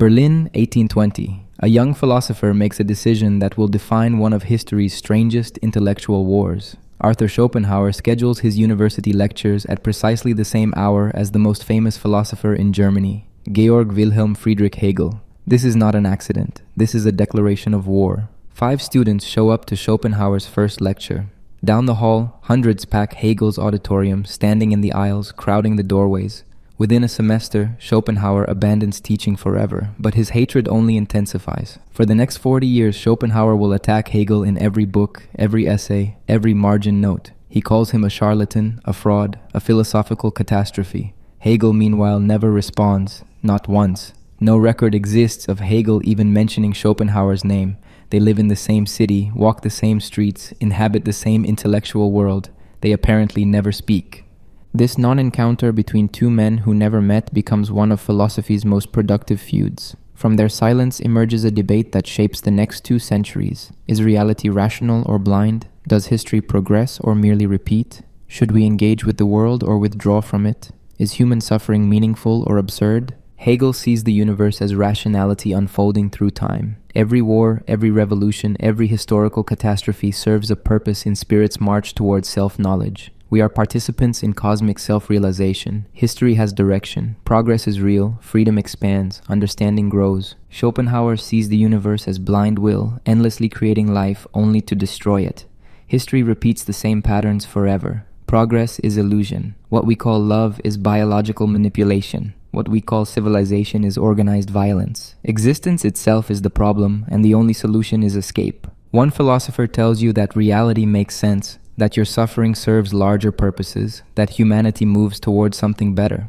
Berlin, 1820. A young philosopher makes a decision that will define one of history's strangest intellectual wars. Arthur Schopenhauer schedules his university lectures at precisely the same hour as the most famous philosopher in Germany, Georg Wilhelm Friedrich Hegel. This is not an accident. This is a declaration of war. 5 students show up to Schopenhauer's first lecture. Down the hall, hundreds pack Hegel's auditorium, standing in the aisles, crowding the doorways. Within a semester, Schopenhauer abandons teaching forever, but his hatred only intensifies. For the next 40 years, Schopenhauer will attack Hegel in every book, every essay, every margin note. He calls him a charlatan, a fraud, a philosophical catastrophe. Hegel, meanwhile, never responds, not once. No record exists of Hegel even mentioning Schopenhauer's name. They live in the same city, walk the same streets, inhabit the same intellectual world. They apparently never speak. This non-encounter between two men who never met becomes one of philosophy's most productive feuds. From their silence emerges a debate that shapes the next 2 centuries. Is reality rational or blind? Does history progress or merely repeat? Should we engage with the world or withdraw from it? Is human suffering meaningful or absurd? Hegel sees the universe as rationality unfolding through time. Every war, every revolution, every historical catastrophe serves a purpose in spirit's march towards self-knowledge. We are participants in cosmic self-realization. History has direction. Progress is real. Freedom expands. Understanding grows. Schopenhauer sees the universe as blind will, endlessly creating life only to destroy it. History repeats the same patterns forever. Progress is illusion. What we call love is biological manipulation. What we call civilization is organized violence. Existence itself is the problem, and the only solution is escape. One philosopher tells you that reality makes sense, that your suffering serves larger purposes, that humanity moves towards something better.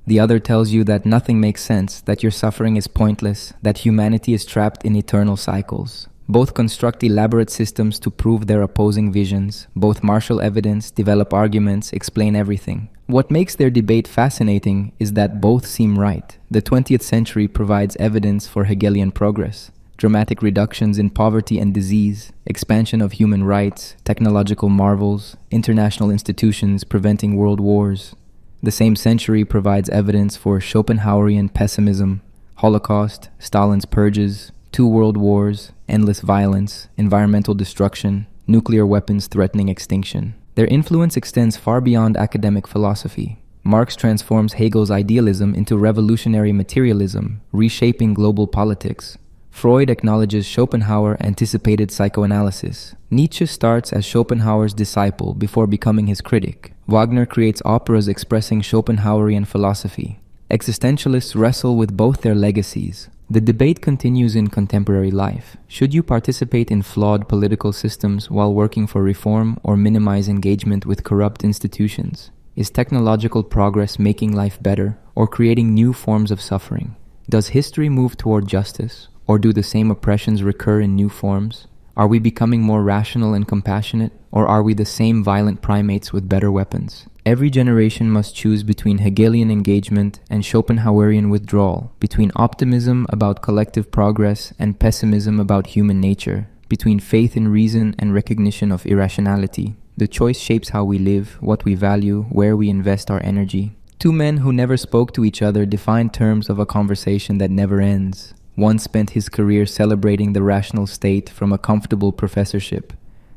The other tells you that nothing makes sense, that your suffering is pointless, that humanity is trapped in eternal cycles. Both construct elaborate systems to prove their opposing visions. Both marshal evidence, develop arguments, explain everything. What makes their debate fascinating is that both seem right. The 20th century provides evidence for Hegelian progress. Dramatic reductions in poverty and disease, expansion of human rights, technological marvels, international institutions preventing world wars. The same century provides evidence for Schopenhauerian pessimism, Holocaust, Stalin's purges, 2 world wars, endless violence, environmental destruction, nuclear weapons threatening extinction. Their influence extends far beyond academic philosophy. Marx transforms Hegel's idealism into revolutionary materialism, reshaping global politics. Freud acknowledges Schopenhauer anticipated psychoanalysis. Nietzsche starts as Schopenhauer's disciple before becoming his critic. Wagner creates operas expressing Schopenhauerian philosophy. Existentialists wrestle with both their legacies. The debate continues in contemporary life. Should you participate in flawed political systems while working for reform or minimize engagement with corrupt institutions? Is technological progress making life better or creating new forms of suffering? Does history move toward justice? Or do the same oppressions recur in new forms? Are we becoming more rational and compassionate? Or are we the same violent primates with better weapons? Every generation must choose between Hegelian engagement and Schopenhauerian withdrawal, between optimism about collective progress and pessimism about human nature, between faith in reason and recognition of irrationality. The choice shapes how we live, what we value, where we invest our energy. 2 men who never spoke to each other define terms of a conversation that never ends. One spent his career celebrating the rational state from a comfortable professorship.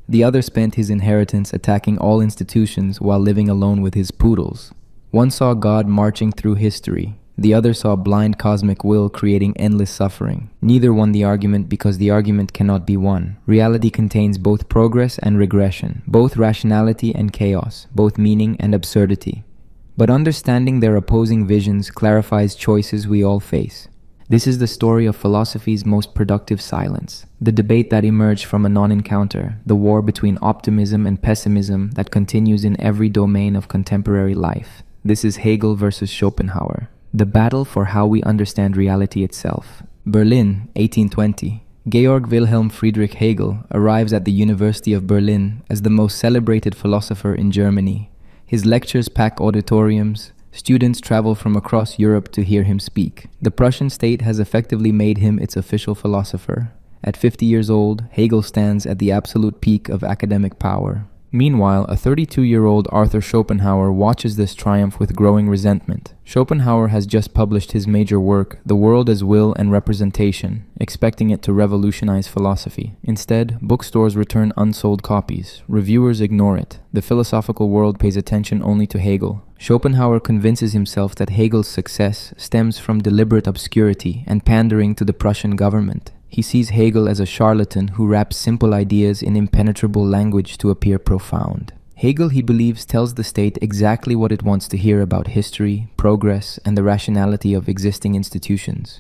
The other spent his inheritance attacking all institutions while living alone with his poodles. One saw God marching through history. The other saw blind cosmic will creating endless suffering. Neither won the argument because the argument cannot be won. Reality contains both progress and regression, both rationality and chaos, both meaning and absurdity. But understanding their opposing visions clarifies choices we all face. This is the story of philosophy's most productive silence, the debate that emerged from a non-encounter, the war between optimism and pessimism that continues in every domain of contemporary life. This is Hegel versus Schopenhauer, the battle for how we understand reality itself. Berlin, 1820. Georg Wilhelm Friedrich Hegel arrives at the University of Berlin as the most celebrated philosopher in Germany. His lectures pack auditoriums. Students travel from across Europe to hear him speak. The Prussian state has effectively made him its official philosopher. At 50 years old, Hegel stands at the absolute peak of academic power. Meanwhile, a 32-year-old Arthur Schopenhauer watches this triumph with growing resentment. Schopenhauer has just published his major work, The World as Will and Representation, expecting it to revolutionize philosophy. Instead, bookstores return unsold copies. Reviewers ignore it. The philosophical world pays attention only to Hegel. Schopenhauer convinces himself that Hegel's success stems from deliberate obscurity and pandering to the Prussian government. He sees Hegel as a charlatan who wraps simple ideas in impenetrable language to appear profound. Hegel, he believes, tells the state exactly what it wants to hear about history, progress, and the rationality of existing institutions.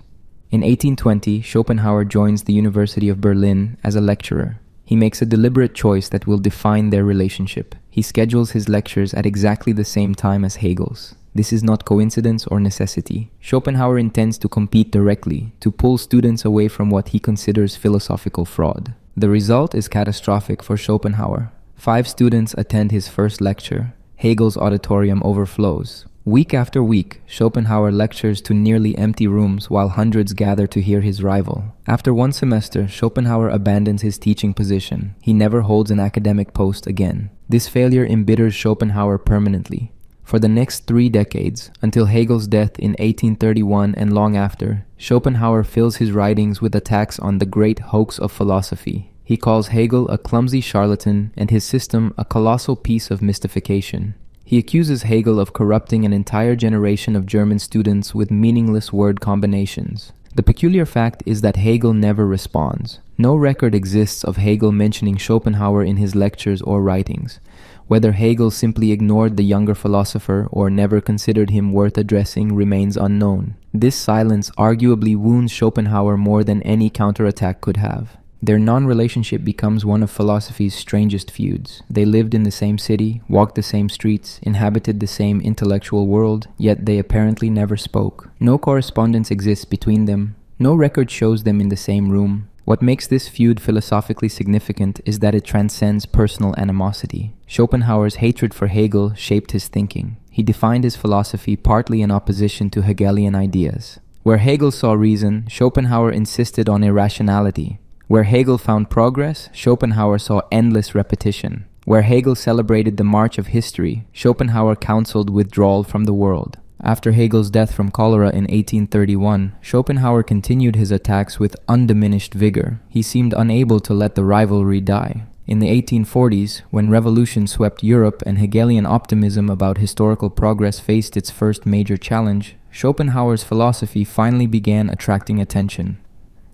In 1820, Schopenhauer joins the University of Berlin as a lecturer. He makes a deliberate choice that will define their relationship. He schedules his lectures at exactly the same time as Hegel's. This is not coincidence or necessity. Schopenhauer intends to compete directly, to pull students away from what he considers philosophical fraud. The result is catastrophic for Schopenhauer. 5 students attend his first lecture. Hegel's auditorium overflows. Week after week, Schopenhauer lectures to nearly empty rooms while hundreds gather to hear his rival. After one semester, Schopenhauer abandons his teaching position. He never holds an academic post again. This failure embitters Schopenhauer permanently. For the next 3 decades, until Hegel's death in 1831 and long after, Schopenhauer fills his writings with attacks on the great hoax of philosophy. He calls Hegel a clumsy charlatan and his system a colossal piece of mystification. He accuses Hegel of corrupting an entire generation of German students with meaningless word combinations. The peculiar fact is that Hegel never responds. No record exists of Hegel mentioning Schopenhauer in his lectures or writings. Whether Hegel simply ignored the younger philosopher or never considered him worth addressing remains unknown. This silence arguably wounds Schopenhauer more than any counterattack could have. Their non-relationship becomes one of philosophy's strangest feuds. They lived in the same city, walked the same streets, inhabited the same intellectual world, yet they apparently never spoke. No correspondence exists between them. No record shows them in the same room. What makes this feud philosophically significant is that it transcends personal animosity. Schopenhauer's hatred for Hegel shaped his thinking. He defined his philosophy partly in opposition to Hegelian ideas. Where Hegel saw reason, Schopenhauer insisted on irrationality. Where Hegel found progress, Schopenhauer saw endless repetition. Where Hegel celebrated the march of history, Schopenhauer counseled withdrawal from the world. After Hegel's death from cholera in 1831, Schopenhauer continued his attacks with undiminished vigor. He seemed unable to let the rivalry die. In the 1840s, when revolution swept Europe and Hegelian optimism about historical progress faced its first major challenge, Schopenhauer's philosophy finally began attracting attention.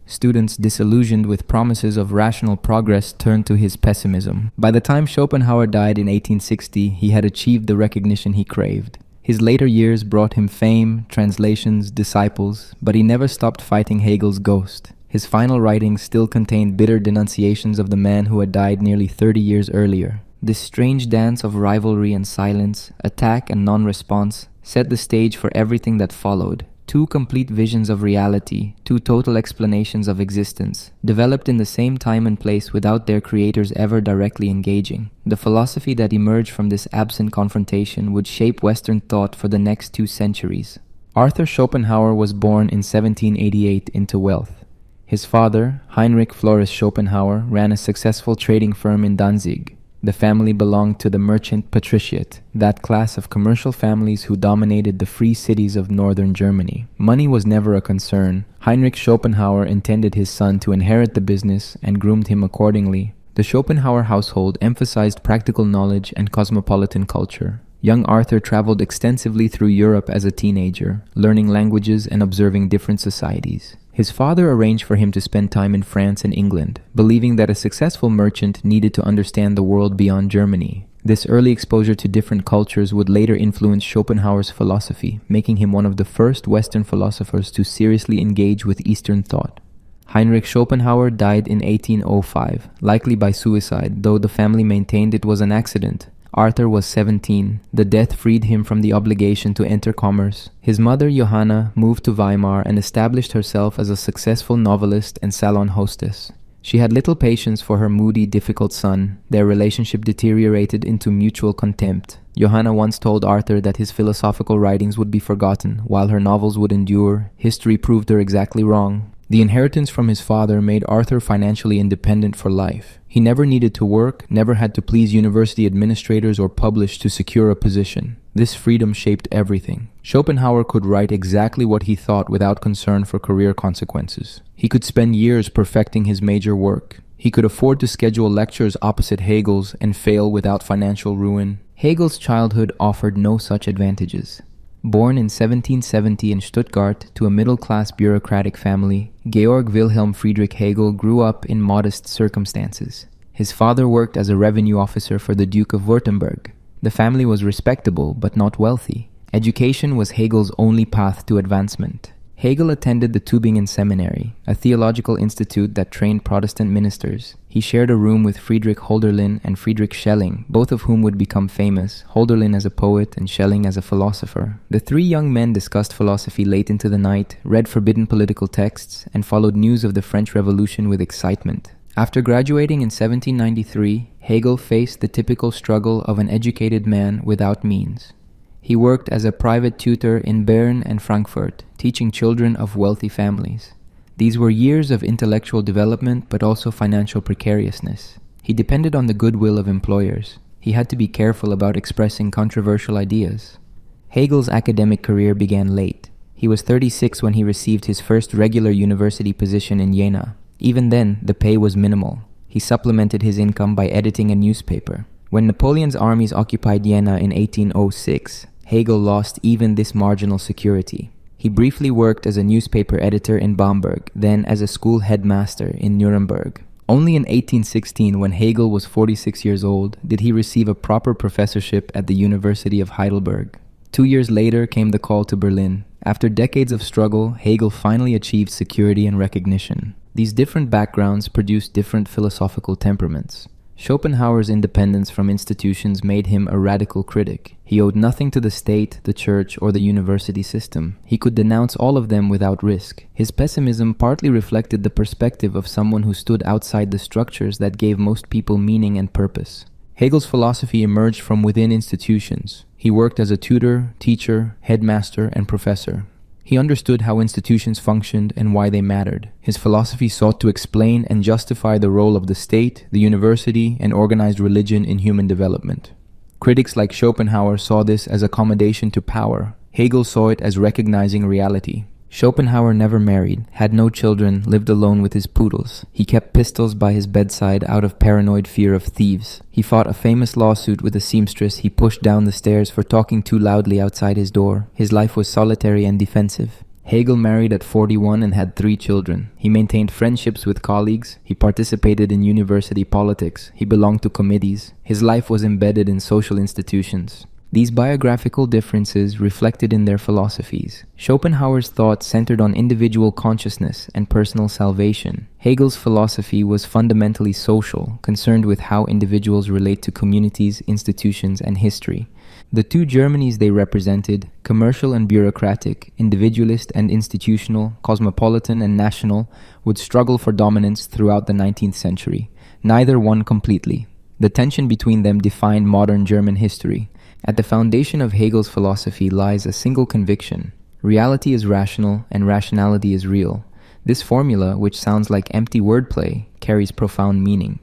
Students disillusioned with promises of rational progress turned to his pessimism. By the time Schopenhauer died in 1860, he had achieved the recognition he craved. His later years brought him fame, translations, disciples, but he never stopped fighting Hegel's ghost. His final writings still contained bitter denunciations of the man who had died nearly 30 years earlier. This strange dance of rivalry and silence, attack and non-response, set the stage for everything that followed. 2 complete visions of reality, 2 total explanations of existence, developed in the same time and place without their creators ever directly engaging. The philosophy that emerged from this absent confrontation would shape Western thought for the next 2 centuries. Arthur Schopenhauer was born in 1788 into wealth. His father, Heinrich Floris Schopenhauer, ran a successful trading firm in Danzig. The family belonged to the merchant patriciate, that class of commercial families who dominated the free cities of northern Germany. Money was never a concern. Heinrich Schopenhauer intended his son to inherit the business and groomed him accordingly. The Schopenhauer household emphasized practical knowledge and cosmopolitan culture. Young Arthur traveled extensively through Europe as a teenager, learning languages and observing different societies. His father arranged for him to spend time in France and England, believing that a successful merchant needed to understand the world beyond Germany. This early exposure to different cultures would later influence Schopenhauer's philosophy, making him one of the first Western philosophers to seriously engage with Eastern thought. Heinrich Schopenhauer died in 1805, likely by suicide, though the family maintained it was an accident. Arthur was 17. The death freed him from the obligation to enter commerce. His mother, Johanna, moved to Weimar and established herself as a successful novelist and salon hostess. She had little patience for her moody, difficult son. Their relationship deteriorated into mutual contempt. Johanna once told Arthur that his philosophical writings would be forgotten, while her novels would endure. History proved her exactly wrong. The inheritance from his father made Arthur financially independent for life. He never needed to work, never had to please university administrators or publish to secure a position. This freedom shaped everything. Schopenhauer could write exactly what he thought without concern for career consequences. He could spend years perfecting his major work. He could afford to schedule lectures opposite Hegel's and fail without financial ruin. Hegel's childhood offered no such advantages. Born in 1770 in Stuttgart to a middle-class bureaucratic family, Georg Wilhelm Friedrich Hegel grew up in modest circumstances. His father worked as a revenue officer for the Duke of Württemberg. The family was respectable but not wealthy. Education was Hegel's only path to advancement. Hegel attended the Tübingen Seminary, a theological institute that trained Protestant ministers. He shared a room with Friedrich Hölderlin and Friedrich Schelling, both of whom would become famous, Hölderlin as a poet and Schelling as a philosopher. The three young men discussed philosophy late into the night, read forbidden political texts, and followed news of the French Revolution with excitement. After graduating in 1793, Hegel faced the typical struggle of an educated man without means. He worked as a private tutor in Bern and Frankfurt, teaching children of wealthy families. These were years of intellectual development but also financial precariousness. He depended on the goodwill of employers. He had to be careful about expressing controversial ideas. Hegel's academic career began late. He was 36 when he received his first regular university position in Jena. Even then, the pay was minimal. He supplemented his income by editing a newspaper. When Napoleon's armies occupied Jena in 1806, Hegel lost even this marginal security. He briefly worked as a newspaper editor in Bamberg, then as a school headmaster in Nuremberg. Only in 1816, when Hegel was 46 years old, did he receive a proper professorship at the University of Heidelberg. 2 years later came the call to Berlin. After decades of struggle, Hegel finally achieved security and recognition. These different backgrounds produced different philosophical temperaments. Schopenhauer's independence from institutions made him a radical critic. He owed nothing to the state, the church, or the university system. He could denounce all of them without risk. His pessimism partly reflected the perspective of someone who stood outside the structures that gave most people meaning and purpose. Hegel's philosophy emerged from within institutions. He worked as a tutor, teacher, headmaster, and professor. He understood how institutions functioned and why they mattered. His philosophy sought to explain and justify the role of the state, the university, and organized religion in human development. Critics like Schopenhauer saw this as accommodation to power. Hegel saw it as recognizing reality. Schopenhauer never married, had no children, lived alone with his poodles. He kept pistols by his bedside out of paranoid fear of thieves. He fought a famous lawsuit with a seamstress he pushed down the stairs for talking too loudly outside his door. His life was solitary and defensive. Hegel married at 41 and had 3 children. He maintained friendships with colleagues. He participated in university politics. He belonged to committees. His life was embedded in social institutions. These biographical differences reflected in their philosophies. Schopenhauer's thought centered on individual consciousness and personal salvation. Hegel's philosophy was fundamentally social, concerned with how individuals relate to communities, institutions, and history. The two Germanys they represented, commercial and bureaucratic, individualist and institutional, cosmopolitan and national, would struggle for dominance throughout the 19th century. Neither won completely. The tension between them defined modern German history. At the foundation of Hegel's philosophy lies a single conviction. Reality is rational and rationality is real. This formula, which sounds like empty wordplay, carries profound meaning.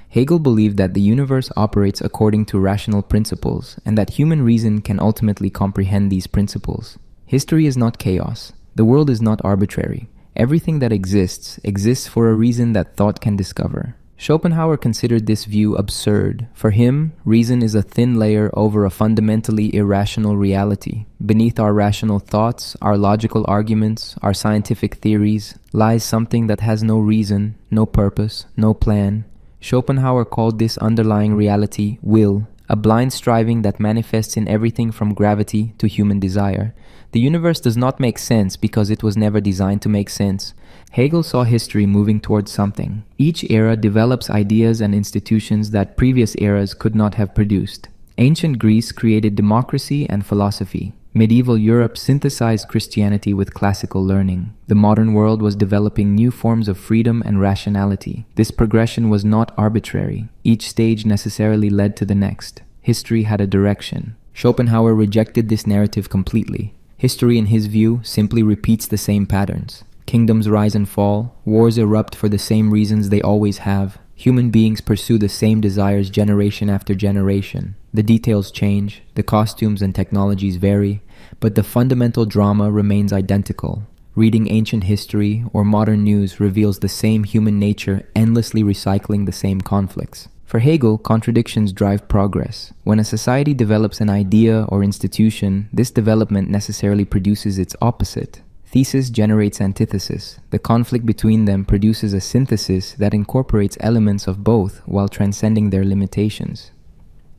Hegel believed that the universe operates according to rational principles and that human reason can ultimately comprehend these principles. History is not chaos. The world is not arbitrary. Everything that exists for a reason that thought can discover. Schopenhauer considered this view absurd. For him, reason is a thin layer over a fundamentally irrational reality. Beneath our rational thoughts, our logical arguments, our scientific theories, lies something that has no reason, no purpose, no plan. Schopenhauer called this underlying reality will, a blind striving that manifests in everything from gravity to human desire. The universe does not make sense because it was never designed to make sense. Hegel saw history moving towards something. Each era develops ideas and institutions that previous eras could not have produced. Ancient Greece created democracy and philosophy. Medieval Europe synthesized Christianity with classical learning. The modern world was developing new forms of freedom and rationality. This progression was not arbitrary. Each stage necessarily led to the next. History had a direction. Schopenhauer rejected this narrative completely. History, in his view, simply repeats the same patterns. Kingdoms rise and fall, wars erupt for the same reasons they always have. Human beings pursue the same desires generation after generation. The details change, the costumes and technologies vary, but the fundamental drama remains identical. Reading ancient history or modern news reveals the same human nature endlessly recycling the same conflicts. For Hegel, contradictions drive progress. When a society develops an idea or institution, this development necessarily produces its opposite. Thesis generates antithesis. The conflict between them produces a synthesis that incorporates elements of both while transcending their limitations.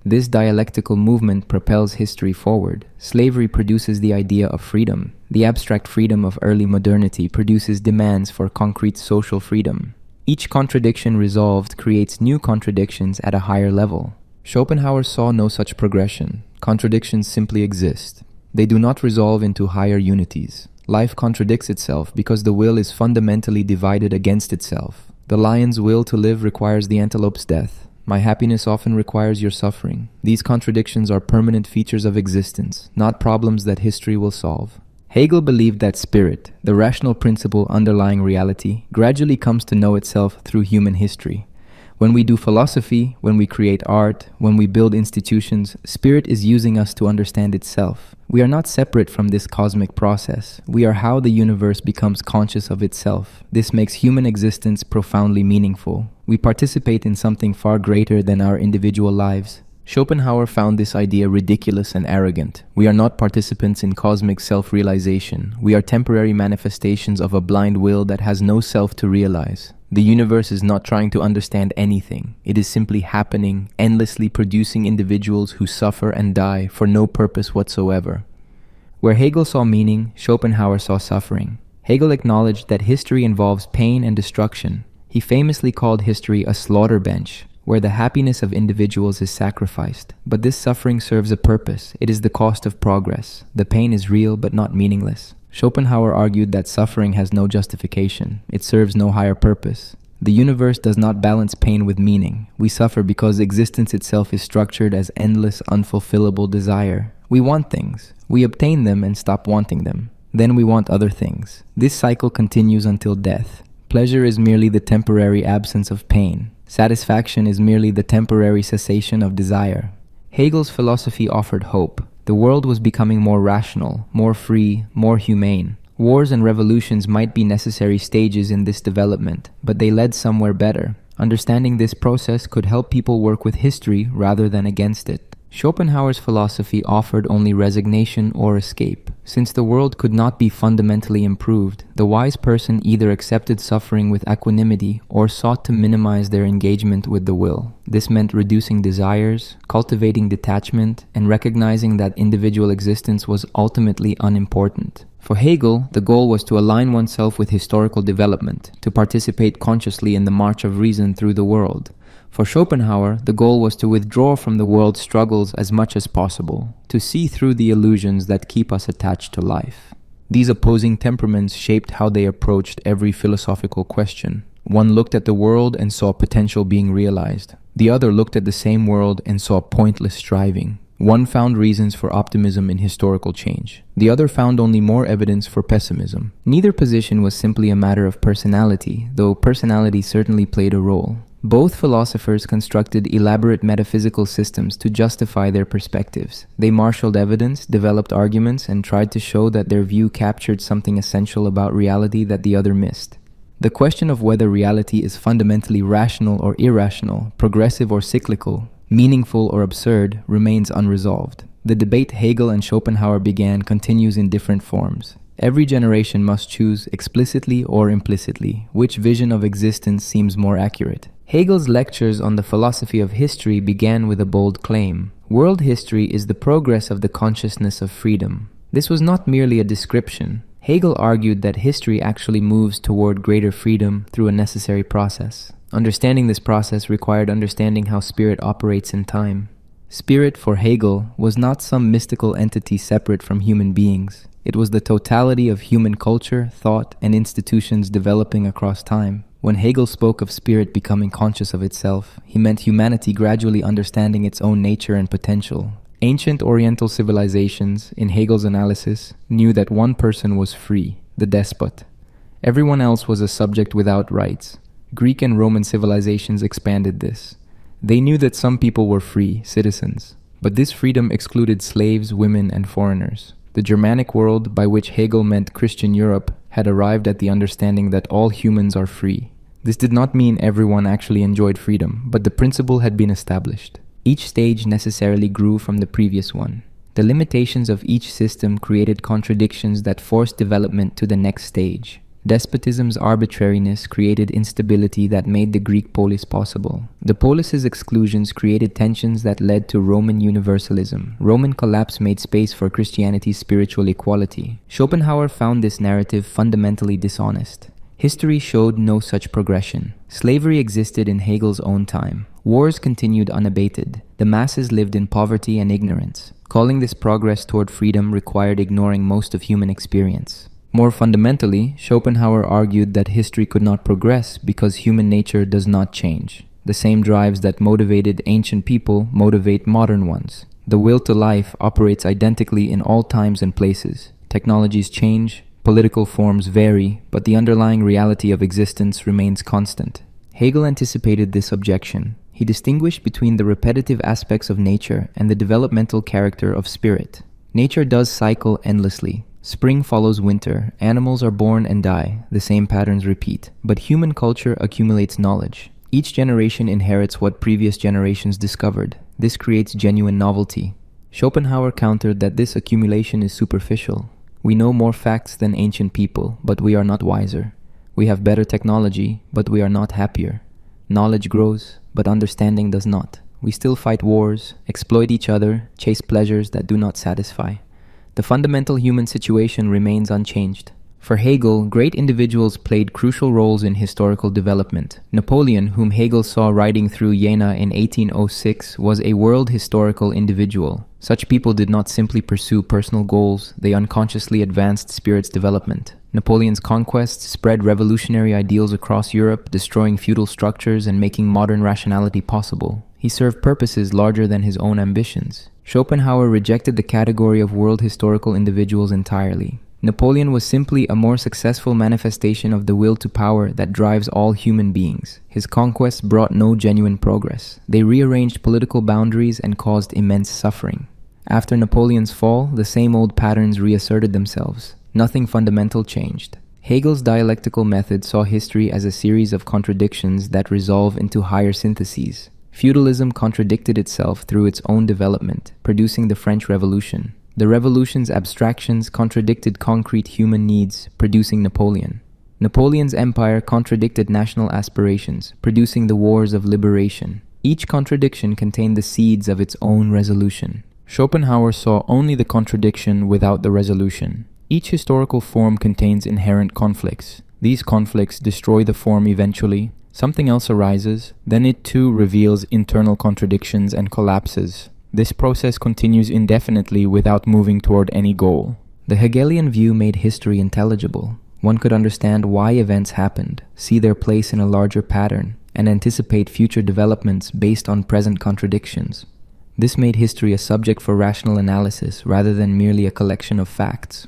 This dialectical movement propels history forward. Slavery produces the idea of freedom. The abstract freedom of early modernity produces demands for concrete social freedom. Each contradiction resolved creates new contradictions at a higher level. Schopenhauer saw no such progression. Contradictions simply exist. They do not resolve into higher unities. Life contradicts itself because the will is fundamentally divided against itself. The lion's will to live requires the antelope's death. My happiness often requires your suffering. These contradictions are permanent features of existence, not problems that history will solve. Hegel believed that spirit, the rational principle underlying reality, gradually comes to know itself through human history. When we do philosophy, when we create art, when we build institutions, spirit is using us to understand itself. We are not separate from this cosmic process. We are how the universe becomes conscious of itself. This makes human existence profoundly meaningful. We participate in something far greater than our individual lives. Schopenhauer found this idea ridiculous and arrogant. We are not participants in cosmic self-realization. We are temporary manifestations of a blind will that has no self to realize. The universe is not trying to understand anything. It is simply happening, endlessly producing individuals who suffer and die for no purpose whatsoever. Where Hegel saw meaning, Schopenhauer saw suffering. Hegel acknowledged that history involves pain and destruction. He famously called history a slaughter bench, where the happiness of individuals is sacrificed. But this suffering serves a purpose. It is the cost of progress. The pain is real but not meaningless. Schopenhauer argued that suffering has no justification. It serves no higher purpose. The universe does not balance pain with meaning. We suffer because existence itself is structured as endless, unfulfillable desire. We want things. We obtain them and stop wanting them. Then we want other things. This cycle continues until death. Pleasure is merely the temporary absence of pain. Satisfaction is merely the temporary cessation of desire. Hegel's philosophy offered hope. The world was becoming more rational, more free, more humane. Wars and revolutions might be necessary stages in this development, but they led somewhere better. Understanding this process could help people work with history rather than against it. Schopenhauer's philosophy offered only resignation or escape. Since the world could not be fundamentally improved, the wise person either accepted suffering with equanimity or sought to minimize their engagement with the will. This meant reducing desires, cultivating detachment, and recognizing that individual existence was ultimately unimportant. For Hegel, the goal was to align oneself with historical development, to participate consciously in the march of reason through the world. For Schopenhauer, the goal was to withdraw from the world's struggles as much as possible, to see through the illusions that keep us attached to life. These opposing temperaments shaped how they approached every philosophical question. One looked at the world and saw potential being realized. The other looked at the same world and saw pointless striving. One found reasons for optimism in historical change. The other found only more evidence for pessimism. Neither position was simply a matter of personality, though personality certainly played a role. Both philosophers constructed elaborate metaphysical systems to justify their perspectives. They marshaled evidence, developed arguments, and tried to show that their view captured something essential about reality that the other missed. The question of whether reality is fundamentally rational or irrational, progressive or cyclical, meaningful or absurd, remains unresolved. The debate Hegel and Schopenhauer began continues in different forms. Every generation must choose, explicitly or implicitly, which vision of existence seems more accurate. Hegel's lectures on the philosophy of history began with a bold claim. World history is the progress of the consciousness of freedom. This was not merely a description. Hegel argued that history actually moves toward greater freedom through a necessary process. Understanding this process required understanding how spirit operates in time. Spirit, for Hegel, was not some mystical entity separate from human beings. It was the totality of human culture, thought, and institutions developing across time. When Hegel spoke of spirit becoming conscious of itself, he meant humanity gradually understanding its own nature and potential. Ancient Oriental civilizations, in Hegel's analysis, knew that one person was free, the despot. Everyone else was a subject without rights. Greek and Roman civilizations expanded this. They knew that some people were free, citizens, but this freedom excluded slaves, women, and foreigners. The Germanic world, by which Hegel meant Christian Europe, had arrived at the understanding that all humans are free. This did not mean everyone actually enjoyed freedom, but the principle had been established. Each stage necessarily grew from the previous one. The limitations of each system created contradictions that forced development to the next stage. Despotism's arbitrariness created instability that made the Greek polis possible. The polis's exclusions created tensions that led to Roman universalism. Roman collapse made space for Christianity's spiritual equality. Schopenhauer found this narrative fundamentally dishonest. History showed no such progression. Slavery existed in Hegel's own time. Wars continued unabated. The masses lived in poverty and ignorance. Calling this progress toward freedom required ignoring most of human experience. More fundamentally, Schopenhauer argued that history could not progress because human nature does not change. The same drives that motivated ancient people motivate modern ones. The will to life operates identically in all times and places. Technologies change, political forms vary, but the underlying reality of existence remains constant. Hegel anticipated this objection. He distinguished between the repetitive aspects of nature and the developmental character of spirit. Nature does cycle endlessly. Spring follows winter, animals are born and die, the same patterns repeat. But human culture accumulates knowledge. Each generation inherits what previous generations discovered. This creates genuine novelty. Schopenhauer countered that this accumulation is superficial. We know more facts than ancient people, but we are not wiser. We have better technology, but we are not happier. Knowledge grows, but understanding does not. We still fight wars, exploit each other, chase pleasures that do not satisfy. The fundamental human situation remains unchanged. For Hegel, great individuals played crucial roles in historical development. Napoleon, whom Hegel saw riding through Jena in 1806, was a world historical individual. Such people did not simply pursue personal goals, they unconsciously advanced spirit's development. Napoleon's conquests spread revolutionary ideals across Europe, destroying feudal structures and making modern rationality possible. He served purposes larger than his own ambitions. Schopenhauer rejected the category of world historical individuals entirely. Napoleon was simply a more successful manifestation of the will to power that drives all human beings. His conquests brought no genuine progress. They rearranged political boundaries and caused immense suffering. After Napoleon's fall, the same old patterns reasserted themselves. Nothing fundamental changed. Hegel's dialectical method saw history as a series of contradictions that resolve into higher syntheses. Feudalism contradicted itself through its own development, producing the French Revolution. The Revolution's abstractions contradicted concrete human needs, producing Napoleon. Napoleon's empire contradicted national aspirations, producing the wars of liberation. Each contradiction contained the seeds of its own resolution. Schopenhauer saw only the contradiction without the resolution. Each historical form contains inherent conflicts. These conflicts destroy the form eventually. Something else arises, then it too reveals internal contradictions and collapses. This process continues indefinitely without moving toward any goal. The Hegelian view made history intelligible. One could understand why events happened, see their place in a larger pattern, and anticipate future developments based on present contradictions. This made history a subject for rational analysis rather than merely a collection of facts.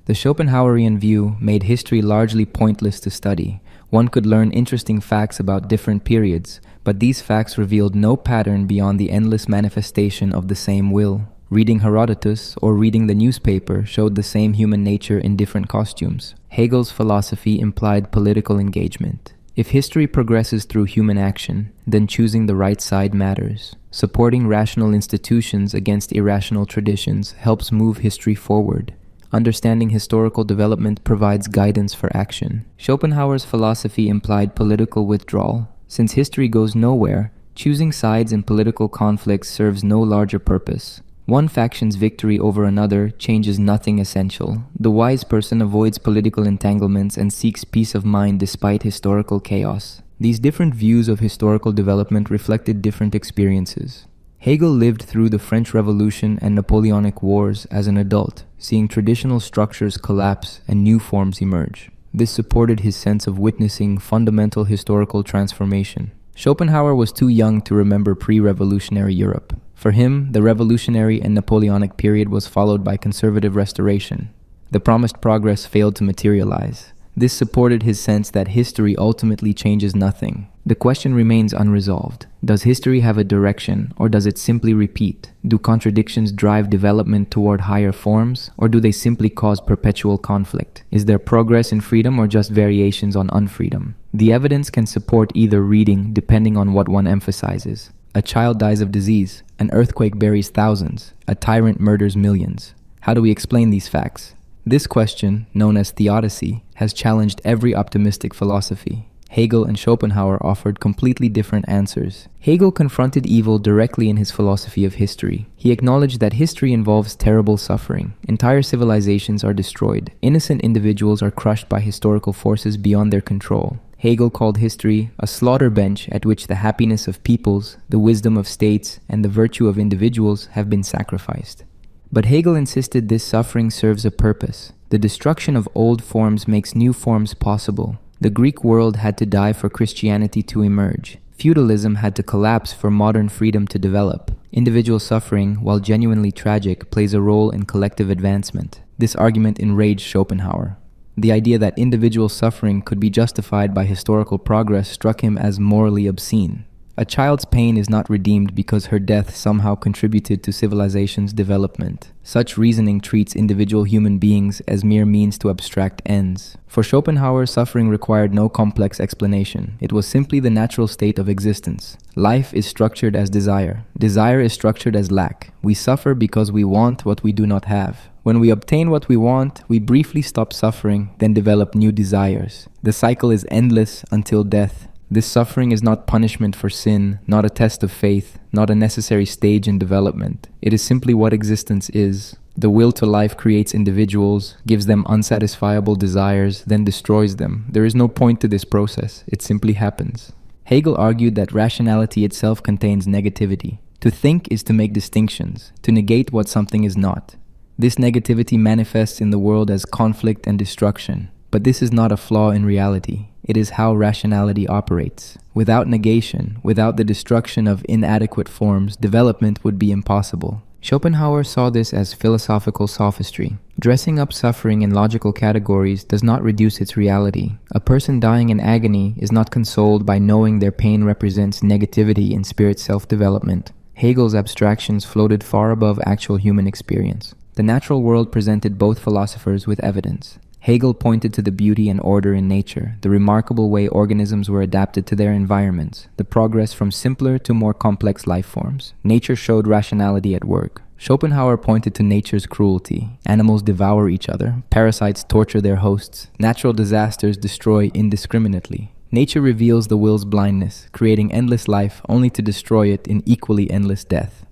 The Schopenhauerian view made history largely pointless to study. One could learn interesting facts about different periods, but these facts revealed no pattern beyond the endless manifestation of the same will. Reading Herodotus or reading the newspaper showed the same human nature in different costumes. Hegel's philosophy implied political engagement. If history progresses through human action, then choosing the right side matters. Supporting rational institutions against irrational traditions helps move history forward. Understanding historical development provides guidance for action. Schopenhauer's philosophy implied political withdrawal. Since history goes nowhere, choosing sides in political conflicts serves no larger purpose. One faction's victory over another changes nothing essential. The wise person avoids political entanglements and seeks peace of mind despite historical chaos. These different views of historical development reflected different experiences. Hegel lived through the French Revolution and Napoleonic Wars as an adult, seeing traditional structures collapse and new forms emerge. This supported his sense of witnessing fundamental historical transformation. Schopenhauer was too young to remember pre-revolutionary Europe. For him, the revolutionary and Napoleonic period was followed by conservative restoration. The promised progress failed to materialize. This supported his sense that history ultimately changes nothing. The question remains unresolved. Does history have a direction, or does it simply repeat? Do contradictions drive development toward higher forms, or do they simply cause perpetual conflict? Is there progress in freedom or just variations on unfreedom? The evidence can support either reading depending on what one emphasizes. A child dies of disease, an earthquake buries thousands, a tyrant murders millions. How do we explain these facts? This question, known as theodicy, has challenged every optimistic philosophy. Hegel and Schopenhauer offered completely different answers. Hegel confronted evil directly in his philosophy of history. He acknowledged that history involves terrible suffering. Entire civilizations are destroyed. Innocent individuals are crushed by historical forces beyond their control. Hegel called history a slaughter bench at which the happiness of peoples, the wisdom of states, and the virtue of individuals have been sacrificed. But Hegel insisted this suffering serves a purpose. The destruction of old forms makes new forms possible. The Greek world had to die for Christianity to emerge. Feudalism had to collapse for modern freedom to develop. Individual suffering, while genuinely tragic, plays a role in collective advancement. This argument enraged Schopenhauer. The idea that individual suffering could be justified by historical progress struck him as morally obscene. A child's pain is not redeemed because her death somehow contributed to civilization's development. Such reasoning treats individual human beings as mere means to abstract ends. For Schopenhauer, suffering required no complex explanation. It was simply the natural state of existence. Life is structured as desire. Desire is structured as lack. We suffer because we want what we do not have. When we obtain what we want, we briefly stop suffering, then develop new desires. The cycle is endless until death. This suffering is not punishment for sin, not a test of faith, not a necessary stage in development. It is simply what existence is. The will to life creates individuals, gives them unsatisfiable desires, then destroys them. There is no point to this process. It simply happens. Hegel argued that rationality itself contains negativity. To think is to make distinctions, to negate what something is not. This negativity manifests in the world as conflict and destruction. But this is not a flaw in reality. It is how rationality operates. Without negation, without the destruction of inadequate forms, development would be impossible. Schopenhauer saw this as philosophical sophistry. Dressing up suffering in logical categories does not reduce its reality. A person dying in agony is not consoled by knowing their pain represents negativity in spirit self-development. Hegel's abstractions floated far above actual human experience. The natural world presented both philosophers with evidence. Hegel pointed to the beauty and order in nature, the remarkable way organisms were adapted to their environments, the progress from simpler to more complex life forms. Nature showed rationality at work. Schopenhauer pointed to nature's cruelty. Animals devour each other, parasites torture their hosts, natural disasters destroy indiscriminately. Nature reveals the will's blindness, creating endless life only to destroy it in equally endless death.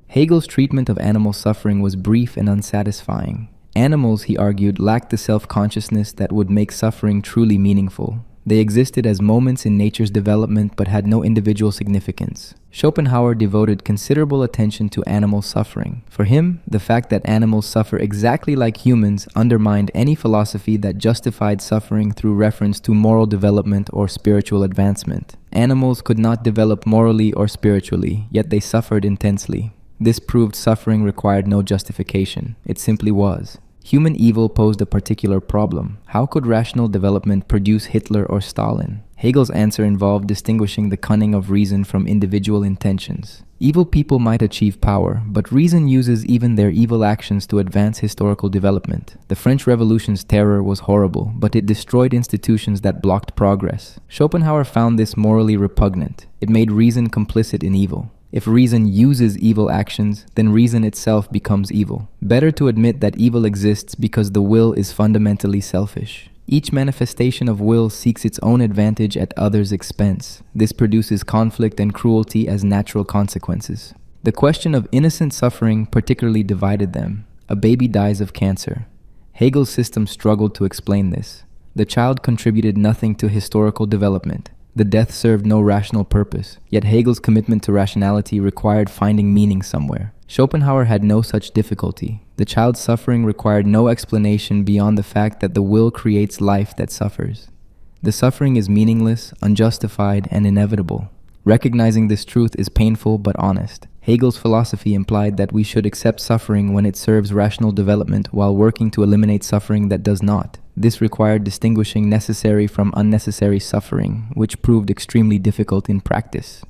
Hegel's treatment of animal suffering was brief and unsatisfying. Animals, he argued, lacked the self-consciousness that would make suffering truly meaningful. They existed as moments in nature's development but had no individual significance. Schopenhauer devoted considerable attention to animal suffering. For him, the fact that animals suffer exactly like humans undermined any philosophy that justified suffering through reference to moral development or spiritual advancement. Animals could not develop morally or spiritually, yet they suffered intensely. This proved suffering required no justification. It simply was. Human evil posed a particular problem. How could rational development produce Hitler or Stalin? Hegel's answer involved distinguishing the cunning of reason from individual intentions. Evil people might achieve power, but reason uses even their evil actions to advance historical development. The French Revolution's terror was horrible, but it destroyed institutions that blocked progress. Schopenhauer found this morally repugnant. It made reason complicit in evil. If reason uses evil actions, then reason itself becomes evil. Better to admit that evil exists because the will is fundamentally selfish. Each manifestation of will seeks its own advantage at others' expense. This produces conflict and cruelty as natural consequences. The question of innocent suffering particularly divided them. A baby dies of cancer. Hegel's system struggled to explain this. The child contributed nothing to historical development. The death served no rational purpose, yet Hegel's commitment to rationality required finding meaning somewhere. Schopenhauer had no such difficulty. The child's suffering required no explanation beyond the fact that the will creates life that suffers. The suffering is meaningless, unjustified, and inevitable. Recognizing this truth is painful but honest. Hegel's philosophy implied that we should accept suffering when it serves rational development while working to eliminate suffering that does not. This required distinguishing necessary from unnecessary suffering, which proved extremely difficult in practice.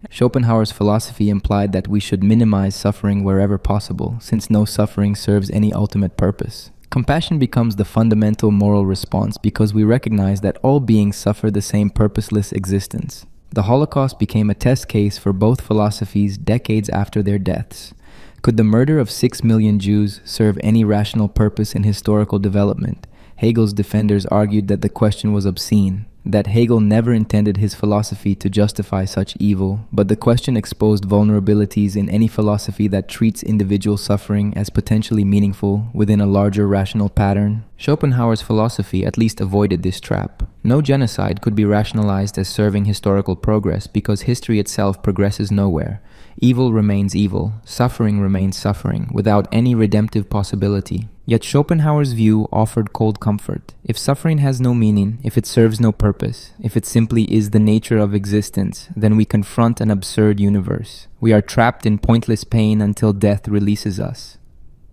Schopenhauer's philosophy implied that we should minimize suffering wherever possible, since no suffering serves any ultimate purpose. Compassion becomes the fundamental moral response because we recognize that all beings suffer the same purposeless existence. The Holocaust became a test case for both philosophies decades after their deaths. Could the murder of 6 million Jews serve any rational purpose in historical development? Hegel's defenders argued that the question was obscene, that Hegel never intended his philosophy to justify such evil, but the question exposed vulnerabilities in any philosophy that treats individual suffering as potentially meaningful within a larger rational pattern. Schopenhauer's philosophy at least avoided this trap. No genocide could be rationalized as serving historical progress because history itself progresses nowhere. Evil remains evil, suffering remains suffering, without any redemptive possibility. Yet Schopenhauer's view offered cold comfort. If suffering has no meaning, if it serves no purpose, if it simply is the nature of existence, then we confront an absurd universe. We are trapped in pointless pain until death releases us.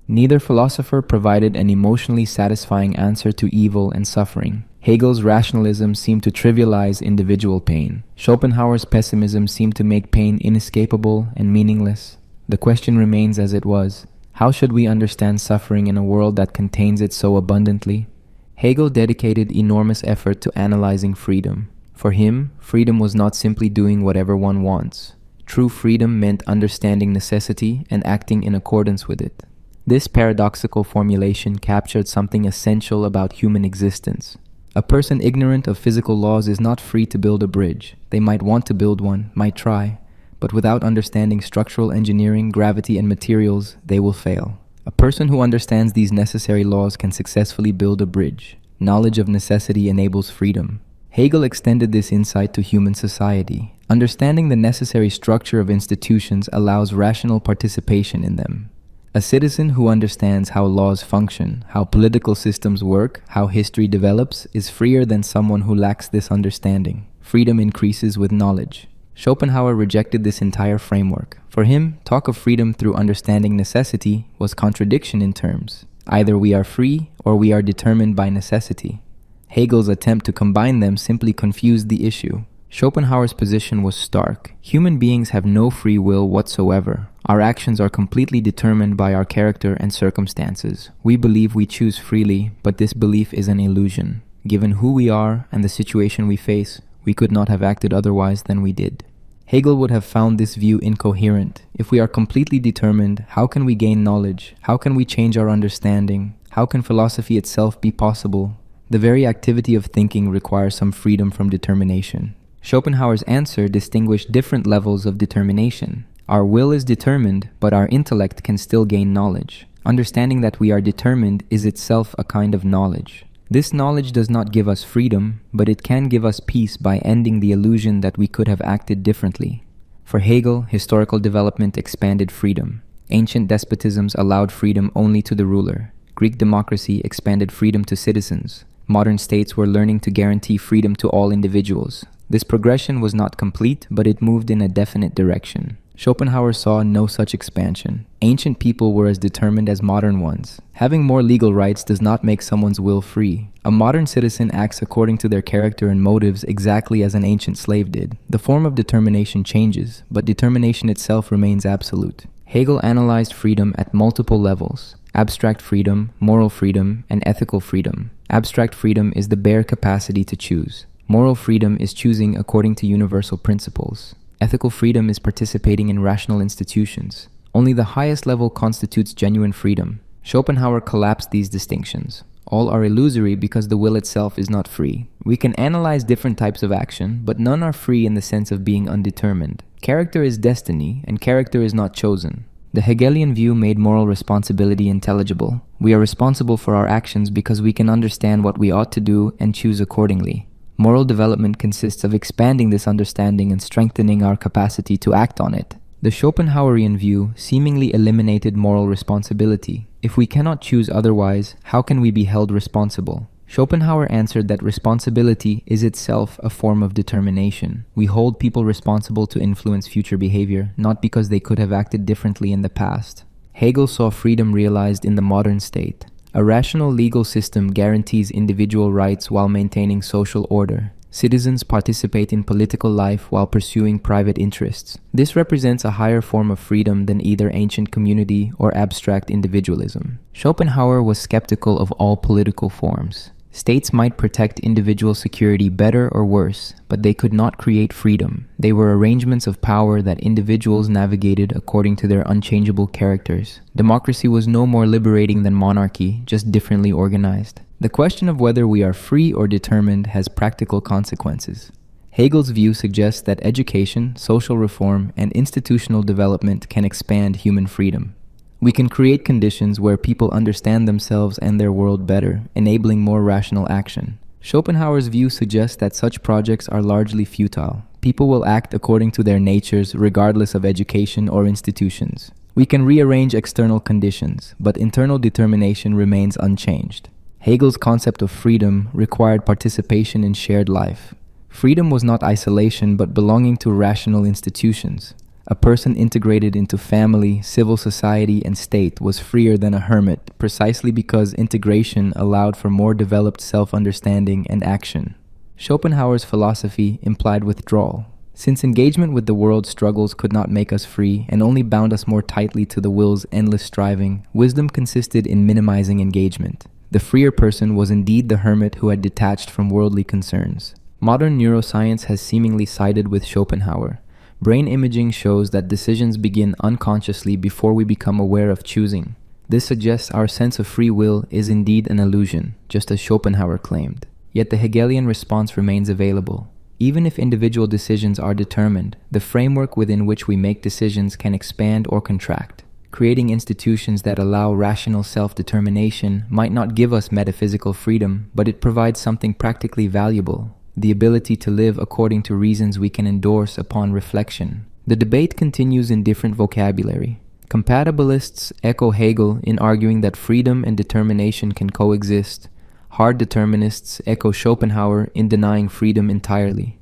Neither philosopher provided an emotionally satisfying answer to evil and suffering. Hegel's rationalism seemed to trivialize individual pain. Schopenhauer's pessimism seemed to make pain inescapable and meaningless. The question remains as it was: how should we understand suffering in a world that contains it so abundantly? Hegel dedicated enormous effort to analyzing freedom. For him, freedom was not simply doing whatever one wants. True freedom meant understanding necessity and acting in accordance with it. This paradoxical formulation captured something essential about human existence. A person ignorant of physical laws is not free to build a bridge. They might want to build one, might try, but without understanding structural engineering, gravity, and materials, they will fail. A person who understands these necessary laws can successfully build a bridge. Knowledge of necessity enables freedom. Hegel extended this insight to human society. Understanding the necessary structure of institutions allows rational participation in them. A citizen who understands how laws function, how political systems work, how history develops, is freer than someone who lacks this understanding. Freedom increases with knowledge. Schopenhauer rejected this entire framework. For him, talk of freedom through understanding necessity was contradiction in terms. Either we are free or we are determined by necessity. Hegel's attempt to combine them simply confused the issue. Schopenhauer's position was stark. Human beings have no free will whatsoever. Our actions are completely determined by our character and circumstances. We believe we choose freely, but this belief is an illusion. Given who we are and the situation we face, we could not have acted otherwise than we did. Hegel would have found this view incoherent. If we are completely determined, how can we gain knowledge? How can we change our understanding? How can philosophy itself be possible? The very activity of thinking requires some freedom from determination. Schopenhauer's answer distinguished different levels of determination. Our will is determined, but our intellect can still gain knowledge. Understanding that we are determined is itself a kind of knowledge. This knowledge does not give us freedom, but it can give us peace by ending the illusion that we could have acted differently. For Hegel, historical development expanded freedom. Ancient despotisms allowed freedom only to the ruler. Greek democracy expanded freedom to citizens. Modern states were learning to guarantee freedom to all individuals. This progression was not complete, but it moved in a definite direction. Schopenhauer saw no such expansion. Ancient people were as determined as modern ones. Having more legal rights does not make someone's will free. A modern citizen acts according to their character and motives exactly as an ancient slave did. The form of determination changes, but determination itself remains absolute. Hegel analyzed freedom at multiple levels: abstract freedom, moral freedom, and ethical freedom. Abstract freedom is the bare capacity to choose. Moral freedom is choosing according to universal principles. Ethical freedom is participating in rational institutions. Only the highest level constitutes genuine freedom. Schopenhauer collapsed these distinctions. All are illusory because the will itself is not free. We can analyze different types of action, but none are free in the sense of being undetermined. Character is destiny, and character is not chosen. The Hegelian view made moral responsibility intelligible. We are responsible for our actions because we can understand what we ought to do and choose accordingly. Moral development consists of expanding this understanding and strengthening our capacity to act on it. The Schopenhauerian view seemingly eliminated moral responsibility. If we cannot choose otherwise, how can we be held responsible? Schopenhauer answered that responsibility is itself a form of determination. We hold people responsible to influence future behavior, not because they could have acted differently in the past. Hegel saw freedom realized in the modern state. A rational legal system guarantees individual rights while maintaining social order. Citizens participate in political life while pursuing private interests. This represents a higher form of freedom than either ancient community or abstract individualism. Schopenhauer was skeptical of all political forms. States might protect individual security better or worse, but they could not create freedom. They were arrangements of power that individuals navigated according to their unchangeable characters. Democracy was no more liberating than monarchy, just differently organized. The question of whether we are free or determined has practical consequences. Hegel's view suggests that education, social reform, and institutional development can expand human freedom. We can create conditions where people understand themselves and their world better, enabling more rational action. Schopenhauer's view suggests that such projects are largely futile. People will act according to their natures regardless of education or institutions. We can rearrange external conditions, but internal determination remains unchanged. Hegel's concept of freedom required participation in shared life. Freedom was not isolation, but belonging to rational institutions. A person integrated into family, civil society, and state was freer than a hermit, precisely because integration allowed for more developed self-understanding and action. Schopenhauer's philosophy implied withdrawal. Since engagement with the world's struggles could not make us free and only bound us more tightly to the will's endless striving, wisdom consisted in minimizing engagement. The freer person was indeed the hermit who had detached from worldly concerns. Modern neuroscience has seemingly sided with Schopenhauer. Brain imaging shows that decisions begin unconsciously before we become aware of choosing. This suggests our sense of free will is indeed an illusion, just as Schopenhauer claimed. Yet the Hegelian response remains available. Even if individual decisions are determined, the framework within which we make decisions can expand or contract. Creating institutions that allow rational self-determination might not give us metaphysical freedom, but it provides something practically valuable: the ability to live according to reasons we can endorse upon reflection. The debate continues in different vocabulary. Compatibilists echo Hegel in arguing that freedom and determination can coexist. Hard determinists echo Schopenhauer in denying freedom entirely.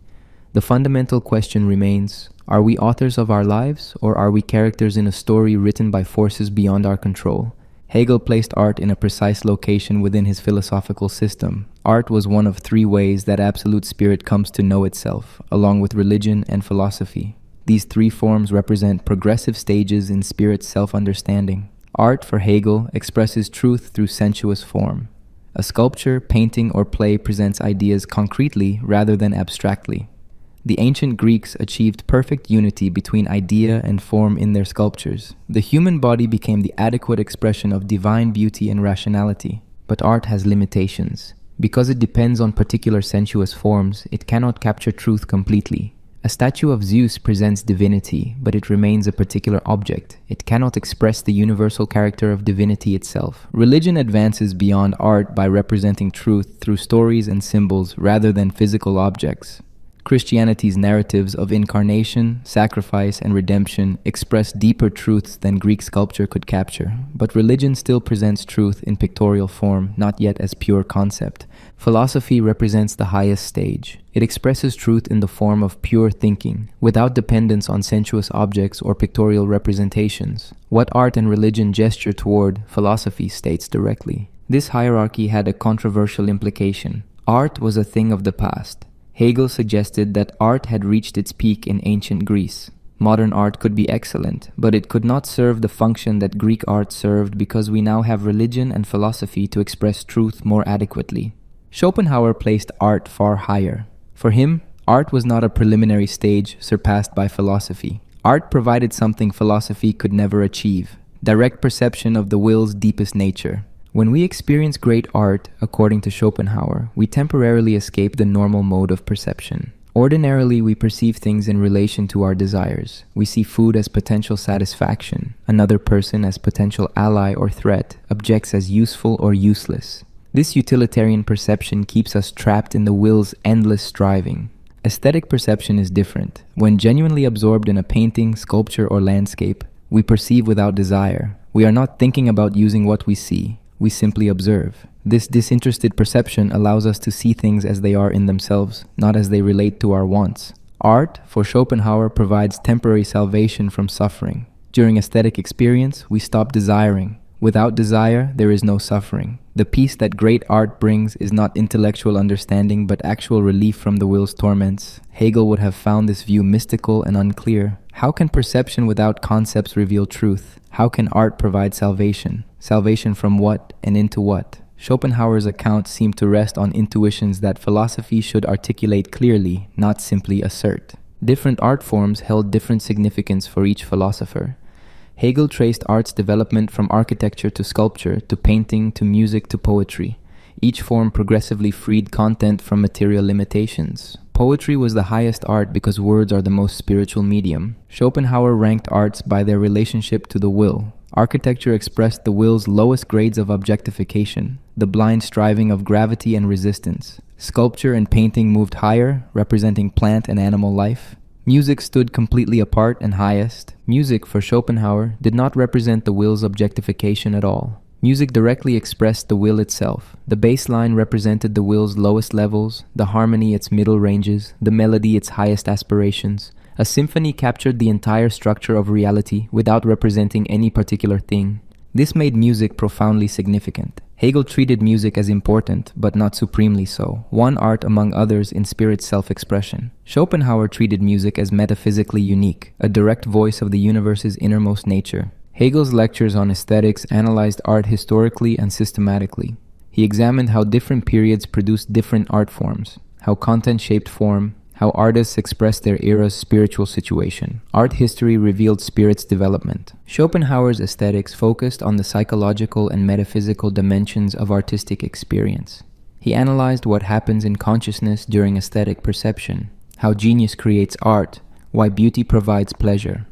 The fundamental question remains: are we authors of our lives, or are we characters in a story written by forces beyond our control? Hegel placed art in a precise location within his philosophical system. Art was one of three ways that absolute spirit comes to know itself, along with religion and philosophy. These three forms represent progressive stages in spirit's self-understanding. Art, for Hegel, expresses truth through sensuous form. A sculpture, painting, or play presents ideas concretely rather than abstractly. The ancient Greeks achieved perfect unity between idea and form in their sculptures. The human body became the adequate expression of divine beauty and rationality. But art has limitations. Because it depends on particular sensuous forms, it cannot capture truth completely. A statue of Zeus presents divinity, but it remains a particular object. It cannot express the universal character of divinity itself. Religion advances beyond art by representing truth through stories and symbols rather than physical objects. Christianity's narratives of incarnation, sacrifice, and redemption express deeper truths than Greek sculpture could capture. But religion still presents truth in pictorial form, not yet as pure concept. Philosophy represents the highest stage. It expresses truth in the form of pure thinking, without dependence on sensuous objects or pictorial representations. What art and religion gesture toward, philosophy states directly. This hierarchy had a controversial implication. Art was a thing of the past. Hegel suggested that art had reached its peak in ancient Greece. Modern art could be excellent, but it could not serve the function that Greek art served because we now have religion and philosophy to express truth more adequately. Schopenhauer placed art far higher. For him, art was not a preliminary stage surpassed by philosophy. Art provided something philosophy could never achieve: direct perception of the will's deepest nature. When we experience great art, according to Schopenhauer, we temporarily escape the normal mode of perception. Ordinarily, we perceive things in relation to our desires. We see food as potential satisfaction, another person as potential ally or threat, objects as useful or useless. This utilitarian perception keeps us trapped in the will's endless striving. Aesthetic perception is different. When genuinely absorbed in a painting, sculpture, or landscape, we perceive without desire. We are not thinking about using what we see. We simply observe. This disinterested perception allows us to see things as they are in themselves, not as they relate to our wants. Art, for Schopenhauer, provides temporary salvation from suffering. During aesthetic experience, we stop desiring. Without desire, there is no suffering. The peace that great art brings is not intellectual understanding but actual relief from the will's torments. Hegel would have found this view mystical and unclear. How can perception without concepts reveal truth? How can art provide salvation? Salvation from what and into what? Schopenhauer's account seemed to rest on intuitions that philosophy should articulate clearly, not simply assert. Different art forms held different significance for each philosopher. Hegel traced art's development from architecture to sculpture, to painting, to music, to poetry. Each form progressively freed content from material limitations. Poetry was the highest art because words are the most spiritual medium. Schopenhauer ranked arts by their relationship to the will. Architecture expressed the will's lowest grades of objectification, the blind striving of gravity and resistance. Sculpture and painting moved higher, representing plant and animal life. Music stood completely apart and highest. Music, for Schopenhauer, did not represent the will's objectification at all. Music directly expressed the will itself. The bass line represented the will's lowest levels, the harmony its middle ranges, the melody its highest aspirations. A symphony captured the entire structure of reality without representing any particular thing. This made music profoundly significant. Hegel treated music as important, but not supremely so, one art among others in spirit self-expression. Schopenhauer treated music as metaphysically unique, a direct voice of the universe's innermost nature. Hegel's lectures on aesthetics analyzed art historically and systematically. He examined how different periods produced different art forms, how content shaped form, how artists expressed their era's spiritual situation. Art history revealed spirit's development. Schopenhauer's aesthetics focused on the psychological and metaphysical dimensions of artistic experience. He analyzed what happens in consciousness during aesthetic perception, how genius creates art, why beauty provides pleasure.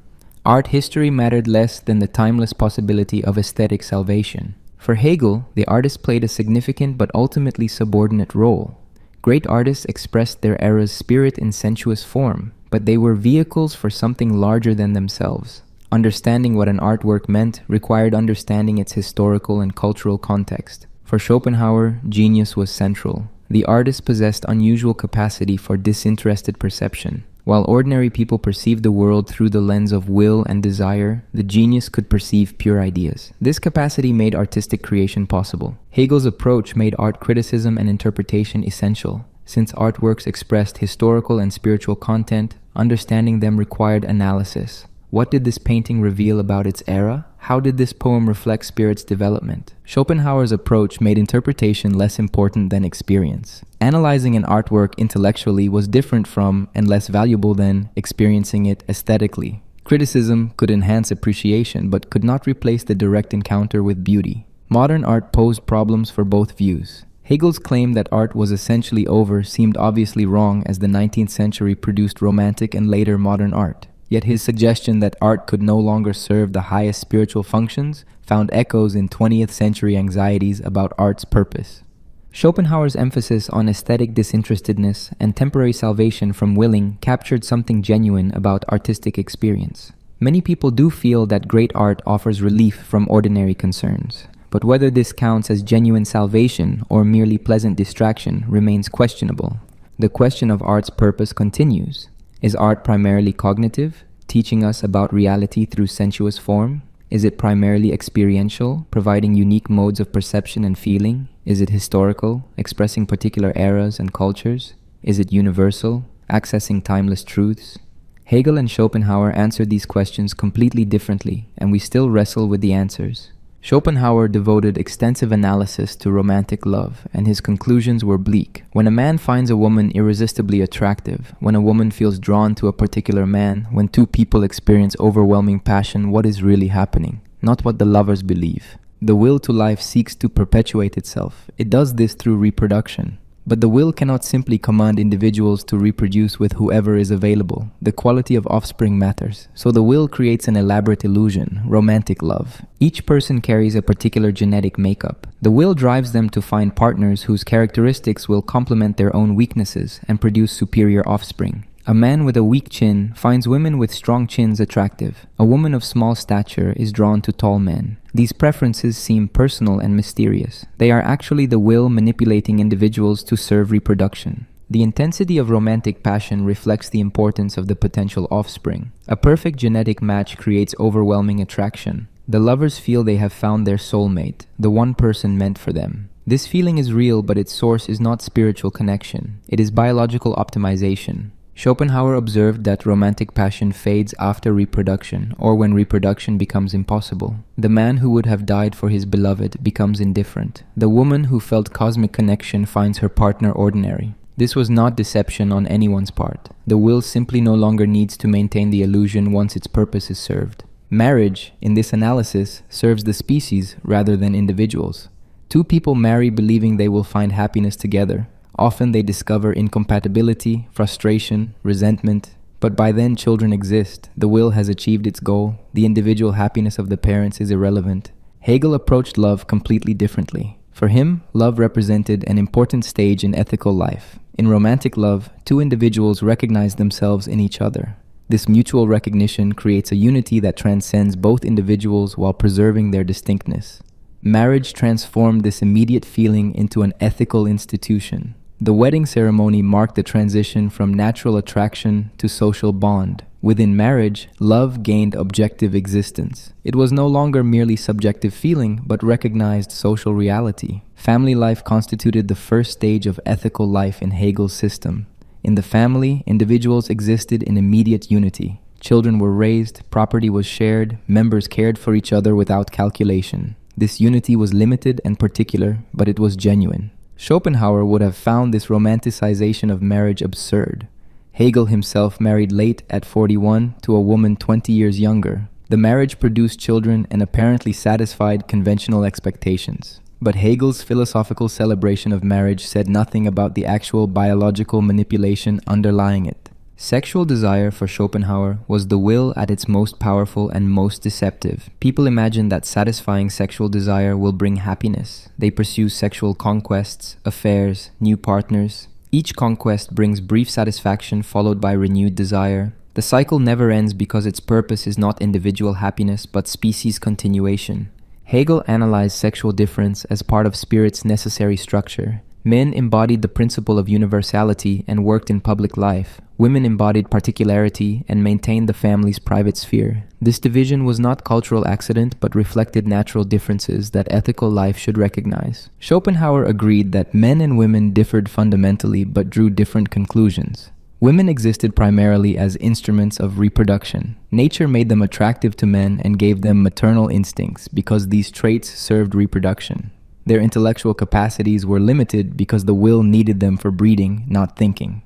Art history mattered less than the timeless possibility of aesthetic salvation. For Hegel, the artist played a significant but ultimately subordinate role. Great artists expressed their era's spirit in sensuous form, but they were vehicles for something larger than themselves. Understanding what an artwork meant required understanding its historical and cultural context. For Schopenhauer, genius was central. The artist possessed unusual capacity for disinterested perception. While ordinary people perceived the world through the lens of will and desire, the genius could perceive pure ideas. This capacity made artistic creation possible. Hegel's approach made art criticism and interpretation essential. Since artworks expressed historical and spiritual content, understanding them required analysis. What did this painting reveal about its era? How did this poem reflect spirit's development? Schopenhauer's approach made interpretation less important than experience. Analyzing an artwork intellectually was different from, and less valuable than, experiencing it aesthetically. Criticism could enhance appreciation, but could not replace the direct encounter with beauty. Modern art posed problems for both views. Hegel's claim that art was essentially over seemed obviously wrong, as the 19th century produced romantic and later modern art. Yet his suggestion that art could no longer serve the highest spiritual functions found echoes in 20th century anxieties about art's purpose. Schopenhauer's emphasis on aesthetic disinterestedness and temporary salvation from willing captured something genuine about artistic experience. Many people do feel that great art offers relief from ordinary concerns, but whether this counts as genuine salvation or merely pleasant distraction remains questionable. The question of art's purpose continues. Is art primarily cognitive, teaching us about reality through sensuous form? Is it primarily experiential, providing unique modes of perception and feeling? Is it historical, expressing particular eras and cultures? Is it universal, accessing timeless truths? Hegel and Schopenhauer answered these questions completely differently, and we still wrestle with the answers. Schopenhauer devoted extensive analysis to romantic love, and his conclusions were bleak. When a man finds a woman irresistibly attractive, when a woman feels drawn to a particular man, when two people experience overwhelming passion, what is really happening? Not what the lovers believe. The will to life seeks to perpetuate itself. It does this through reproduction. But the will cannot simply command individuals to reproduce with whoever is available. The quality of offspring matters. So the will creates an elaborate illusion, romantic love. Each person carries a particular genetic makeup. The will drives them to find partners whose characteristics will complement their own weaknesses and produce superior offspring. A man with a weak chin finds women with strong chins attractive. A woman of small stature is drawn to tall men. These preferences seem personal and mysterious. They are actually the will manipulating individuals to serve reproduction. The intensity of romantic passion reflects the importance of the potential offspring. A perfect genetic match creates overwhelming attraction. The lovers feel they have found their soulmate, the one person meant for them. This feeling is real, but its source is not spiritual connection. It is biological optimization. Schopenhauer observed that romantic passion fades after reproduction, or when reproduction becomes impossible. The man who would have died for his beloved becomes indifferent. The woman who felt cosmic connection finds her partner ordinary. This was not deception on anyone's part. The will simply no longer needs to maintain the illusion once its purpose is served. Marriage, in this analysis, serves the species rather than individuals. Two people marry believing they will find happiness together. Often they discover incompatibility, frustration, resentment, but by then children exist. The will has achieved its goal. The individual happiness of the parents is irrelevant. Hegel approached love completely differently. For him, love represented an important stage in ethical life. In romantic love, two individuals recognize themselves in each other. This mutual recognition creates a unity that transcends both individuals while preserving their distinctness. Marriage transformed this immediate feeling into an ethical institution. The wedding ceremony marked the transition from natural attraction to social bond. Within marriage, love gained objective existence. It was no longer merely subjective feeling, but recognized social reality. Family life constituted the first stage of ethical life in Hegel's system. In the family, individuals existed in immediate unity. Children were raised, property was shared, members cared for each other without calculation. This unity was limited and particular, but it was genuine. Schopenhauer would have found this romanticization of marriage absurd. Hegel himself married late at 41 to a woman 20 years younger. The marriage produced children and apparently satisfied conventional expectations. But Hegel's philosophical celebration of marriage said nothing about the actual biological manipulation underlying it. Sexual desire for Schopenhauer was the will at its most powerful and most deceptive. People imagine that satisfying sexual desire will bring happiness. They pursue sexual conquests, affairs, new partners. Each conquest brings brief satisfaction followed by renewed desire. The cycle never ends because its purpose is not individual happiness but species continuation. Hegel analyzed sexual difference as part of spirit's necessary structure. Men embodied the principle of universality and worked in public life. Women embodied particularity and maintained the family's private sphere. This division was not cultural accident but reflected natural differences that ethical life should recognize. Schopenhauer agreed that men and women differed fundamentally but drew different conclusions. Women existed primarily as instruments of reproduction. Nature made them attractive to men and gave them maternal instincts because these traits served reproduction. Their intellectual capacities were limited because the will needed them for breeding, not thinking.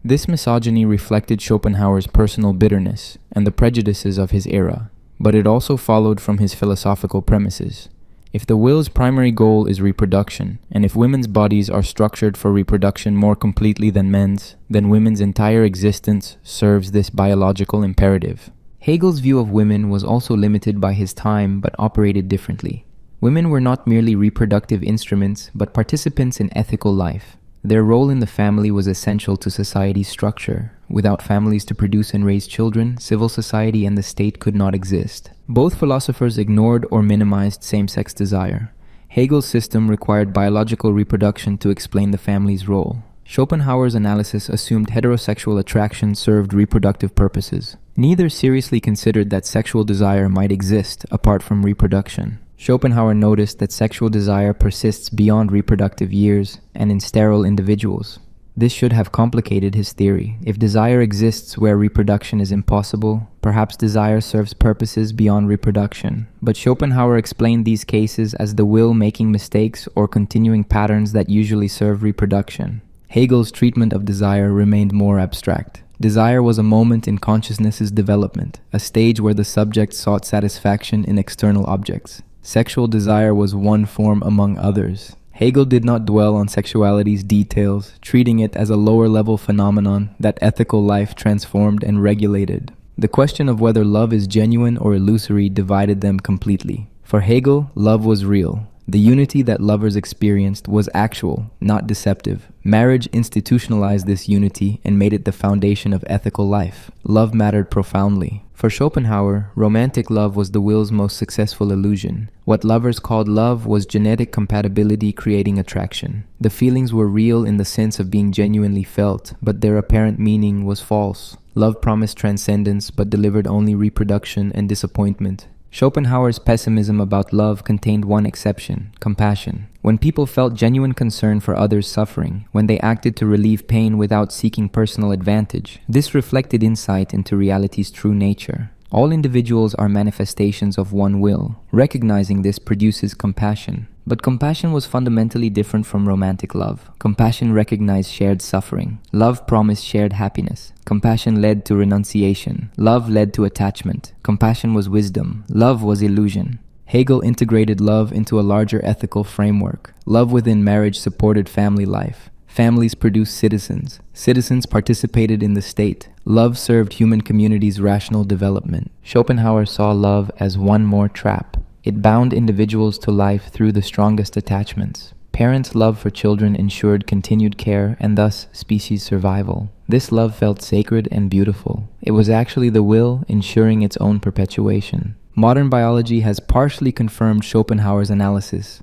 This misogyny reflected Schopenhauer's personal bitterness and the prejudices of his era, but it also followed from his philosophical premises. If the will's primary goal is reproduction, and if women's bodies are structured for reproduction more completely than men's, then women's entire existence serves this biological imperative. Hegel's view of women was also limited by his time but operated differently. Women were not merely reproductive instruments, but participants in ethical life. Their role in the family was essential to society's structure. Without families to produce and raise children, civil society and the state could not exist. Both philosophers ignored or minimized same-sex desire. Hegel's system required biological reproduction to explain the family's role. Schopenhauer's analysis assumed heterosexual attraction served reproductive purposes. Neither seriously considered that sexual desire might exist apart from reproduction. Schopenhauer noticed that sexual desire persists beyond reproductive years and in sterile individuals. This should have complicated his theory. If desire exists where reproduction is impossible, perhaps desire serves purposes beyond reproduction. But Schopenhauer explained these cases as the will making mistakes or continuing patterns that usually serve reproduction. Hegel's treatment of desire remained more abstract. Desire was a moment in consciousness's development, a stage where the subject sought satisfaction in external objects. Sexual desire was one form among others. Hegel did not dwell on sexuality's details, treating it as a lower-level phenomenon that ethical life transformed and regulated. The question of whether love is genuine or illusory divided them completely. For Hegel, love was real. The unity that lovers experienced was actual, not deceptive. Marriage institutionalized this unity and made it the foundation of ethical life. Love mattered profoundly. For Schopenhauer, romantic love was the will's most successful illusion. What lovers called love was genetic compatibility creating attraction. The feelings were real in the sense of being genuinely felt, but their apparent meaning was false. Love promised transcendence but delivered only reproduction and disappointment. Schopenhauer's pessimism about love contained one exception: compassion. When people felt genuine concern for others' suffering, when they acted to relieve pain without seeking personal advantage, this reflected insight into reality's true nature. All individuals are manifestations of one will. Recognizing this produces compassion. But compassion was fundamentally different from romantic love. Compassion recognized shared suffering. Love promised shared happiness. Compassion led to renunciation. Love led to attachment. Compassion was wisdom. Love was illusion. Hegel integrated love into a larger ethical framework. Love within marriage supported family life. Families produced citizens. Citizens participated in the state. Love served human communities' rational development. Schopenhauer saw love as one more trap. It bound individuals to life through the strongest attachments. Parents' love for children ensured continued care and thus species survival. This love felt sacred and beautiful. It was actually the will ensuring its own perpetuation. Modern biology has partially confirmed Schopenhauer's analysis.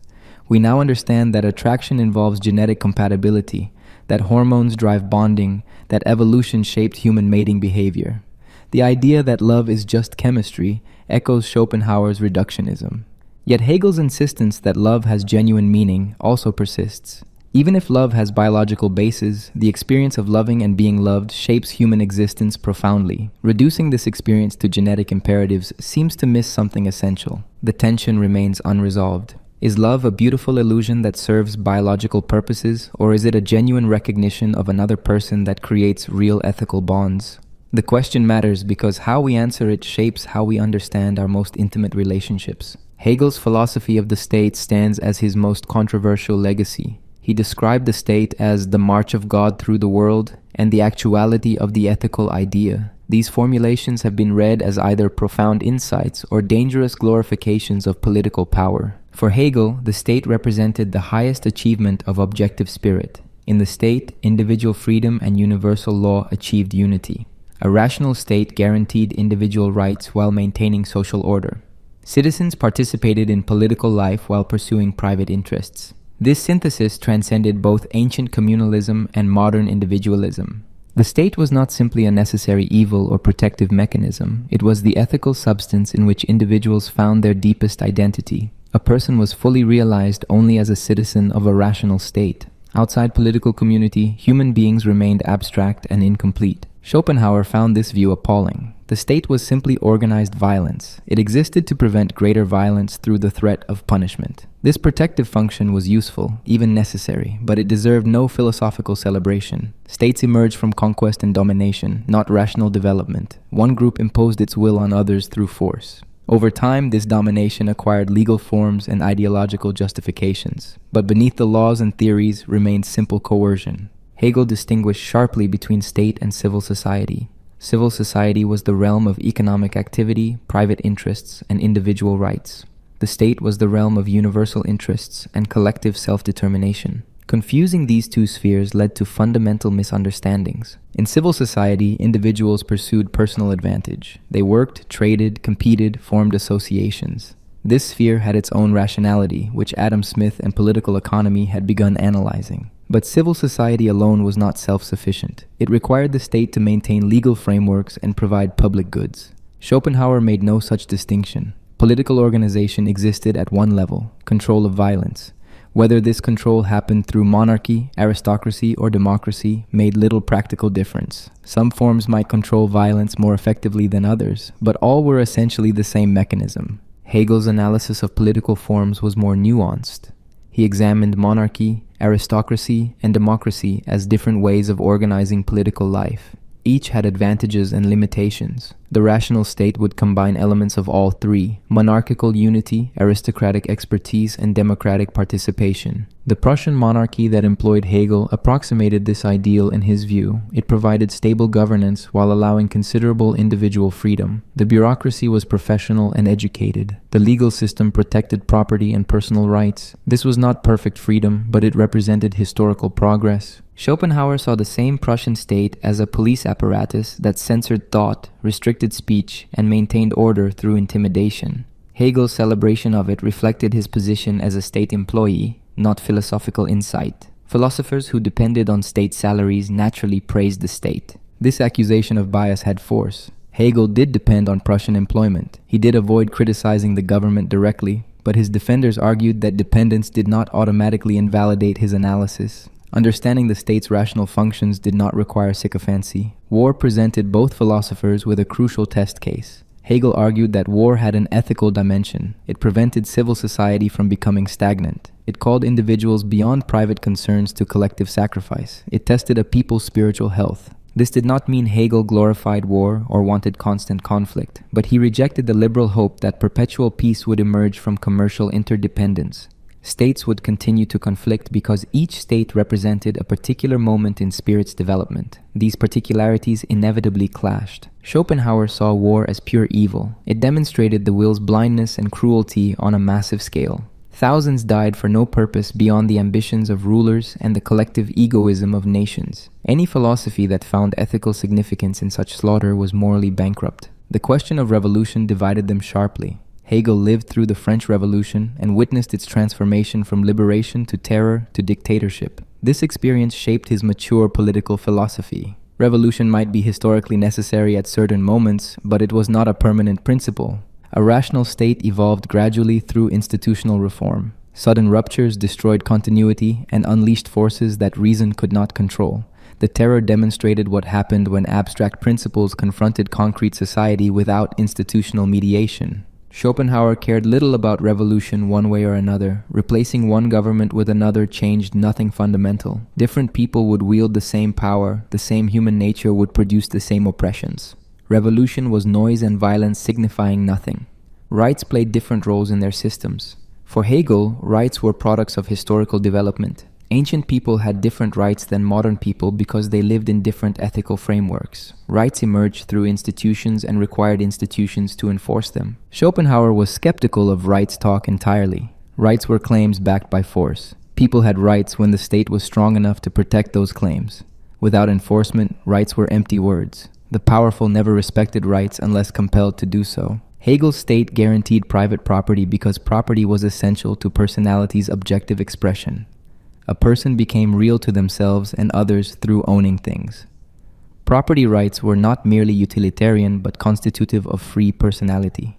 We now understand that attraction involves genetic compatibility, that hormones drive bonding, that evolution shaped human mating behavior. The idea that love is just chemistry echoes Schopenhauer's reductionism. Yet Hegel's insistence that love has genuine meaning also persists. Even if love has biological bases, the experience of loving and being loved shapes human existence profoundly. Reducing this experience to genetic imperatives seems to miss something essential. The tension remains unresolved. Is love a beautiful illusion that serves biological purposes, or is it a genuine recognition of another person that creates real ethical bonds? The question matters because how we answer it shapes how we understand our most intimate relationships. Hegel's philosophy of the state stands as his most controversial legacy. He described the state as the march of God through the world and the actuality of the ethical idea. These formulations have been read as either profound insights or dangerous glorifications of political power. For Hegel, the state represented the highest achievement of objective spirit. In the state, individual freedom and universal law achieved unity. A rational state guaranteed individual rights while maintaining social order. Citizens participated in political life while pursuing private interests. This synthesis transcended both ancient communalism and modern individualism. The state was not simply a necessary evil or protective mechanism. It was the ethical substance in which individuals found their deepest identity. A person was fully realized only as a citizen of a rational state. Outside political community, human beings remained abstract and incomplete. Schopenhauer found this view appalling. The state was simply organized violence. It existed to prevent greater violence through the threat of punishment. This protective function was useful, even necessary, but it deserved no philosophical celebration. States emerged from conquest and domination, not rational development. One group imposed its will on others through force. Over time, this domination acquired legal forms and ideological justifications. But beneath the laws and theories remained simple coercion. Hegel distinguished sharply between state and civil society. Civil society was the realm of economic activity, private interests, and individual rights. The state was the realm of universal interests and collective self-determination. Confusing these two spheres led to fundamental misunderstandings. In civil society, individuals pursued personal advantage. They worked, traded, competed, formed associations. This sphere had its own rationality, which Adam Smith and political economy had begun analyzing. But civil society alone was not self-sufficient. It required the state to maintain legal frameworks and provide public goods. Schopenhauer made no such distinction. Political organization existed at one level: control of violence. Whether this control happened through monarchy, aristocracy, or democracy made little practical difference. Some forms might control violence more effectively than others, but all were essentially the same mechanism. Hegel's analysis of political forms was more nuanced. He examined monarchy, aristocracy, and democracy as different ways of organizing political life. Each had advantages and limitations. The rational state would combine elements of all three: monarchical unity, aristocratic expertise, and democratic participation. The Prussian monarchy that employed Hegel approximated this ideal in his view. It provided stable governance while allowing considerable individual freedom. The bureaucracy was professional and educated. The legal system protected property and personal rights. This was not perfect freedom, but it represented historical progress. Schopenhauer saw the same Prussian state as a police apparatus that censored thought, restricted speech, and maintained order through intimidation. Hegel's celebration of it reflected his position as a state employee, not philosophical insight. Philosophers who depended on state salaries naturally praised the state. This accusation of bias had force. Hegel did depend on Prussian employment. He did avoid criticizing the government directly, but his defenders argued that dependence did not automatically invalidate his analysis. Understanding the state's rational functions did not require sycophancy. War presented both philosophers with a crucial test case. Hegel argued that war had an ethical dimension. It prevented civil society from becoming stagnant. It called individuals beyond private concerns to collective sacrifice. It tested a people's spiritual health. This did not mean Hegel glorified war or wanted constant conflict, but he rejected the liberal hope that perpetual peace would emerge from commercial interdependence. States would continue to conflict because each state represented a particular moment in spirit's development. These particularities inevitably clashed. Schopenhauer saw war as pure evil. It demonstrated the will's blindness and cruelty on a massive scale. Thousands died for no purpose beyond the ambitions of rulers and the collective egoism of nations. Any philosophy that found ethical significance in such slaughter was morally bankrupt. The question of revolution divided them sharply. Hegel lived through the French Revolution and witnessed its transformation from liberation to terror to dictatorship. This experience shaped his mature political philosophy. Revolution might be historically necessary at certain moments, but it was not a permanent principle. A rational state evolved gradually through institutional reform. Sudden ruptures destroyed continuity and unleashed forces that reason could not control. The terror demonstrated what happened when abstract principles confronted concrete society without institutional mediation. Schopenhauer cared little about revolution one way or another. Replacing one government with another changed nothing fundamental. Different people would wield the same power, the same human nature would produce the same oppressions. Revolution was noise and violence signifying nothing. Rights played different roles in their systems. For Hegel, rights were products of historical development. Ancient people had different rights than modern people because they lived in different ethical frameworks. Rights emerged through institutions and required institutions to enforce them. Schopenhauer was skeptical of rights talk entirely. Rights were claims backed by force. People had rights when the state was strong enough to protect those claims. Without enforcement, rights were empty words. The powerful never respected rights unless compelled to do so. Hegel's state guaranteed private property because property was essential to personality's objective expression. A person became real to themselves and others through owning things. Property rights were not merely utilitarian but constitutive of free personality.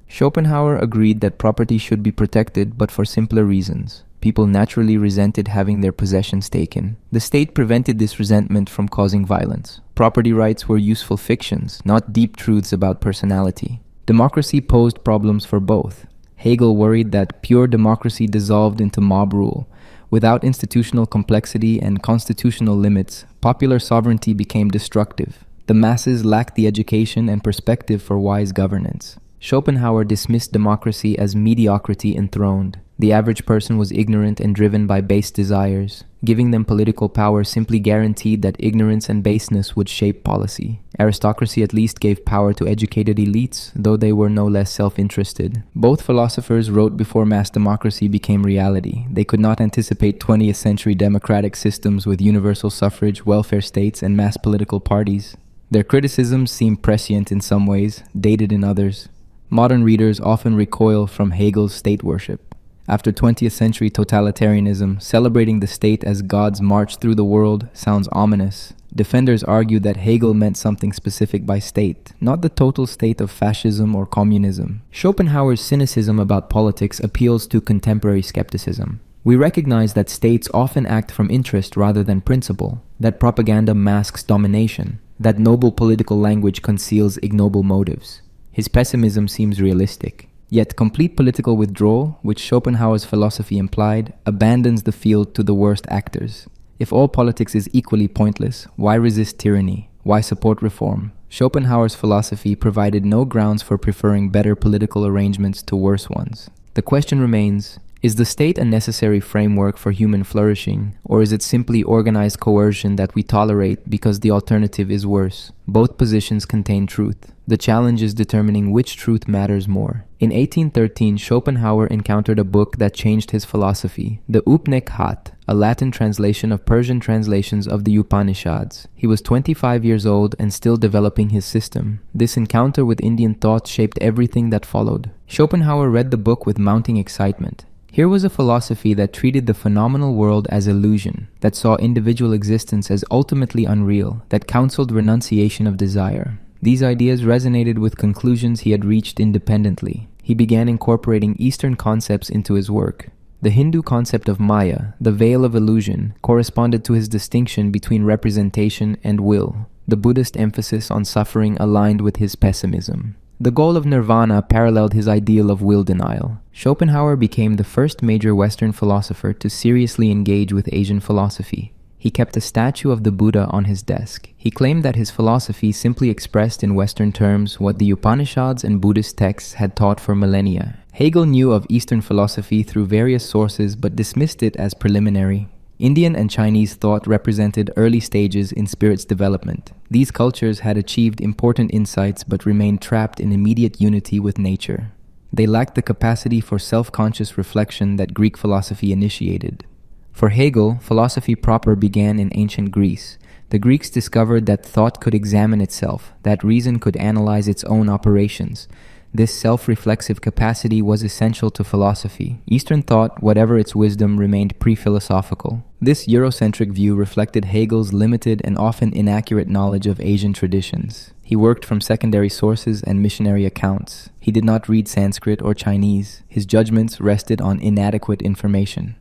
Schopenhauer agreed that property should be protected, but for simpler reasons. People naturally resented having their possessions taken. The state prevented this resentment from causing violence. Property rights were useful fictions, not deep truths about personality. Democracy posed problems for both. Hegel worried that pure democracy dissolved into mob rule. Without institutional complexity and constitutional limits, popular sovereignty became destructive. The masses lacked the education and perspective for wise governance. Schopenhauer dismissed democracy as mediocrity enthroned. The average person was ignorant and driven by base desires. Giving them political power simply guaranteed that ignorance and baseness would shape policy. Aristocracy at least gave power to educated elites, though they were no less self-interested. Both philosophers wrote before mass democracy became reality. They could not anticipate 20th century democratic systems with universal suffrage, welfare states, and mass political parties. Their criticisms seem prescient in some ways, dated in others. Modern readers often recoil from Hegel's state worship. After 20th century totalitarianism, celebrating the state as God's march through the world sounds ominous. Defenders argue that Hegel meant something specific by state, not the total state of fascism or communism. Schopenhauer's cynicism about politics appeals to contemporary skepticism. We recognize that states often act from interest rather than principle, that propaganda masks domination, that noble political language conceals ignoble motives. His pessimism seems realistic. Yet complete political withdrawal, which Schopenhauer's philosophy implied, abandons the field to the worst actors. If all politics is equally pointless, why resist tyranny? Why support reform? Schopenhauer's philosophy provided no grounds for preferring better political arrangements to worse ones. The question remains, is the state a necessary framework for human flourishing, or is it simply organized coercion that we tolerate because the alternative is worse? Both positions contain truth. The challenge is determining which truth matters more. In 1813, Schopenhauer encountered a book that changed his philosophy, the Upnekhat, a Latin translation of Persian translations of the Upanishads. He was 25 years old and still developing his system. This encounter with Indian thought shaped everything that followed. Schopenhauer read the book with mounting excitement. Here was a philosophy that treated the phenomenal world as illusion, that saw individual existence as ultimately unreal, that counseled renunciation of desire. These ideas resonated with conclusions he had reached independently. He began incorporating Eastern concepts into his work. The Hindu concept of Maya, the veil of illusion, corresponded to his distinction between representation and will. The Buddhist emphasis on suffering aligned with his pessimism. The goal of nirvana paralleled his ideal of will denial. Schopenhauer became the first major Western philosopher to seriously engage with Asian philosophy. He kept a statue of the Buddha on his desk. He claimed that his philosophy simply expressed in Western terms what the Upanishads and Buddhist texts had taught for millennia. Hegel knew of Eastern philosophy through various sources but dismissed it as preliminary. Indian and Chinese thought represented early stages in spirit's development. These cultures had achieved important insights but remained trapped in immediate unity with nature. They lacked the capacity for self-conscious reflection that Greek philosophy initiated. For Hegel, philosophy proper began in ancient Greece. The Greeks discovered that thought could examine itself, that reason could analyze its own operations. This self-reflexive capacity was essential to philosophy. Eastern thought, whatever its wisdom, remained pre-philosophical. This Eurocentric view reflected Hegel's limited and often inaccurate knowledge of Asian traditions. He worked from secondary sources and missionary accounts. He did not read Sanskrit or Chinese. His judgments rested on inadequate information.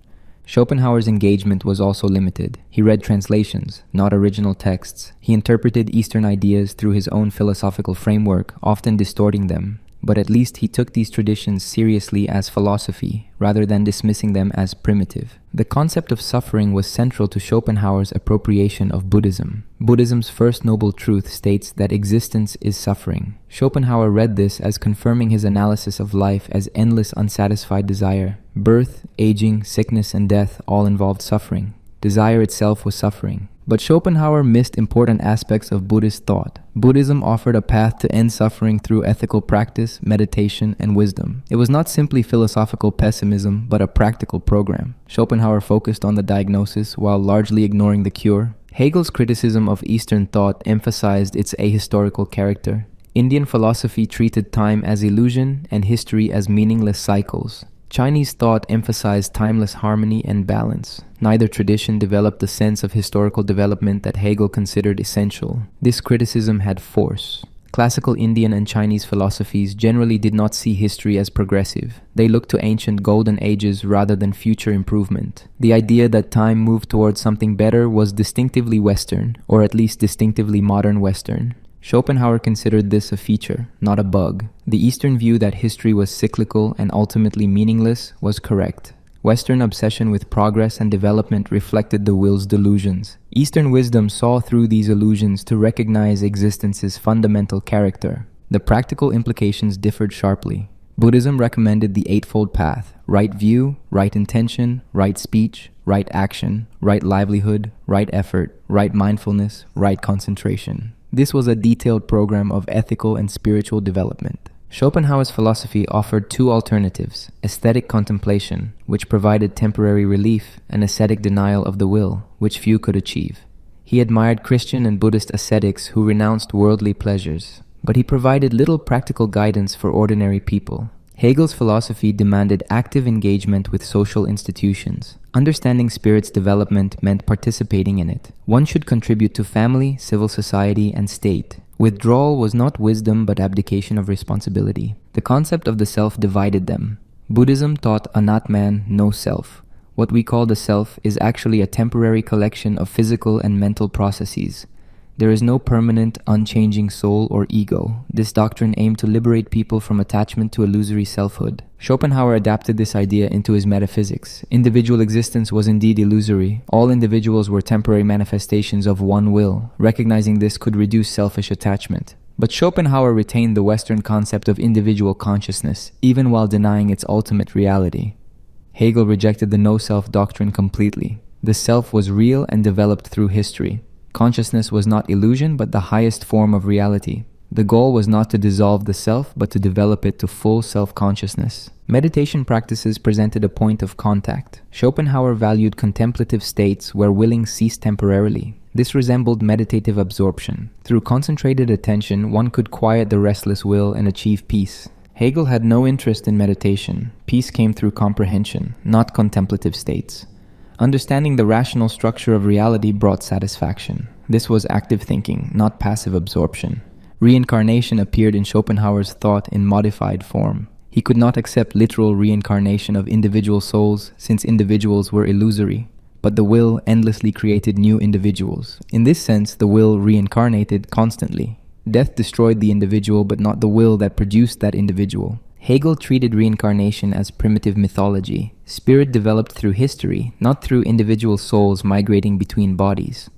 Schopenhauer's engagement was also limited. He read translations, not original texts. He interpreted Eastern ideas through his own philosophical framework, often distorting them. But at least he took these traditions seriously as philosophy, rather than dismissing them as primitive. The concept of suffering was central to Schopenhauer's appropriation of Buddhism. Buddhism's first noble truth states that existence is suffering. Schopenhauer read this as confirming his analysis of life as endless unsatisfied desire. Birth, aging, sickness, and death all involved suffering. Desire itself was suffering. But Schopenhauer missed important aspects of Buddhist thought. Buddhism offered a path to end suffering through ethical practice, meditation, and wisdom. It was not simply philosophical pessimism, but a practical program. Schopenhauer focused on the diagnosis while largely ignoring the cure. Hegel's criticism of Eastern thought emphasized its ahistorical character. Indian philosophy treated time as illusion and history as meaningless cycles. Chinese thought emphasized timeless harmony and balance. Neither tradition developed the sense of historical development that Hegel considered essential. This criticism had force. Classical Indian and Chinese philosophies generally did not see history as progressive. They looked to ancient golden ages rather than future improvement. The idea that time moved towards something better was distinctively Western, or at least distinctively modern Western. Schopenhauer considered this a feature, not a bug. The Eastern view that history was cyclical and ultimately meaningless was correct. Western obsession with progress and development reflected the will's delusions. Eastern wisdom saw through these illusions to recognize existence's fundamental character. The practical implications differed sharply. Buddhism recommended the Eightfold Path: right view, right intention, right speech, right action, right livelihood, right effort, right mindfulness, right concentration. This was a detailed program of ethical and spiritual development. Schopenhauer's philosophy offered two alternatives: aesthetic contemplation, which provided temporary relief, and ascetic denial of the will, which few could achieve. He admired Christian and Buddhist ascetics who renounced worldly pleasures, but he provided little practical guidance for ordinary people. Hegel's philosophy demanded active engagement with social institutions. Understanding spirit's development meant participating in it. One should contribute to family, civil society, and state. Withdrawal was not wisdom but abdication of responsibility. The concept of the self divided them. Buddhism taught anatman, no self. What we call the self is actually a temporary collection of physical and mental processes. There is no permanent, unchanging soul or ego. This doctrine aimed to liberate people from attachment to illusory selfhood. Schopenhauer adapted this idea into his metaphysics. Individual existence was indeed illusory. All individuals were temporary manifestations of one will. Recognizing this could reduce selfish attachment. But Schopenhauer retained the Western concept of individual consciousness, even while denying its ultimate reality. Hegel rejected the no-self doctrine completely. The self was real and developed through history. Consciousness was not illusion, but the highest form of reality. The goal was not to dissolve the self, but to develop it to full self-consciousness. Meditation practices presented a point of contact. Schopenhauer valued contemplative states where willing ceased temporarily. This resembled meditative absorption. Through concentrated attention, one could quiet the restless will and achieve peace. Hegel had no interest in meditation. Peace came through comprehension, not contemplative states. Understanding the rational structure of reality brought satisfaction. This was active thinking, not passive absorption. Reincarnation appeared in Schopenhauer's thought in modified form. He could not accept literal reincarnation of individual souls since individuals were illusory, but the will endlessly created new individuals. In this sense, the will reincarnated constantly. Death destroyed the individual, but not the will that produced that individual. Hegel treated reincarnation as primitive mythology. Spirit developed through history, not through individual souls migrating between bodies.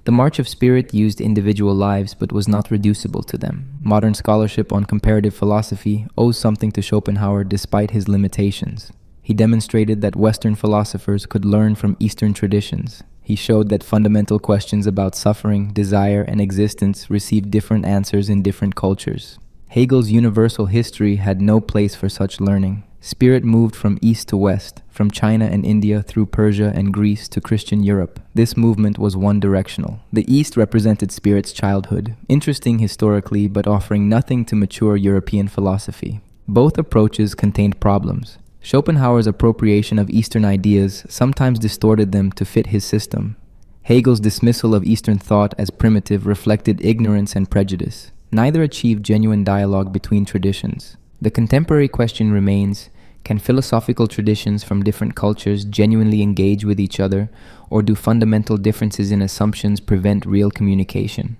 The march of spirit used individual lives but was not reducible to them. Modern scholarship on comparative philosophy owes something to Schopenhauer despite his limitations. He demonstrated that Western philosophers could learn from Eastern traditions. He showed that fundamental questions about suffering, desire, and existence received different answers in different cultures. Hegel's universal history had no place for such learning. Spirit moved from east to west, from China and India through Persia and Greece to Christian Europe. This movement was one-directional. The East represented spirit's childhood, interesting historically but offering nothing to mature European philosophy. Both approaches contained problems. Schopenhauer's appropriation of Eastern ideas sometimes distorted them to fit his system. Hegel's dismissal of Eastern thought as primitive reflected ignorance and prejudice. Neither achieved genuine dialogue between traditions. The contemporary question remains, can philosophical traditions from different cultures genuinely engage with each other, or do fundamental differences in assumptions prevent real communication?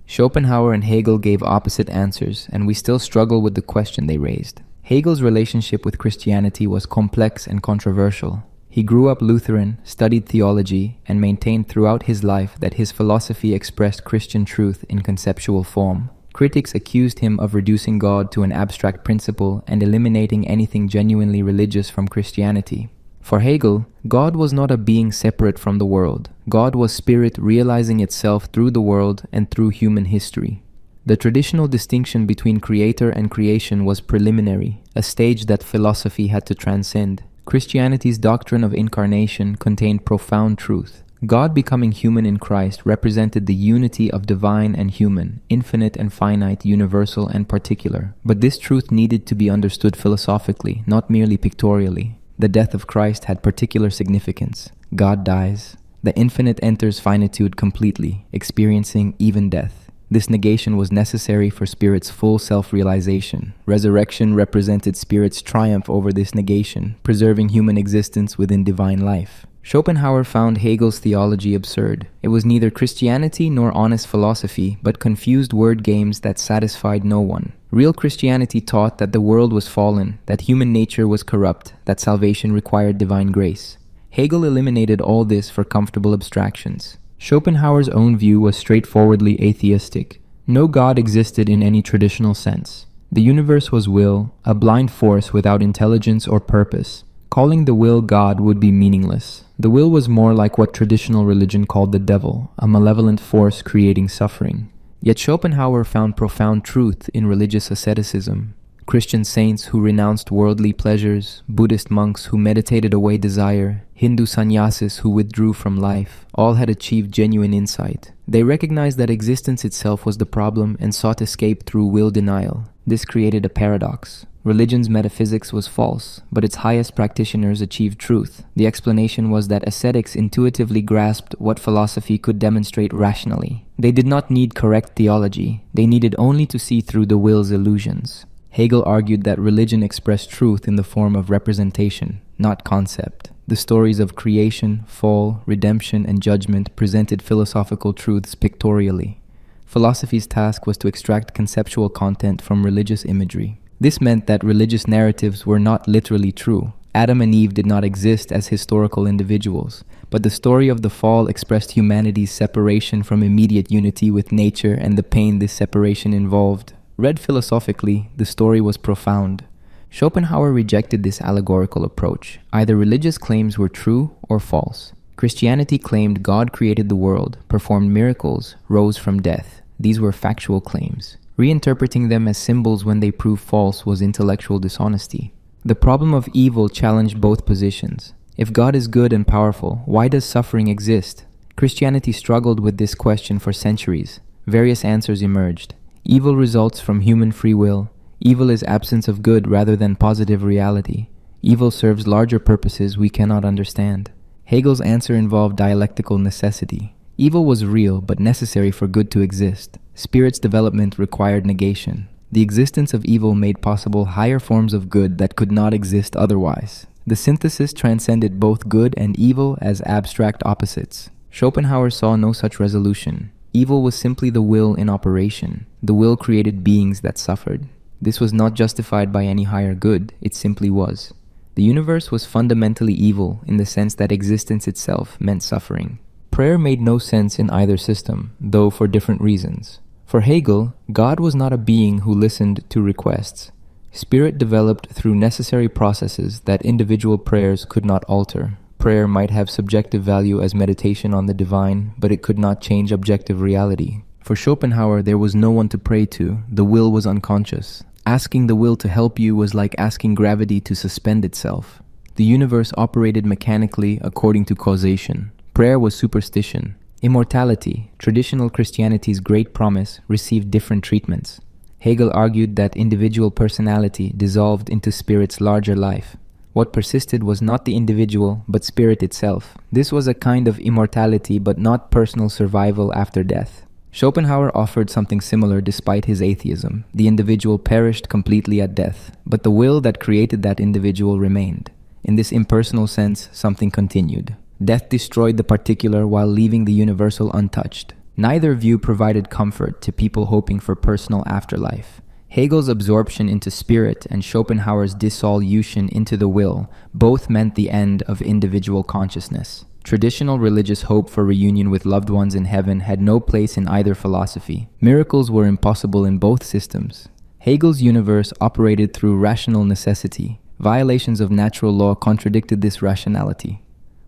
Schopenhauer and Hegel gave opposite answers, and we still struggle with the question they raised. Hegel's relationship with Christianity was complex and controversial. He grew up Lutheran, studied theology, and maintained throughout his life that his philosophy expressed Christian truth in conceptual form. Critics accused him of reducing God to an abstract principle and eliminating anything genuinely religious from Christianity. For Hegel, God was not a being separate from the world. God was spirit realizing itself through the world and through human history. The traditional distinction between creator and creation was preliminary, a stage that philosophy had to transcend. Christianity's doctrine of incarnation contained profound truth. God becoming human in Christ represented the unity of divine and human, infinite and finite, universal and particular. But this truth needed to be understood philosophically, not merely pictorially. The death of Christ had particular significance. God dies. The infinite enters finitude completely, experiencing even death. This negation was necessary for spirit's full self-realization. Resurrection represented spirit's triumph over this negation, preserving human existence within divine life. Schopenhauer found Hegel's theology absurd. It was neither Christianity nor honest philosophy, but confused word games that satisfied no one. Real Christianity taught that the world was fallen, that human nature was corrupt, that salvation required divine grace. Hegel eliminated all this for comfortable abstractions. Schopenhauer's own view was straightforwardly atheistic. No God existed in any traditional sense. The universe was will, a blind force without intelligence or purpose. Calling the will God would be meaningless. The will was more like what traditional religion called the devil, a malevolent force creating suffering. Yet Schopenhauer found profound truth in religious asceticism. Christian saints who renounced worldly pleasures, Buddhist monks who meditated away desire, Hindu sannyasis who withdrew from life, all had achieved genuine insight. They recognized that existence itself was the problem and sought escape through will denial. This created a paradox. Religion's metaphysics was false, but its highest practitioners achieved truth. The explanation was that ascetics intuitively grasped what philosophy could demonstrate rationally. They did not need correct theology. They needed only to see through the will's illusions. Hegel argued that religion expressed truth in the form of representation, not concept. The stories of creation, fall, redemption, and judgment presented philosophical truths pictorially. Philosophy's task was to extract conceptual content from religious imagery. This meant that religious narratives were not literally true. Adam and Eve did not exist as historical individuals, but the story of the fall expressed humanity's separation from immediate unity with nature and the pain this separation involved. Read philosophically, the story was profound. Schopenhauer rejected this allegorical approach. Either religious claims were true or false. Christianity claimed God created the world, performed miracles, rose from death. These were factual claims. Reinterpreting them as symbols when they proved false was intellectual dishonesty. The problem of evil challenged both positions. If God is good and powerful, why does suffering exist? Christianity struggled with this question for centuries. Various answers emerged. Evil results from human free will. Evil is absence of good rather than positive reality. Evil serves larger purposes we cannot understand. Hegel's answer involved dialectical necessity. Evil was real but necessary for good to exist. Spirit's development required negation. The existence of evil made possible higher forms of good that could not exist otherwise. The synthesis transcended both good and evil as abstract opposites. Schopenhauer saw no such resolution. Evil was simply the will in operation. The will created beings that suffered. This was not justified by any higher good, it simply was. The universe was fundamentally evil in the sense that existence itself meant suffering. Prayer made no sense in either system, though for different reasons. For Hegel, God was not a being who listened to requests. Spirit developed through necessary processes that individual prayers could not alter. Prayer might have subjective value as meditation on the divine, but it could not change objective reality. For Schopenhauer, there was no one to pray to. The will was unconscious. Asking the will to help you was like asking gravity to suspend itself. The universe operated mechanically according to causation. Prayer was superstition. Immortality, traditional Christianity's great promise, received different treatments. Hegel argued that individual personality dissolved into spirit's larger life. What persisted was not the individual, but spirit itself. This was a kind of immortality, but not personal survival after death. Schopenhauer offered something similar despite his atheism. The individual perished completely at death, but the will that created that individual remained. In this impersonal sense, something continued. Death destroyed the particular while leaving the universal untouched. Neither view provided comfort to people hoping for personal afterlife. Hegel's absorption into spirit and Schopenhauer's dissolution into the will both meant the end of individual consciousness. Traditional religious hope for reunion with loved ones in heaven had no place in either philosophy. Miracles were impossible in both systems. Hegel's universe operated through rational necessity. Violations of natural law contradicted this rationality.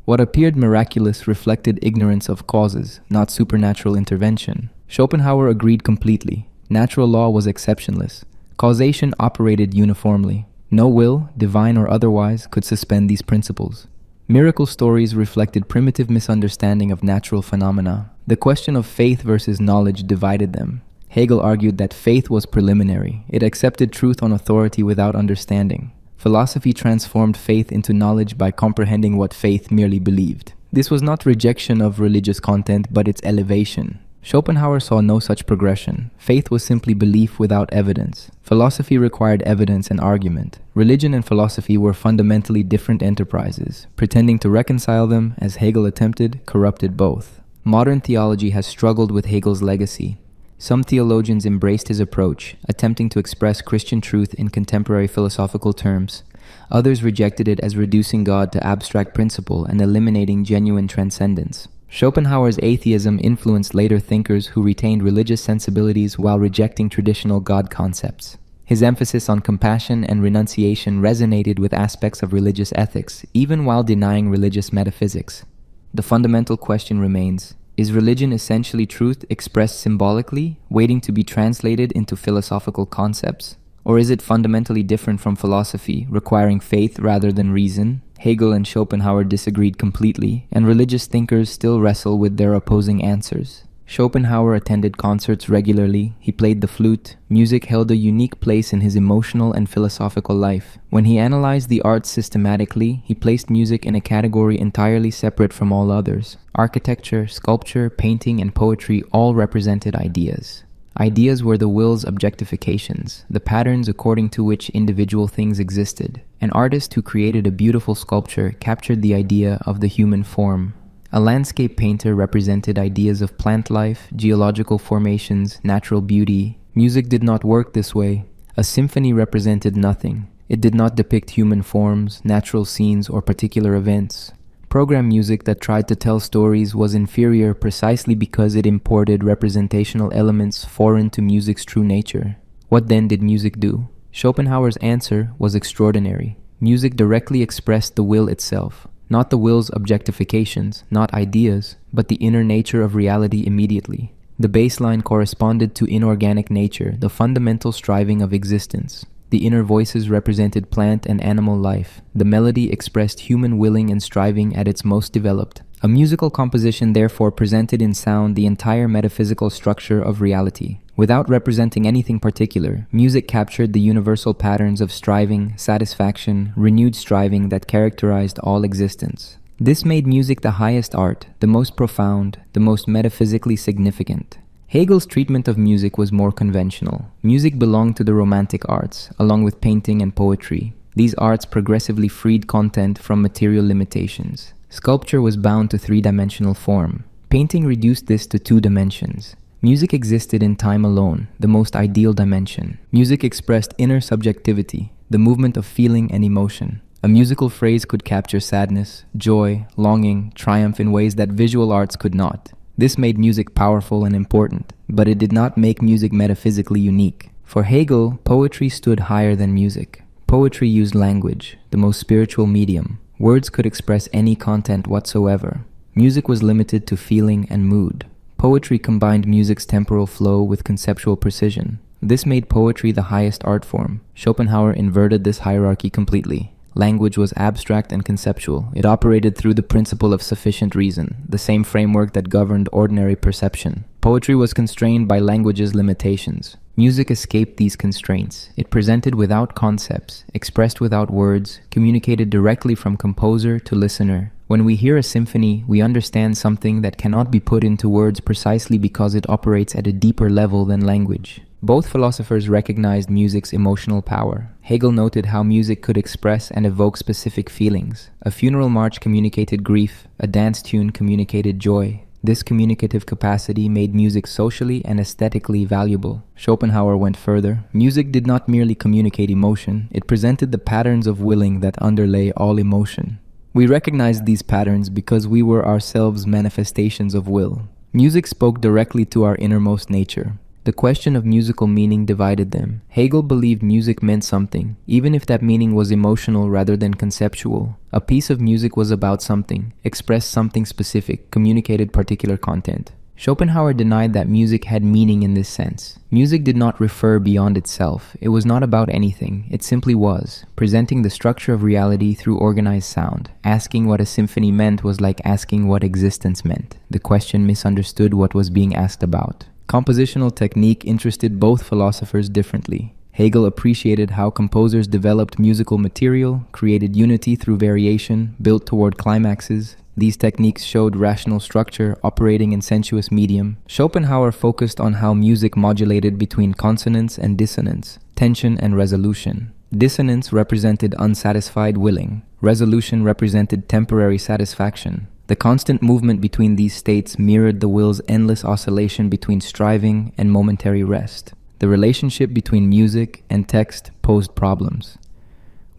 What appeared miraculous reflected ignorance of causes, not supernatural intervention. Schopenhauer agreed completely. Natural law was exceptionless. Causation operated uniformly. No will, divine or otherwise, could suspend these principles. Miracle stories reflected primitive misunderstanding of natural phenomena. The question of faith versus knowledge divided them. Hegel argued that faith was preliminary. It accepted truth on authority without understanding. Philosophy transformed faith into knowledge by comprehending what faith merely believed. This was not rejection of religious content, but its elevation. Schopenhauer saw no such progression. Faith was simply belief without evidence. Philosophy required evidence and argument. Religion and philosophy were fundamentally different enterprises. Pretending to reconcile them, as Hegel attempted, corrupted both. Modern theology has struggled with Hegel's legacy. Some theologians embraced his approach, attempting to express Christian truth in contemporary philosophical terms. Others rejected it as reducing God to abstract principle and eliminating genuine transcendence. Schopenhauer's atheism influenced later thinkers who retained religious sensibilities while rejecting traditional God concepts. His emphasis on compassion and renunciation resonated with aspects of religious ethics, even while denying religious metaphysics. The fundamental question remains: is religion essentially truth expressed symbolically, waiting to be translated into philosophical concepts? Or is it fundamentally different from philosophy, requiring faith rather than reason? Hegel and Schopenhauer disagreed completely, and religious thinkers still wrestle with their opposing answers. Schopenhauer attended concerts regularly. He played the flute. Music held a unique place in his emotional and philosophical life. When he analyzed the arts systematically, he placed music in a category entirely separate from all others. Architecture, sculpture, painting, and poetry all represented ideas. Ideas were the will's objectifications, the patterns according to which individual things existed. An artist who created a beautiful sculpture captured the idea of the human form. A landscape painter represented ideas of plant life, geological formations, natural beauty. Music did not work this way. A symphony represented nothing. It did not depict human forms, natural scenes, or particular events. Program music that tried to tell stories was inferior precisely because it imported representational elements foreign to music's true nature. What then did music do? Schopenhauer's answer was extraordinary. Music directly expressed the will itself. Not the will's objectifications, not ideas, but the inner nature of reality immediately. The baseline corresponded to inorganic nature, the fundamental striving of existence. The inner voices represented plant and animal life. The melody expressed human willing and striving at its most developed. A musical composition therefore presented in sound the entire metaphysical structure of reality. Without representing anything particular, music captured the universal patterns of striving, satisfaction, renewed striving that characterized all existence. This made music the highest art, the most profound, the most metaphysically significant. Hegel's treatment of music was more conventional. Music belonged to the Romantic arts, along with painting and poetry. These arts progressively freed content from material limitations. Sculpture was bound to three-dimensional form. Painting reduced this to two dimensions. Music existed in time alone, the most ideal dimension. Music expressed inner subjectivity, the movement of feeling and emotion. A musical phrase could capture sadness, joy, longing, triumph in ways that visual arts could not. This made music powerful and important, but it did not make music metaphysically unique. For Hegel, poetry stood higher than music. Poetry used language, the most spiritual medium. Words could express any content whatsoever. Music was limited to feeling and mood. Poetry combined music's temporal flow with conceptual precision. This made poetry the highest art form. Schopenhauer inverted this hierarchy completely. Language was abstract and conceptual. It operated through the principle of sufficient reason, the same framework that governed ordinary perception. Poetry was constrained by language's limitations. Music escaped these constraints. It presented without concepts, expressed without words, communicated directly from composer to listener. When we hear a symphony, we understand something that cannot be put into words precisely because it operates at a deeper level than language. Both philosophers recognized music's emotional power. Hegel noted how music could express and evoke specific feelings. A funeral march communicated grief, a dance tune communicated joy. This communicative capacity made music socially and aesthetically valuable. Schopenhauer went further. Music did not merely communicate emotion, it presented the patterns of willing that underlay all emotion. We recognized these patterns because we were ourselves manifestations of will. Music spoke directly to our innermost nature. The question of musical meaning divided them. Hegel believed music meant something, even if that meaning was emotional rather than conceptual. A piece of music was about something, expressed something specific, communicated particular content. Schopenhauer denied that music had meaning in this sense. Music did not refer beyond itself. It was not about anything. It simply was, presenting the structure of reality through organized sound. Asking what a symphony meant was like asking what existence meant. The question misunderstood what was being asked about. Compositional technique interested both philosophers differently. Hegel appreciated how composers developed musical material, created unity through variation, built toward climaxes. These techniques showed rational structure operating in sensuous medium. Schopenhauer focused on how music modulated between consonance and dissonance, tension and resolution. Dissonance represented unsatisfied willing. Resolution represented temporary satisfaction. The constant movement between these states mirrored the will's endless oscillation between striving and momentary rest. The relationship between music and text posed problems.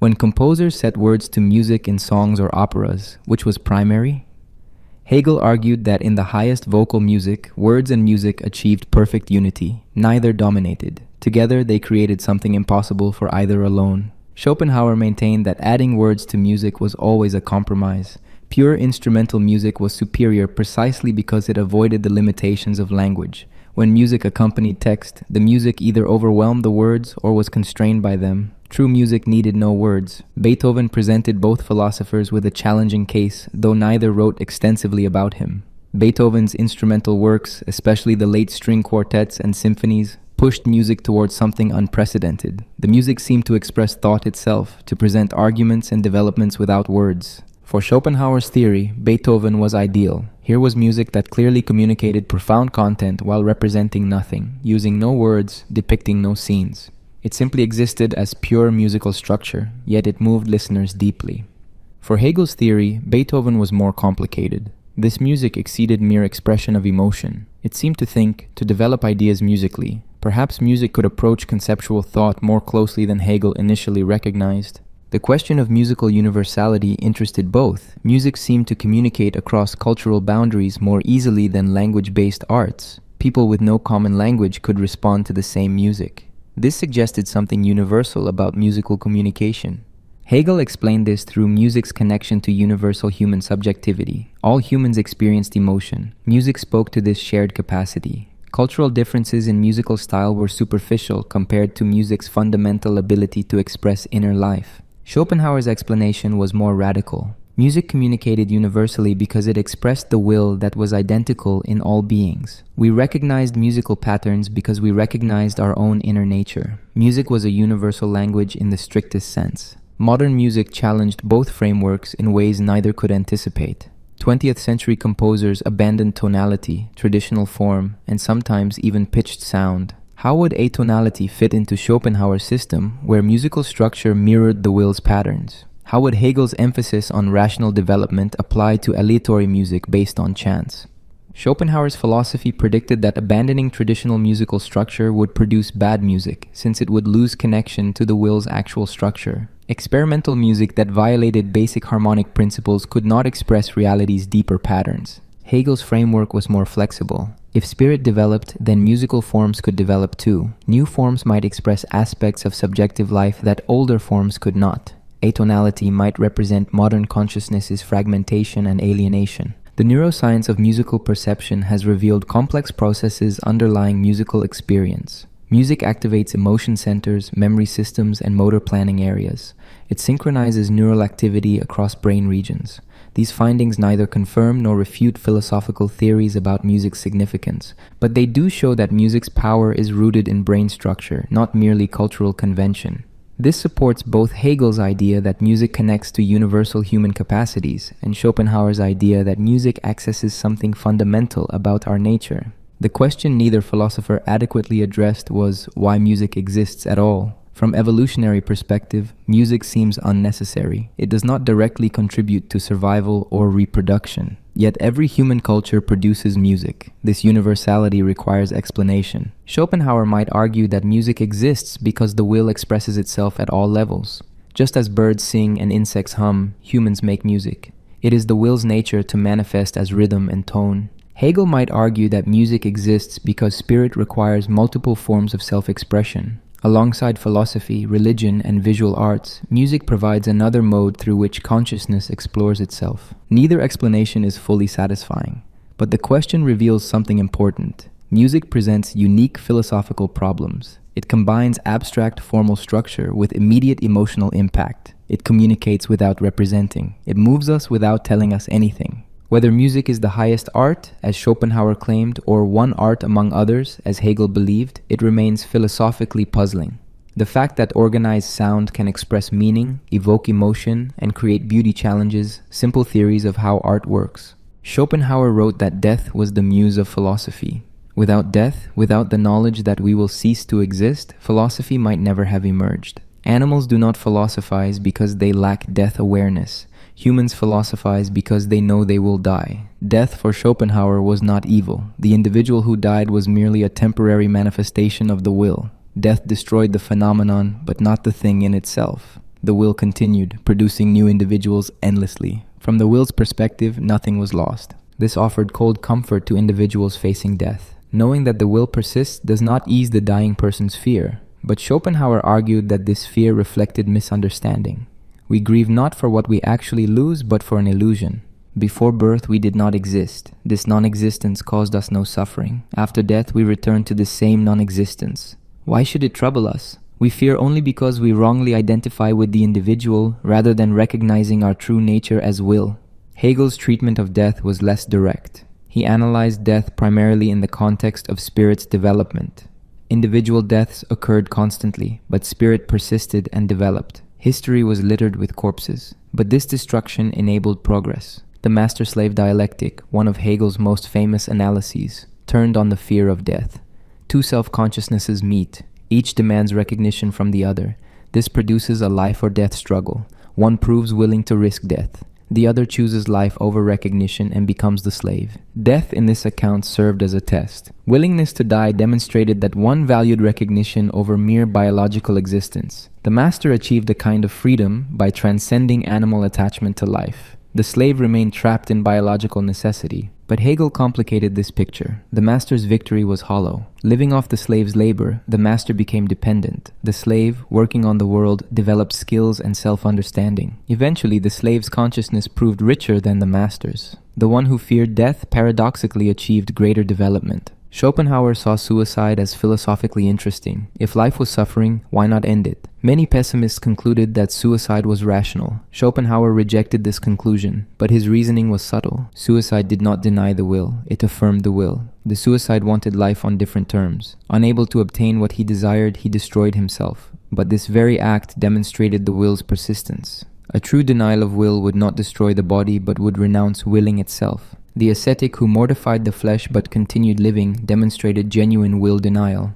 When composers set words to music in songs or operas, which was primary? Hegel argued that in the highest vocal music, words and music achieved perfect unity. Neither dominated. Together, they created something impossible for either alone. Schopenhauer maintained that adding words to music was always a compromise. Pure instrumental music was superior precisely because it avoided the limitations of language. When music accompanied text, the music either overwhelmed the words or was constrained by them. True music needed no words. Beethoven presented both philosophers with a challenging case, though neither wrote extensively about him. Beethoven's instrumental works, especially the late string quartets and symphonies, pushed music towards something unprecedented. The music seemed to express thought itself, to present arguments and developments without words. For Schopenhauer's theory, Beethoven was ideal. Here was music that clearly communicated profound content while representing nothing, using no words, depicting no scenes. It simply existed as pure musical structure, yet it moved listeners deeply. For Hegel's theory, Beethoven was more complicated. This music exceeded mere expression of emotion. It seemed to think, to develop ideas musically. Perhaps music could approach conceptual thought more closely than Hegel initially recognized. The question of musical universality interested both. Music seemed to communicate across cultural boundaries more easily than language-based arts. People with no common language could respond to the same music. This suggested something universal about musical communication. Hegel explained this through music's connection to universal human subjectivity. All humans experienced emotion. Music spoke to this shared capacity. Cultural differences in musical style were superficial compared to music's fundamental ability to express inner life. Schopenhauer's explanation was more radical. Music communicated universally because it expressed the will that was identical in all beings. We recognized musical patterns because we recognized our own inner nature. Music was a universal language in the strictest sense. Modern music challenged both frameworks in ways neither could anticipate. 20th century composers abandoned tonality, traditional form, and sometimes even pitched sound. How would atonality fit into Schopenhauer's system, where musical structure mirrored the will's patterns? How would Hegel's emphasis on rational development apply to aleatory music based on chance? Schopenhauer's philosophy predicted that abandoning traditional musical structure would produce bad music, since it would lose connection to the will's actual structure. Experimental music that violated basic harmonic principles could not express reality's deeper patterns. Hegel's framework was more flexible. If spirit developed, then musical forms could develop too. New forms might express aspects of subjective life that older forms could not. Atonality might represent modern consciousness's fragmentation and alienation. The neuroscience of musical perception has revealed complex processes underlying musical experience. Music activates emotion centers, memory systems, and motor planning areas. It synchronizes neural activity across brain regions. These findings neither confirm nor refute philosophical theories about music's significance, but they do show that music's power is rooted in brain structure, not merely cultural convention. This supports both Hegel's idea that music connects to universal human capacities and Schopenhauer's idea that music accesses something fundamental about our nature. The question neither philosopher adequately addressed was why music exists at all. From evolutionary perspective, music seems unnecessary. It does not directly contribute to survival or reproduction. Yet every human culture produces music. This universality requires explanation. Schopenhauer might argue that music exists because the will expresses itself at all levels. Just as birds sing and insects hum, humans make music. It is the will's nature to manifest as rhythm and tone. Hegel might argue that music exists because spirit requires multiple forms of self-expression. Alongside philosophy, religion, and visual arts, music provides another mode through which consciousness explores itself. Neither explanation is fully satisfying, but the question reveals something important. Music presents unique philosophical problems. It combines abstract formal structure with immediate emotional impact. It communicates without representing. It moves us without telling us anything. Whether music is the highest art, as Schopenhauer claimed, or one art among others, as Hegel believed, it remains philosophically puzzling. The fact that organized sound can express meaning, evoke emotion, and create beauty challenges simple theories of how art works. Schopenhauer wrote that death was the muse of philosophy. Without death, without the knowledge that we will cease to exist, philosophy might never have emerged. Animals do not philosophize because they lack death awareness. Humans philosophize because they know they will die. Death for Schopenhauer was not evil. The individual who died was merely a temporary manifestation of the will. Death destroyed the phenomenon, but not the thing in itself. The will continued, producing new individuals endlessly. From the will's perspective, nothing was lost. This offered cold comfort to individuals facing death. Knowing that the will persists does not ease the dying person's fear, but Schopenhauer argued that this fear reflected misunderstanding. We grieve not for what we actually lose, but for an illusion. Before birth, we did not exist. This non-existence caused us no suffering. After death, we return to the same non-existence. Why should it trouble us? We fear only because we wrongly identify with the individual rather than recognizing our true nature as will. Hegel's treatment of death was less direct. He analyzed death primarily in the context of spirit's development. Individual deaths occurred constantly, but spirit persisted and developed. History was littered with corpses, but this destruction enabled progress. The master-slave dialectic, one of Hegel's most famous analyses, turned on the fear of death. Two self-consciousnesses meet. Each demands recognition from the other. This produces a life-or-death struggle. One proves willing to risk death. The other chooses life over recognition and becomes the slave. Death in this account served as a test. Willingness to die demonstrated that one valued recognition over mere biological existence. The master achieved a kind of freedom by transcending animal attachment to life. The slave remained trapped in biological necessity. But Hegel complicated this picture. The master's victory was hollow. Living off the slave's labor, the master became dependent. The slave, working on the world, developed skills and self-understanding. Eventually, the slave's consciousness proved richer than the master's. The one who feared death paradoxically achieved greater development. Schopenhauer saw suicide as philosophically interesting. If life was suffering, why not end it? Many pessimists concluded that suicide was rational. Schopenhauer rejected this conclusion, but his reasoning was subtle. Suicide did not deny the will, it affirmed the will. The suicide wanted life on different terms. Unable to obtain what he desired, he destroyed himself. But this very act demonstrated the will's persistence. A true denial of will would not destroy the body but would renounce willing itself. The ascetic who mortified the flesh but continued living demonstrated genuine will denial.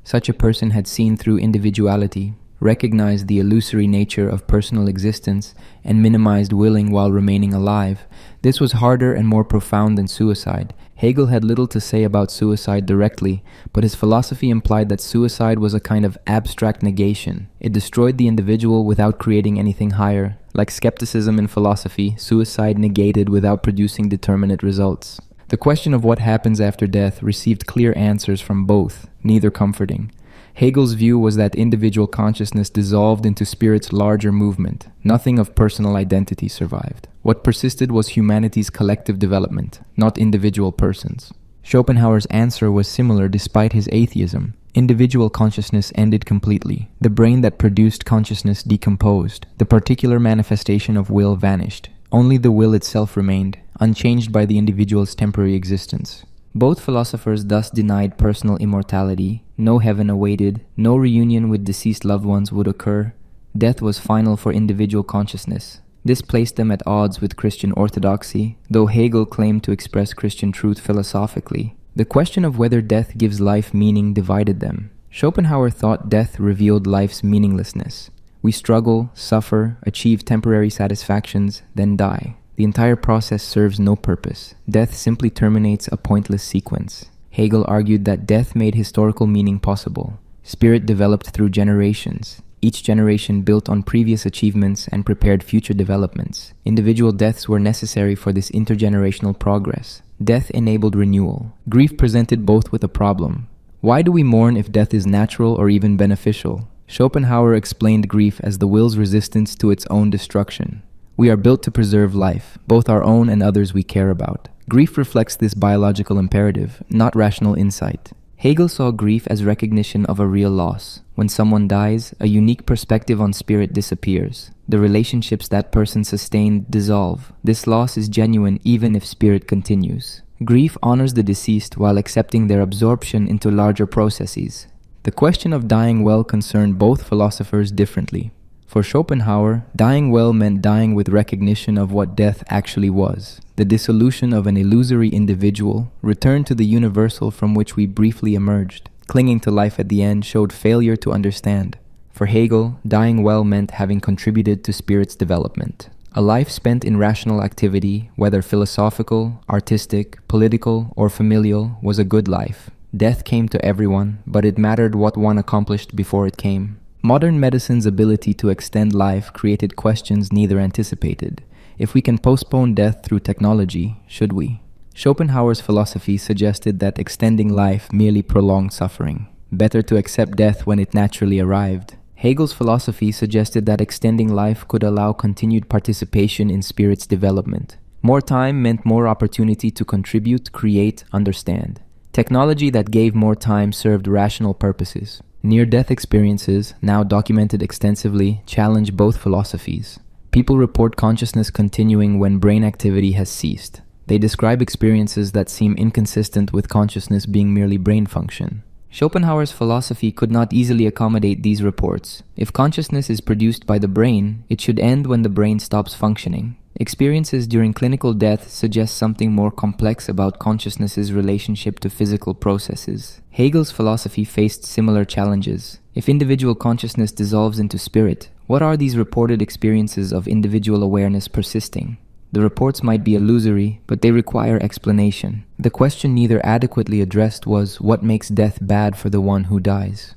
Such a person had seen through individuality, recognized the illusory nature of personal existence, and minimized willing while remaining alive. This was harder and more profound than suicide. Hegel had little to say about suicide directly, but his philosophy implied that suicide was a kind of abstract negation. It destroyed the individual without creating anything higher. Like skepticism in philosophy, suicide negated without producing determinate results. The question of what happens after death received clear answers from both, neither comforting. Hegel's view was that individual consciousness dissolved into spirit's larger movement. Nothing of personal identity survived. What persisted was humanity's collective development, not individual persons. Schopenhauer's answer was similar despite his atheism. Individual consciousness ended completely. The brain that produced consciousness decomposed. The particular manifestation of will vanished. Only the will itself remained, unchanged by the individual's temporary existence. Both philosophers thus denied personal immortality. No heaven awaited, no reunion with deceased loved ones would occur. Death was final for individual consciousness. This placed them at odds with Christian orthodoxy, though Hegel claimed to express Christian truth philosophically. The question of whether death gives life meaning divided them. Schopenhauer thought death revealed life's meaninglessness. We struggle, suffer, achieve temporary satisfactions, then die. The entire process serves no purpose. Death simply terminates a pointless sequence. Hegel argued that death made historical meaning possible. Spirit developed through generations. Each generation built on previous achievements and prepared future developments. Individual deaths were necessary for this intergenerational progress. Death enabled renewal. Grief presented both with a problem. Why do we mourn if death is natural or even beneficial? Schopenhauer explained grief as the will's resistance to its own destruction. We are built to preserve life, both our own and others we care about. Grief reflects this biological imperative, not rational insight. Hegel saw grief as recognition of a real loss. When someone dies, a unique perspective on spirit disappears. The relationships that person sustained dissolve. This loss is genuine even if spirit continues. Grief honors the deceased while accepting their absorption into larger processes. The question of dying well concerned both philosophers differently. For Schopenhauer, dying well meant dying with recognition of what death actually was. The dissolution of an illusory individual, return to the universal from which we briefly emerged. Clinging to life at the end showed failure to understand. For Hegel, dying well meant having contributed to spirit's development. A life spent in rational activity, whether philosophical, artistic, political, or familial, was a good life. Death came to everyone, but it mattered what one accomplished before it came. Modern medicine's ability to extend life created questions neither anticipated. If we can postpone death through technology, should we? Schopenhauer's philosophy suggested that extending life merely prolonged suffering. Better to accept death when it naturally arrived. Hegel's philosophy suggested that extending life could allow continued participation in spirit's development. More time meant more opportunity to contribute, create, understand. Technology that gave more time served rational purposes. Near-death experiences, now documented extensively, challenge both philosophies. People report consciousness continuing when brain activity has ceased. They describe experiences that seem inconsistent with consciousness being merely brain function. Schopenhauer's philosophy could not easily accommodate these reports. If consciousness is produced by the brain, it should end when the brain stops functioning. Experiences during clinical death suggest something more complex about consciousness's relationship to physical processes. Hegel's philosophy faced similar challenges. If individual consciousness dissolves into spirit, what are these reported experiences of individual awareness persisting? The reports might be illusory, but they require explanation. The question neither adequately addressed was, what makes death bad for the one who dies?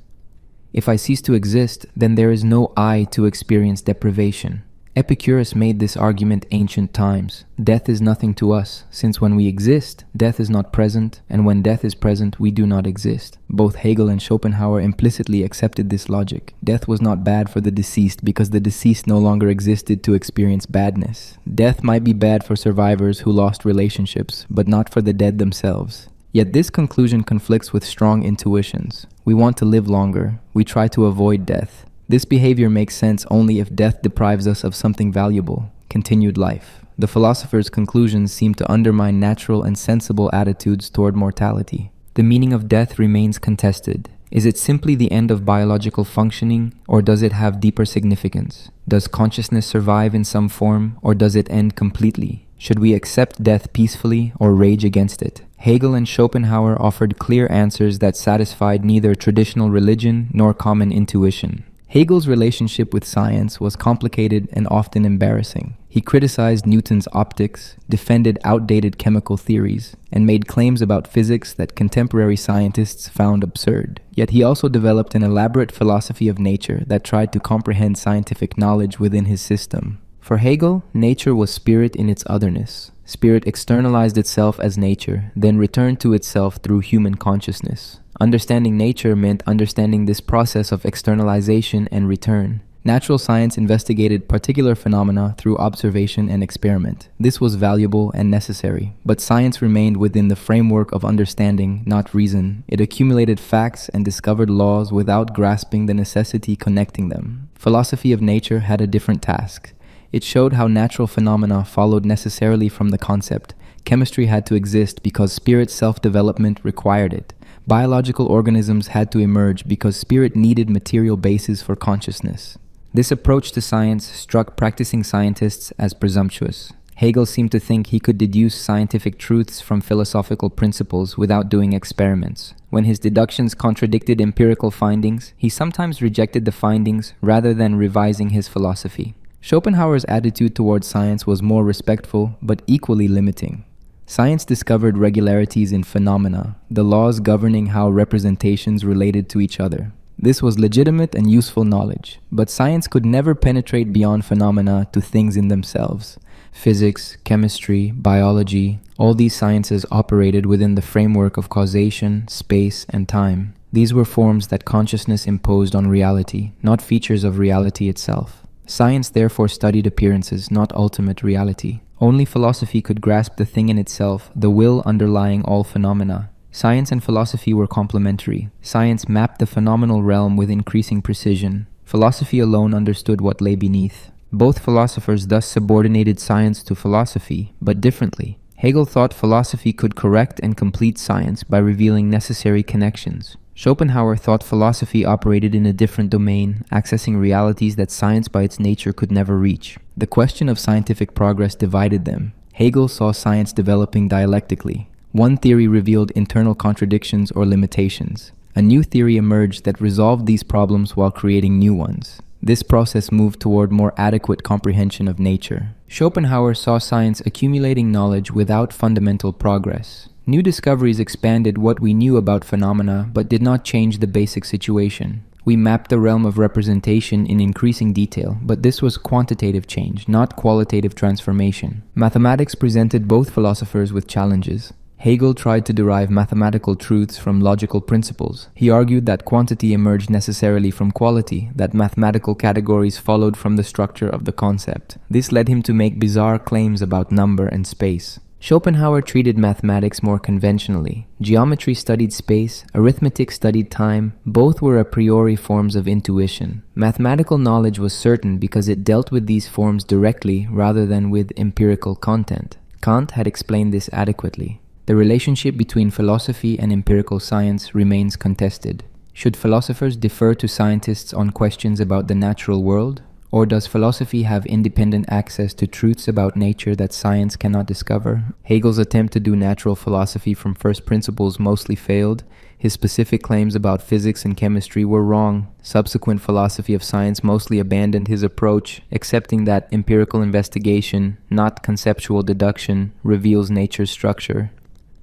If I cease to exist, then there is no I to experience deprivation. Epicurus made this argument ancient times. Death is nothing to us, since when we exist, death is not present, and when death is present, we do not exist. Both Hegel and Schopenhauer implicitly accepted this logic. Death was not bad for the deceased because the deceased no longer existed to experience badness. Death might be bad for survivors who lost relationships, but not for the dead themselves. Yet this conclusion conflicts with strong intuitions. We want to live longer. We try to avoid death. This behavior makes sense only if death deprives us of something valuable, continued life. The philosopher's conclusions seem to undermine natural and sensible attitudes toward mortality. The meaning of death remains contested. Is it simply the end of biological functioning, or does it have deeper significance? Does consciousness survive in some form, or does it end completely? Should we accept death peacefully or rage against it? Hegel and Schopenhauer offered clear answers that satisfied neither traditional religion nor common intuition. Hegel's relationship with science was complicated and often embarrassing. He criticized Newton's optics, defended outdated chemical theories, and made claims about physics that contemporary scientists found absurd. Yet he also developed an elaborate philosophy of nature that tried to comprehend scientific knowledge within his system. For Hegel, nature was spirit in its otherness. Spirit externalized itself as nature, then returned to itself through human consciousness. Understanding nature meant understanding this process of externalization and return. Natural science investigated particular phenomena through observation and experiment. This was valuable and necessary, but science remained within the framework of understanding, not reason. It accumulated facts and discovered laws without grasping the necessity connecting them. Philosophy of nature had a different task. It showed how natural phenomena followed necessarily from the concept. Chemistry had to exist because spirit self-development required it. Biological organisms had to emerge because spirit needed material bases for consciousness. This approach to science struck practicing scientists as presumptuous. Hegel seemed to think he could deduce scientific truths from philosophical principles without doing experiments. When his deductions contradicted empirical findings, he sometimes rejected the findings rather than revising his philosophy. Schopenhauer's attitude towards science was more respectful, but equally limiting. Science discovered regularities in phenomena, the laws governing how representations related to each other. This was legitimate and useful knowledge, but science could never penetrate beyond phenomena to things in themselves. Physics, chemistry, biology, all these sciences operated within the framework of causation, space, and time. These were forms that consciousness imposed on reality, not features of reality itself. Science therefore studied appearances, not ultimate reality. Only philosophy could grasp the thing in itself, the will underlying all phenomena. Science and philosophy were complementary. Science mapped the phenomenal realm with increasing precision. Philosophy alone understood what lay beneath. Both philosophers thus subordinated science to philosophy, but differently. Hegel thought philosophy could correct and complete science by revealing necessary connections. Schopenhauer thought philosophy operated in a different domain, accessing realities that science by its nature could never reach. The question of scientific progress divided them. Hegel saw science developing dialectically. One theory revealed internal contradictions or limitations. A new theory emerged that resolved these problems while creating new ones. This process moved toward more adequate comprehension of nature. Schopenhauer saw science accumulating knowledge without fundamental progress. New discoveries expanded what we knew about phenomena but did not change the basic situation. We mapped the realm of representation in increasing detail, but this was quantitative change, not qualitative transformation. Mathematics presented both philosophers with challenges. Hegel tried to derive mathematical truths from logical principles. He argued that quantity emerged necessarily from quality, that mathematical categories followed from the structure of the concept. This led him to make bizarre claims about number and space. Schopenhauer treated mathematics more conventionally. Geometry studied space, arithmetic studied time. Both were a priori forms of intuition. Mathematical knowledge was certain because it dealt with these forms directly rather than with empirical content. Kant had explained this adequately. The relationship between philosophy and empirical science remains contested. Should philosophers defer to scientists on questions about the natural world? Or does philosophy have independent access to truths about nature that science cannot discover? Hegel's attempt to do natural philosophy from first principles mostly failed. His specific claims about physics and chemistry were wrong. Subsequent philosophy of science mostly abandoned his approach, accepting that empirical investigation, not conceptual deduction, reveals nature's structure.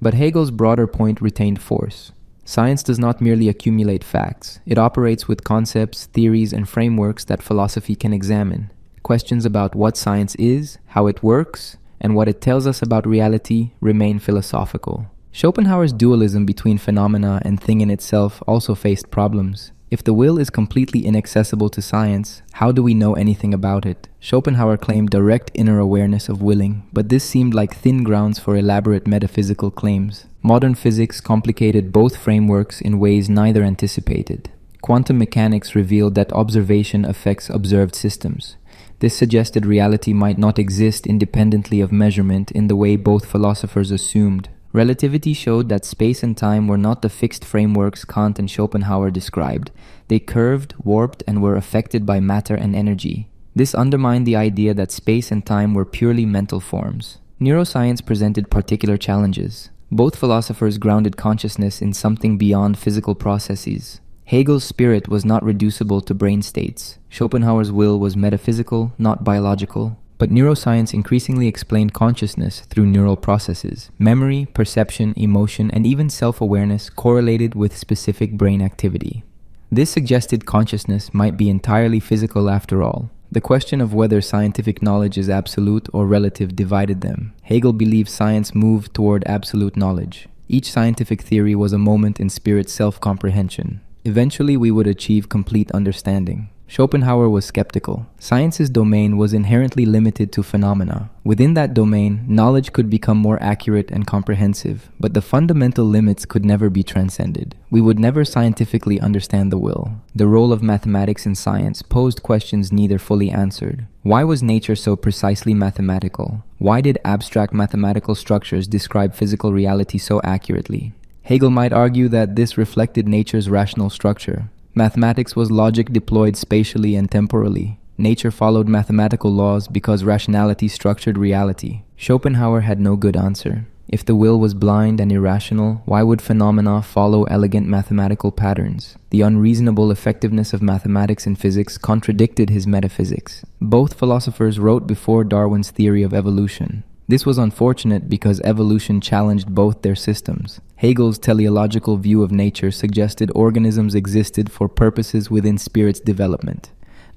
But Hegel's broader point retained force. Science does not merely accumulate facts. It operates with concepts, theories, and frameworks that philosophy can examine. Questions about what science is, how it works, and what it tells us about reality remain philosophical. Schopenhauer's dualism between phenomena and thing in itself also faced problems. If the will is completely inaccessible to science, how do we know anything about it? Schopenhauer claimed direct inner awareness of willing, but this seemed like thin grounds for elaborate metaphysical claims. Modern physics complicated both frameworks in ways neither anticipated. Quantum mechanics revealed that observation affects observed systems. This suggested reality might not exist independently of measurement in the way both philosophers assumed. Relativity showed that space and time were not the fixed frameworks Kant and Schopenhauer described. They curved, warped, and were affected by matter and energy. This undermined the idea that space and time were purely mental forms. Neuroscience presented particular challenges. Both philosophers grounded consciousness in something beyond physical processes. Hegel's spirit was not reducible to brain states. Schopenhauer's will was metaphysical, not biological. But neuroscience increasingly explained consciousness through neural processes. Memory, perception, emotion, and even self-awareness correlated with specific brain activity. This suggested consciousness might be entirely physical after all. The question of whether scientific knowledge is absolute or relative divided them. Hegel believed science moved toward absolute knowledge. Each scientific theory was a moment in spirit's self-comprehension. Eventually, we would achieve complete understanding. Schopenhauer was skeptical. Science's domain was inherently limited to phenomena. Within that domain, knowledge could become more accurate and comprehensive, but the fundamental limits could never be transcended. We would never scientifically understand the will. The role of mathematics in science posed questions neither fully answered. Why was nature so precisely mathematical? Why did abstract mathematical structures describe physical reality so accurately? Hegel might argue that this reflected nature's rational structure. Mathematics was logic deployed spatially and temporally. Nature followed mathematical laws because rationality structured reality. Schopenhauer had no good answer. If the will was blind and irrational, why would phenomena follow elegant mathematical patterns? The unreasonable effectiveness of mathematics and physics contradicted his metaphysics. Both philosophers wrote before Darwin's theory of evolution. This was unfortunate because evolution challenged both their systems. Hegel's teleological view of nature suggested organisms existed for purposes within spirit's development.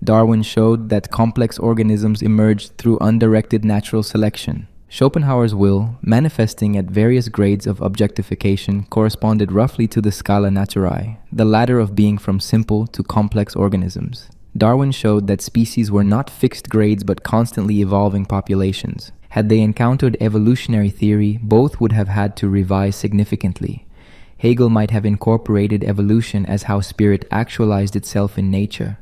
Darwin showed that complex organisms emerged through undirected natural selection. Schopenhauer's will, manifesting at various grades of objectification, corresponded roughly to the scala naturae, the ladder of being from simple to complex organisms. Darwin showed that species were not fixed grades but constantly evolving populations. Had they encountered evolutionary theory, both would have had to revise significantly. Hegel might have incorporated evolution as how spirit actualized itself in nature.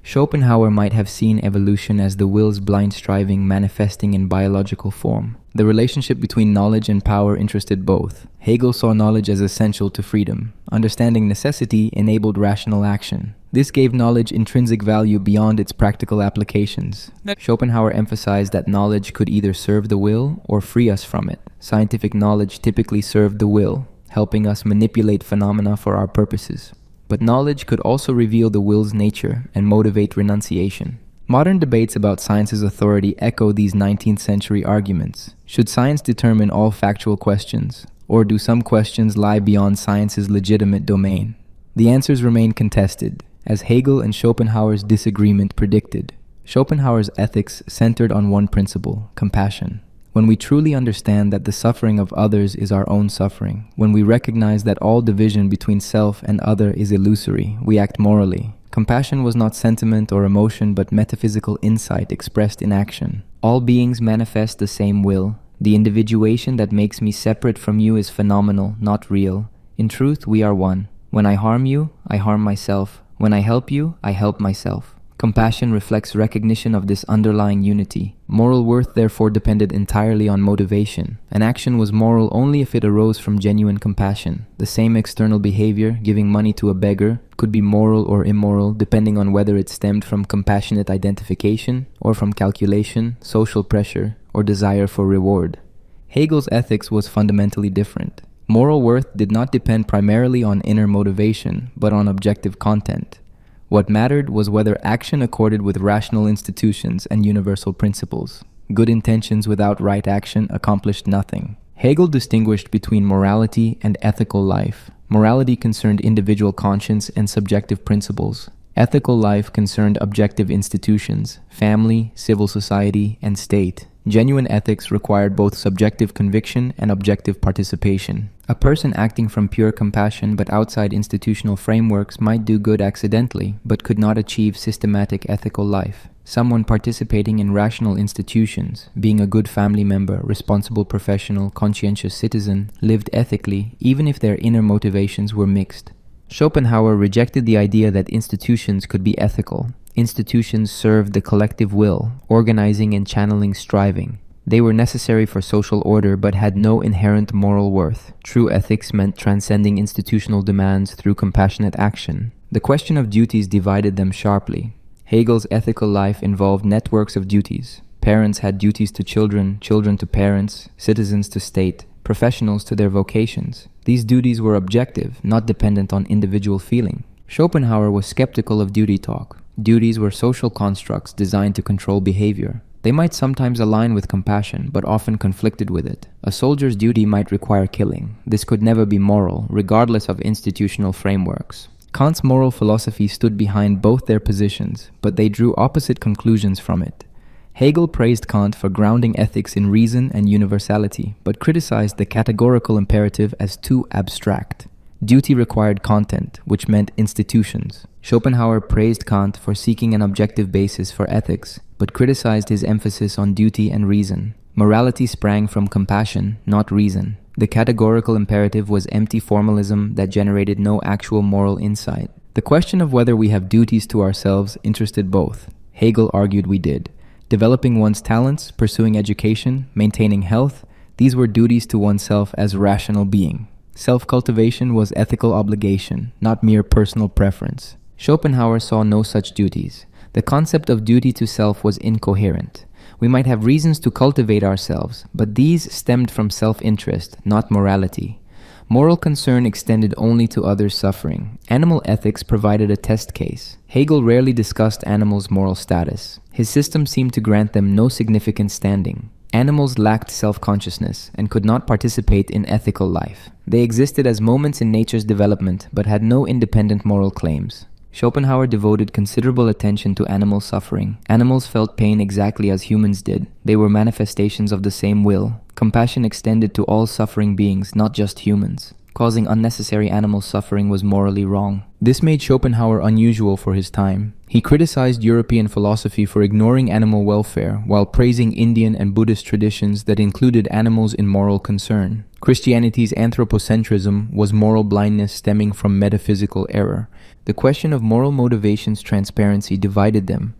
Schopenhauer might have seen evolution as the will's blind striving manifesting in biological form. The relationship between knowledge and power interested both. Hegel saw knowledge as essential to freedom. Understanding necessity enabled rational action. This gave knowledge intrinsic value beyond its practical applications. Schopenhauer emphasized that knowledge could either serve the will or free us from it. Scientific knowledge typically served the will, helping us manipulate phenomena for our purposes. But knowledge could also reveal the will's nature and motivate renunciation. Modern debates about science's authority echo these 19th century arguments. Should science determine all factual questions, or do some questions lie beyond science's legitimate domain? The answers remain contested, as Hegel and Schopenhauer's disagreement predicted. Schopenhauer's ethics centered on one principle: compassion. When we truly understand that the suffering of others is our own suffering, when we recognize that all division between self and other is illusory, we act morally. Compassion was not sentiment or emotion, but metaphysical insight expressed in action. All beings manifest the same will. The individuation that makes me separate from you is phenomenal, not real. In truth, we are one. When I harm you, I harm myself. When I help you, I help myself. Compassion reflects recognition of this underlying unity. Moral worth therefore depended entirely on motivation. An action was moral only if it arose from genuine compassion. The same external behavior, giving money to a beggar, could be moral or immoral depending on whether it stemmed from compassionate identification or from calculation, social pressure, or desire for reward. Hegel's ethics was fundamentally different. Moral worth did not depend primarily on inner motivation, but on objective content. What mattered was whether action accorded with rational institutions and universal principles. Good intentions without right action accomplished nothing. Hegel distinguished between morality and ethical life. Morality concerned individual conscience and subjective principles. Ethical life concerned objective institutions, family, civil society, and state. Genuine ethics required both subjective conviction and objective participation. A person acting from pure compassion but outside institutional frameworks might do good accidentally, but could not achieve systematic ethical life. Someone participating in rational institutions, being a good family member, responsible professional, conscientious citizen, lived ethically, even if their inner motivations were mixed. Schopenhauer rejected the idea that institutions could be ethical. Institutions served the collective will, organizing and channeling striving. They were necessary for social order but had no inherent moral worth. True ethics meant transcending institutional demands through compassionate action. The question of duties divided them sharply. Hegel's ethical life involved networks of duties. Parents had duties to children, children to parents, citizens to state, professionals to their vocations. These duties were objective, not dependent on individual feeling. Schopenhauer was skeptical of duty talk. Duties were social constructs designed to control behavior. They might sometimes align with compassion, but often conflicted with it. A soldier's duty might require killing. This could never be moral, regardless of institutional frameworks. Kant's moral philosophy stood behind both their positions, but they drew opposite conclusions from it. Hegel praised Kant for grounding ethics in reason and universality, but criticized the categorical imperative as too abstract. Duty required content, which meant institutions. Schopenhauer praised Kant for seeking an objective basis for ethics, but criticized his emphasis on duty and reason. Morality sprang from compassion, not reason. The categorical imperative was empty formalism that generated no actual moral insight. The question of whether we have duties to ourselves interested both. Hegel argued we did. Developing one's talents, pursuing education, maintaining health, these were duties to oneself as rational being. Self-cultivation was ethical obligation, not mere personal preference. Schopenhauer saw no such duties. The concept of duty to self was incoherent. We might have reasons to cultivate ourselves, but these stemmed from self-interest, not morality. Moral concern extended only to others' suffering. Animal ethics provided a test case. Hegel rarely discussed animals' moral status. His system seemed to grant them no significant standing. Animals lacked self-consciousness and could not participate in ethical life. They existed as moments in nature's development but had no independent moral claims. Schopenhauer devoted considerable attention to animal suffering. Animals felt pain exactly as humans did. They were manifestations of the same will. Compassion extended to all suffering beings, not just humans. Causing unnecessary animal suffering was morally wrong. This made Schopenhauer unusual for his time. He criticized European philosophy for ignoring animal welfare while praising Indian and Buddhist traditions that included animals in moral concern. Christianity's anthropocentrism was moral blindness stemming from metaphysical error. The question of moral motivation's transparency divided them.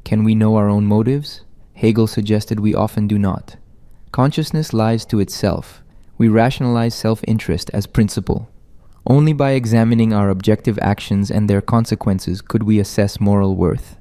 Can we know our own motives? Hegel suggested we often do not. Consciousness lies to itself. We rationalize self-interest as principle. Only by examining our objective actions and their consequences could we assess moral worth.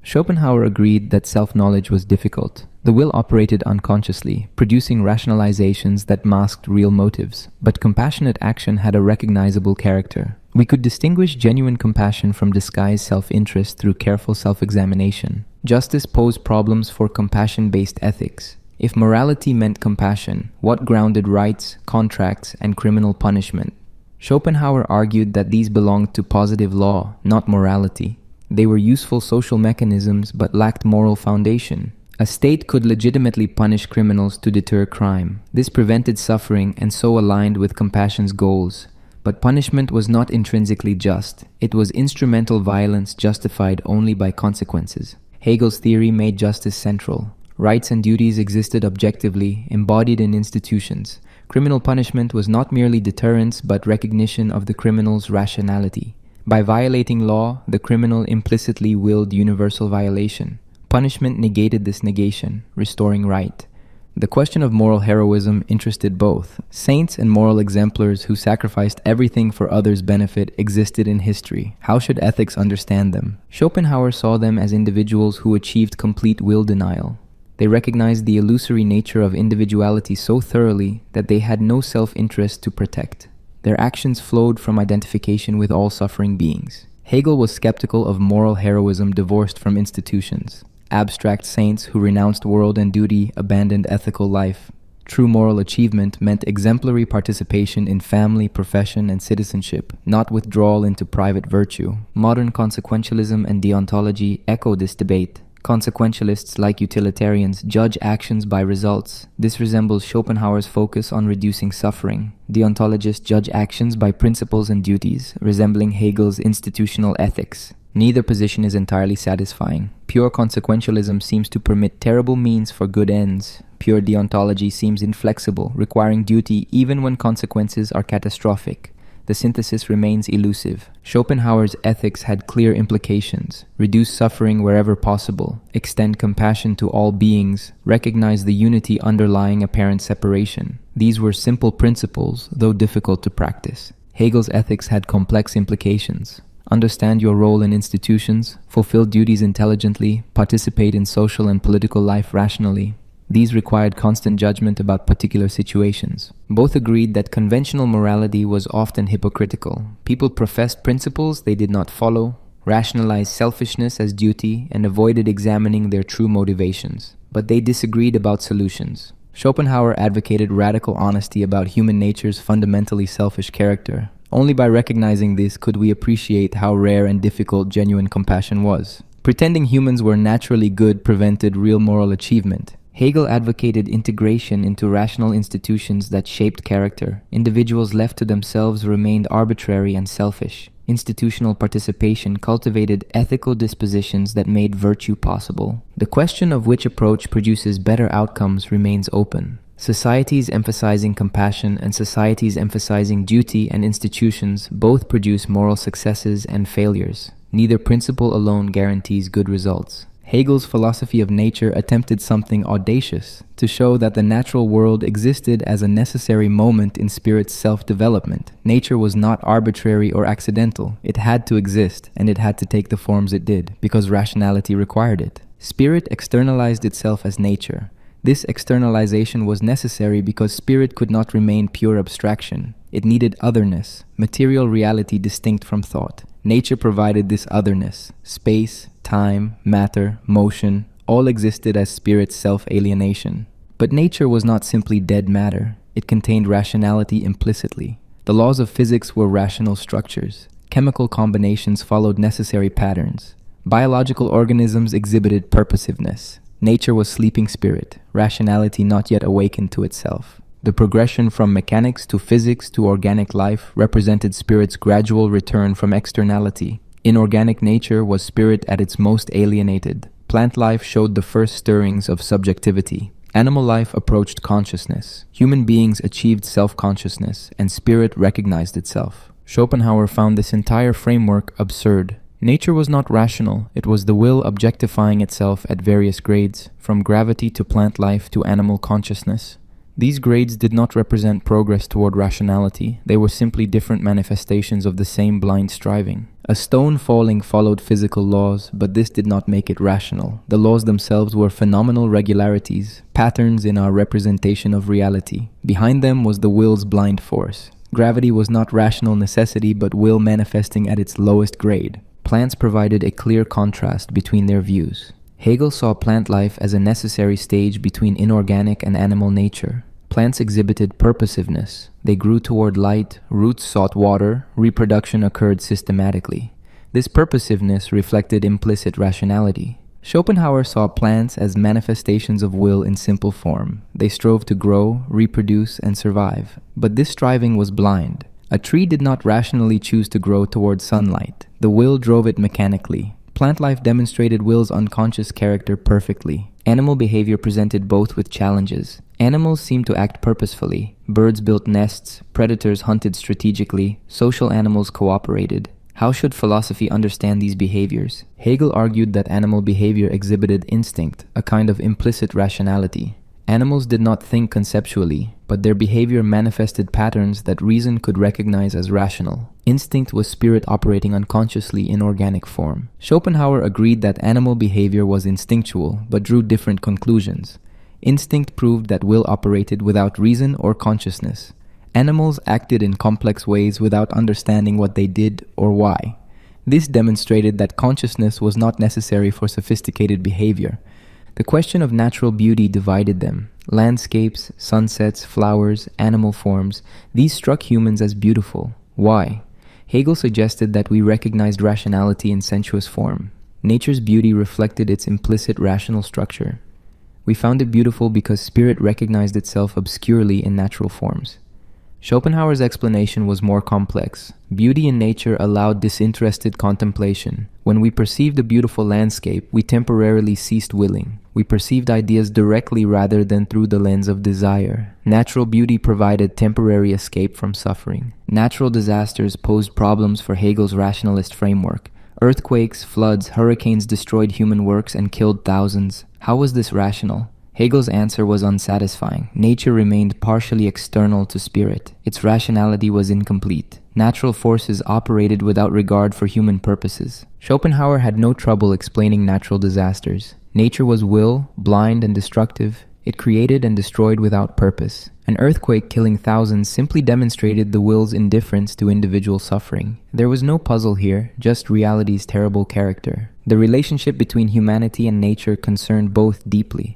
Schopenhauer agreed that self-knowledge was difficult. The will operated unconsciously, producing rationalizations that masked real motives. But compassionate action had a recognizable character. We could distinguish genuine compassion from disguised self-interest through careful self-examination. Justice posed problems for compassion-based ethics. If morality meant compassion, what grounded rights, contracts, and criminal punishment? Schopenhauer argued that these belonged to positive law, not morality. They were useful social mechanisms but lacked moral foundation. A state could legitimately punish criminals to deter crime. This prevented suffering and so aligned with compassion's goals. But punishment was not intrinsically just. It was instrumental violence justified only by consequences. Hegel's theory made justice central. Rights and duties existed objectively, embodied in institutions. Criminal punishment was not merely deterrence but recognition of the criminal's rationality. By violating law, the criminal implicitly willed universal violation. Punishment negated this negation, restoring right. The question of moral heroism interested both. Saints and moral exemplars who sacrificed everything for others' benefit existed in history. How should ethics understand them? Schopenhauer saw them as individuals who achieved complete will denial. They recognized the illusory nature of individuality so thoroughly that they had no self-interest to protect. Their actions flowed from identification with all suffering beings. Hegel was skeptical of moral heroism divorced from institutions. Abstract saints who renounced world and duty abandoned ethical life. True moral achievement meant exemplary participation in family, profession, and citizenship, not withdrawal into private virtue. Modern consequentialism and deontology echo this debate. Consequentialists, like utilitarians, judge actions by results. This resembles Schopenhauer's focus on reducing suffering. Deontologists judge actions by principles and duties, resembling Hegel's institutional ethics. Neither position is entirely satisfying. Pure consequentialism seems to permit terrible means for good ends. Pure deontology seems inflexible, requiring duty even when consequences are catastrophic. the synthesis remains elusive. Schopenhauer's ethics had clear implications: reduce suffering wherever possible, extend compassion to all beings, recognize the unity underlying apparent separation. These were simple principles, though difficult to practice. Hegel's ethics had complex implications: understand your role in institutions, fulfill duties intelligently, participate in social and political life rationally. These required constant judgment about particular situations. Both agreed that conventional morality was often hypocritical. People professed principles they did not follow, rationalized selfishness as duty, and avoided examining their true motivations. But they disagreed about solutions. Schopenhauer advocated radical honesty about human nature's fundamentally selfish character. Only by recognizing this could we appreciate how rare and difficult genuine compassion was. Pretending humans were naturally good prevented real moral achievement. Hegel advocated integration into rational institutions that shaped character. Individuals left to themselves remained arbitrary and selfish. Institutional participation cultivated ethical dispositions that made virtue possible. The question of which approach produces better outcomes remains open. Societies emphasizing compassion and societies emphasizing duty and institutions both produce moral successes and failures. Neither principle alone guarantees good results. Hegel's philosophy of nature attempted something audacious: to show that the natural world existed as a necessary moment in spirit's self-development. Nature was not arbitrary or accidental. It had to exist, and it had to take the forms it did, because rationality required it. Spirit externalized itself as nature. This externalization was necessary because spirit could not remain pure abstraction. It needed otherness, material reality distinct from thought. Nature provided this otherness. Space, time, matter, motion, all existed as spirit's self-alienation. But nature was not simply dead matter. It contained rationality implicitly. The laws of physics were rational structures. Chemical combinations followed necessary patterns. Biological organisms exhibited purposiveness. Nature was sleeping spirit, rationality not yet awakened to itself. The progression from mechanics to physics to organic life represented spirit's gradual return from externality. In organic nature was spirit at its most alienated. Plant life showed the first stirrings of subjectivity. Animal life approached consciousness. Human beings achieved self-consciousness, and spirit recognized itself. Schopenhauer found this entire framework absurd. Nature was not rational. It was the will objectifying itself at various grades, from gravity to plant life to animal consciousness. These grades did not represent progress toward rationality. They were simply different manifestations of the same blind striving. A stone falling followed physical laws, but this did not make it rational. The laws themselves were phenomenal regularities, patterns in our representation of reality. Behind them was the will's blind force. Gravity was not rational necessity, but will manifesting at its lowest grade. Plants provided a clear contrast between their views. Hegel saw plant life as a necessary stage between inorganic and animal nature. Plants exhibited purposiveness. They grew toward light, roots sought water, reproduction occurred systematically. This purposiveness reflected implicit rationality. Schopenhauer saw plants as manifestations of will in simple form. They strove to grow, reproduce, and survive. But this striving was blind. A tree did not rationally choose to grow toward sunlight. The will drove it mechanically. Plant life demonstrated will's unconscious character perfectly. Animal behavior presented both with challenges. Animals seemed to act purposefully. Birds built nests, predators hunted strategically, social animals cooperated. How should philosophy understand these behaviors? Hegel argued that animal behavior exhibited instinct, a kind of implicit rationality. Animals did not think conceptually, but their behavior manifested patterns that reason could recognize as rational. Instinct was spirit operating unconsciously in organic form. Schopenhauer agreed that animal behavior was instinctual, but drew different conclusions. Instinct proved that will operated without reason or consciousness. Animals acted in complex ways without understanding what they did or why. This demonstrated that consciousness was not necessary for sophisticated behavior. The question of natural beauty divided them. Landscapes, sunsets, flowers, animal forms, these struck humans as beautiful. Why? Hegel suggested that we recognized rationality in sensuous form. Nature's beauty reflected its implicit rational structure. We found it beautiful because spirit recognized itself obscurely in natural forms. Schopenhauer's explanation was more complex. Beauty in nature allowed disinterested contemplation. When we perceived a beautiful landscape, we temporarily ceased willing. We perceived ideas directly rather than through the lens of desire. Natural beauty provided temporary escape from suffering. Natural disasters posed problems for Hegel's rationalist framework. Earthquakes, floods, hurricanes destroyed human works and killed thousands. How was this rational? Hegel's answer was unsatisfying. Nature remained partially external to spirit. Its rationality was incomplete. Natural forces operated without regard for human purposes. Schopenhauer had no trouble explaining natural disasters. Nature was will, blind and destructive. It created and destroyed without purpose. An earthquake killing thousands simply demonstrated the will's indifference to individual suffering. There was no puzzle here, just reality's terrible character. The relationship between humanity and nature concerned both deeply.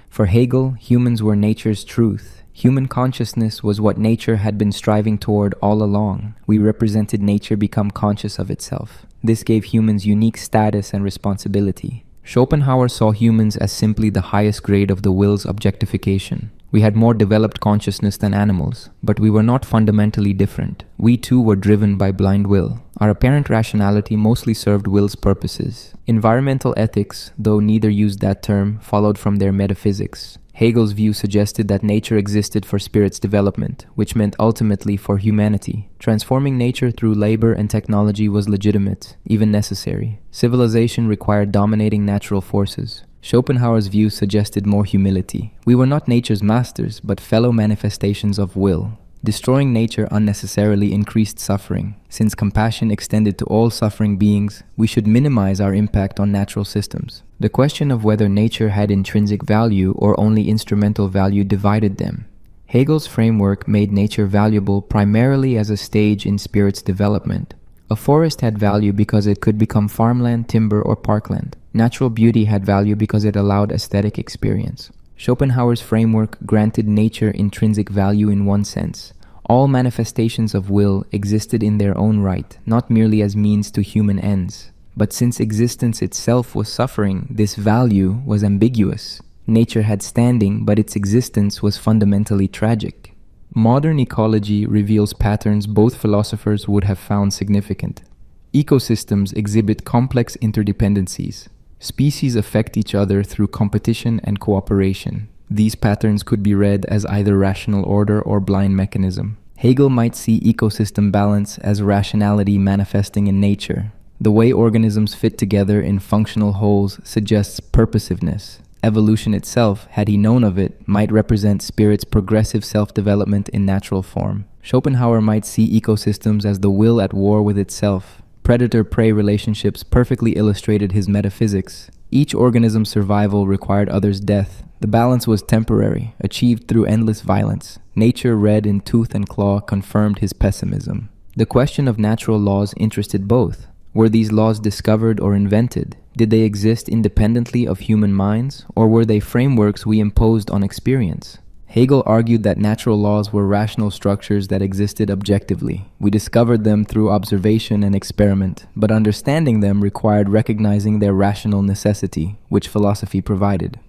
For Hegel, humans were nature's truth. Human consciousness was what nature had been striving toward all along. We represented nature become conscious of itself. This gave humans unique status and responsibility. Schopenhauer saw humans as simply the highest grade of the will's objectification. We had more developed consciousness than animals, but we were not fundamentally different. We too were driven by blind will. Our apparent rationality mostly served will's purposes. Environmental ethics, though neither used that term, followed from their metaphysics. Hegel's view suggested that nature existed for spirit's development, which meant ultimately for humanity. Transforming nature through labor and technology was legitimate, even necessary. Civilization required dominating natural forces. Schopenhauer's view suggested more humility. We were not nature's masters, but fellow manifestations of will. Destroying nature unnecessarily increased suffering. Since compassion extended to all suffering beings, we should minimize our impact on natural systems. The question of whether nature had intrinsic value or only instrumental value divided them. Hegel's framework made nature valuable primarily as a stage in spirit's development. A forest had value because it could become farmland, timber, or parkland. Natural beauty had value because it allowed aesthetic experience. Schopenhauer's framework granted nature intrinsic value in one sense. All manifestations of will existed in their own right, not merely as means to human ends. But since existence itself was suffering, this value was ambiguous. Nature had standing, but its existence was fundamentally tragic. Modern ecology reveals patterns both philosophers would have found significant. Ecosystems exhibit complex interdependencies. Species affect each other through competition and cooperation. These patterns could be read as either rational order or blind mechanism. Hegel might see ecosystem balance as rationality manifesting in nature. The way organisms fit together in functional wholes suggests purposiveness. Evolution itself, had he known of it, might represent spirit's progressive self-development in natural form. Schopenhauer might see ecosystems as the will at war with itself. Predator-prey relationships perfectly illustrated his metaphysics. Each organism's survival required others' death. The balance was temporary, achieved through endless violence. Nature, red in tooth and claw, confirmed his pessimism. The question of natural laws interested both. Were these laws discovered or invented? Did they exist independently of human minds, or were they frameworks we imposed on experience? Hegel argued that natural laws were rational structures that existed objectively. We discovered them through observation and experiment, but understanding them required recognizing their rational necessity, which philosophy provided.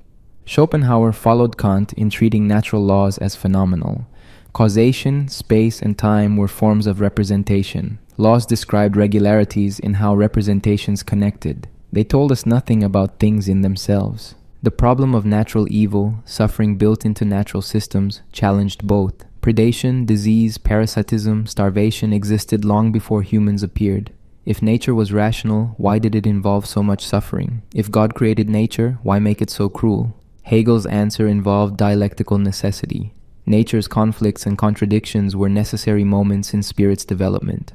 Schopenhauer followed Kant in treating natural laws as phenomenal. Causation, space, and time were forms of representation. Laws described regularities in how representations connected. They told us nothing about things in themselves. The problem of natural evil, suffering built into natural systems, challenged both. Predation, disease, parasitism, starvation existed long before humans appeared. If nature was rational, why did it involve so much suffering? If God created nature, why make it so cruel? Hegel's answer involved dialectical necessity. Nature's conflicts and contradictions were necessary moments in spirit's development.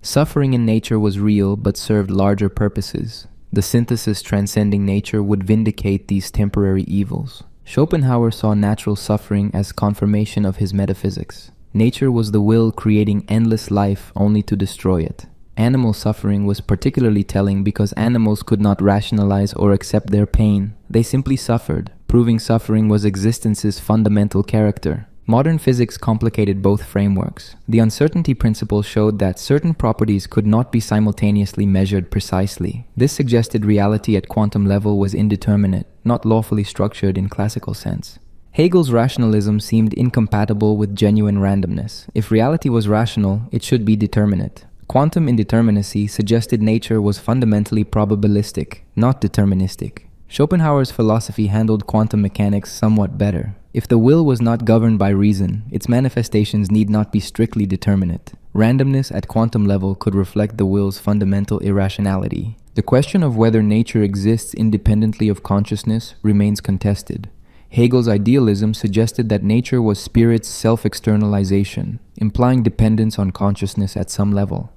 Suffering in nature was real but served larger purposes. The synthesis transcending nature would vindicate these temporary evils. Schopenhauer saw natural suffering as confirmation of his metaphysics. Nature was the will creating endless life only to destroy it. Animal suffering was particularly telling because animals could not rationalize or accept their pain. They simply suffered, proving suffering was existence's fundamental character. Modern physics complicated both frameworks. The uncertainty principle showed that certain properties could not be simultaneously measured precisely. This suggested reality at quantum level was indeterminate, not lawfully structured in classical sense. Hegel's rationalism seemed incompatible with genuine randomness. If reality was rational, it should be determinate. Quantum indeterminacy suggested nature was fundamentally probabilistic, not deterministic. Schopenhauer's philosophy handled quantum mechanics somewhat better. If the will was not governed by reason, its manifestations need not be strictly determinate. Randomness at quantum level could reflect the will's fundamental irrationality. The question of whether nature exists independently of consciousness remains contested. Hegel's idealism suggested that nature was spirit's self-externalization, implying dependence on consciousness at some level.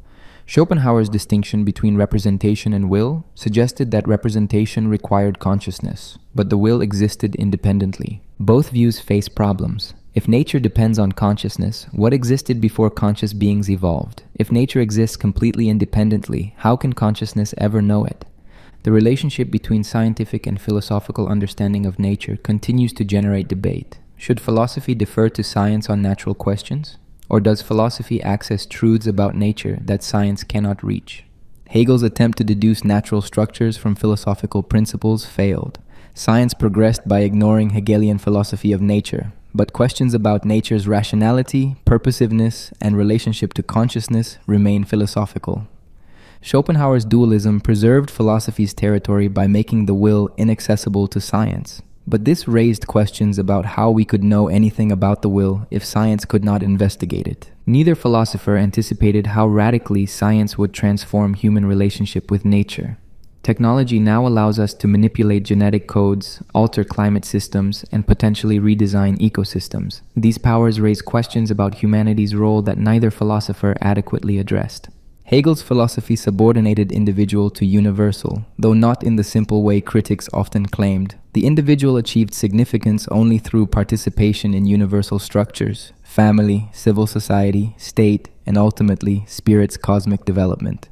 Schopenhauer's distinction between representation and will suggested that representation required consciousness, but the will existed independently. Both views face problems. If nature depends on consciousness, what existed before conscious beings evolved? If nature exists completely independently, how can consciousness ever know it? The relationship between scientific and philosophical understanding of nature continues to generate debate. Should philosophy defer to science on natural questions? Or does philosophy access truths about nature that science cannot reach? Hegel's attempt to deduce natural structures from philosophical principles failed. Science progressed by ignoring Hegelian philosophy of nature, but questions about nature's rationality, purposiveness, and relationship to consciousness remain philosophical. Schopenhauer's dualism preserved philosophy's territory by making the will inaccessible to science. But this raised questions about how we could know anything about the will if science could not investigate it. Neither philosopher anticipated how radically science would transform human relationship with nature. Technology now allows us to manipulate genetic codes, alter climate systems, and potentially redesign ecosystems. These powers raise questions about humanity's role that neither philosopher adequately addressed. Hegel's philosophy subordinated individual to universal, though not in the simple way critics often claimed. The individual achieved significance only through participation in universal structures, family, civil society, state, and ultimately, spirit's cosmic development.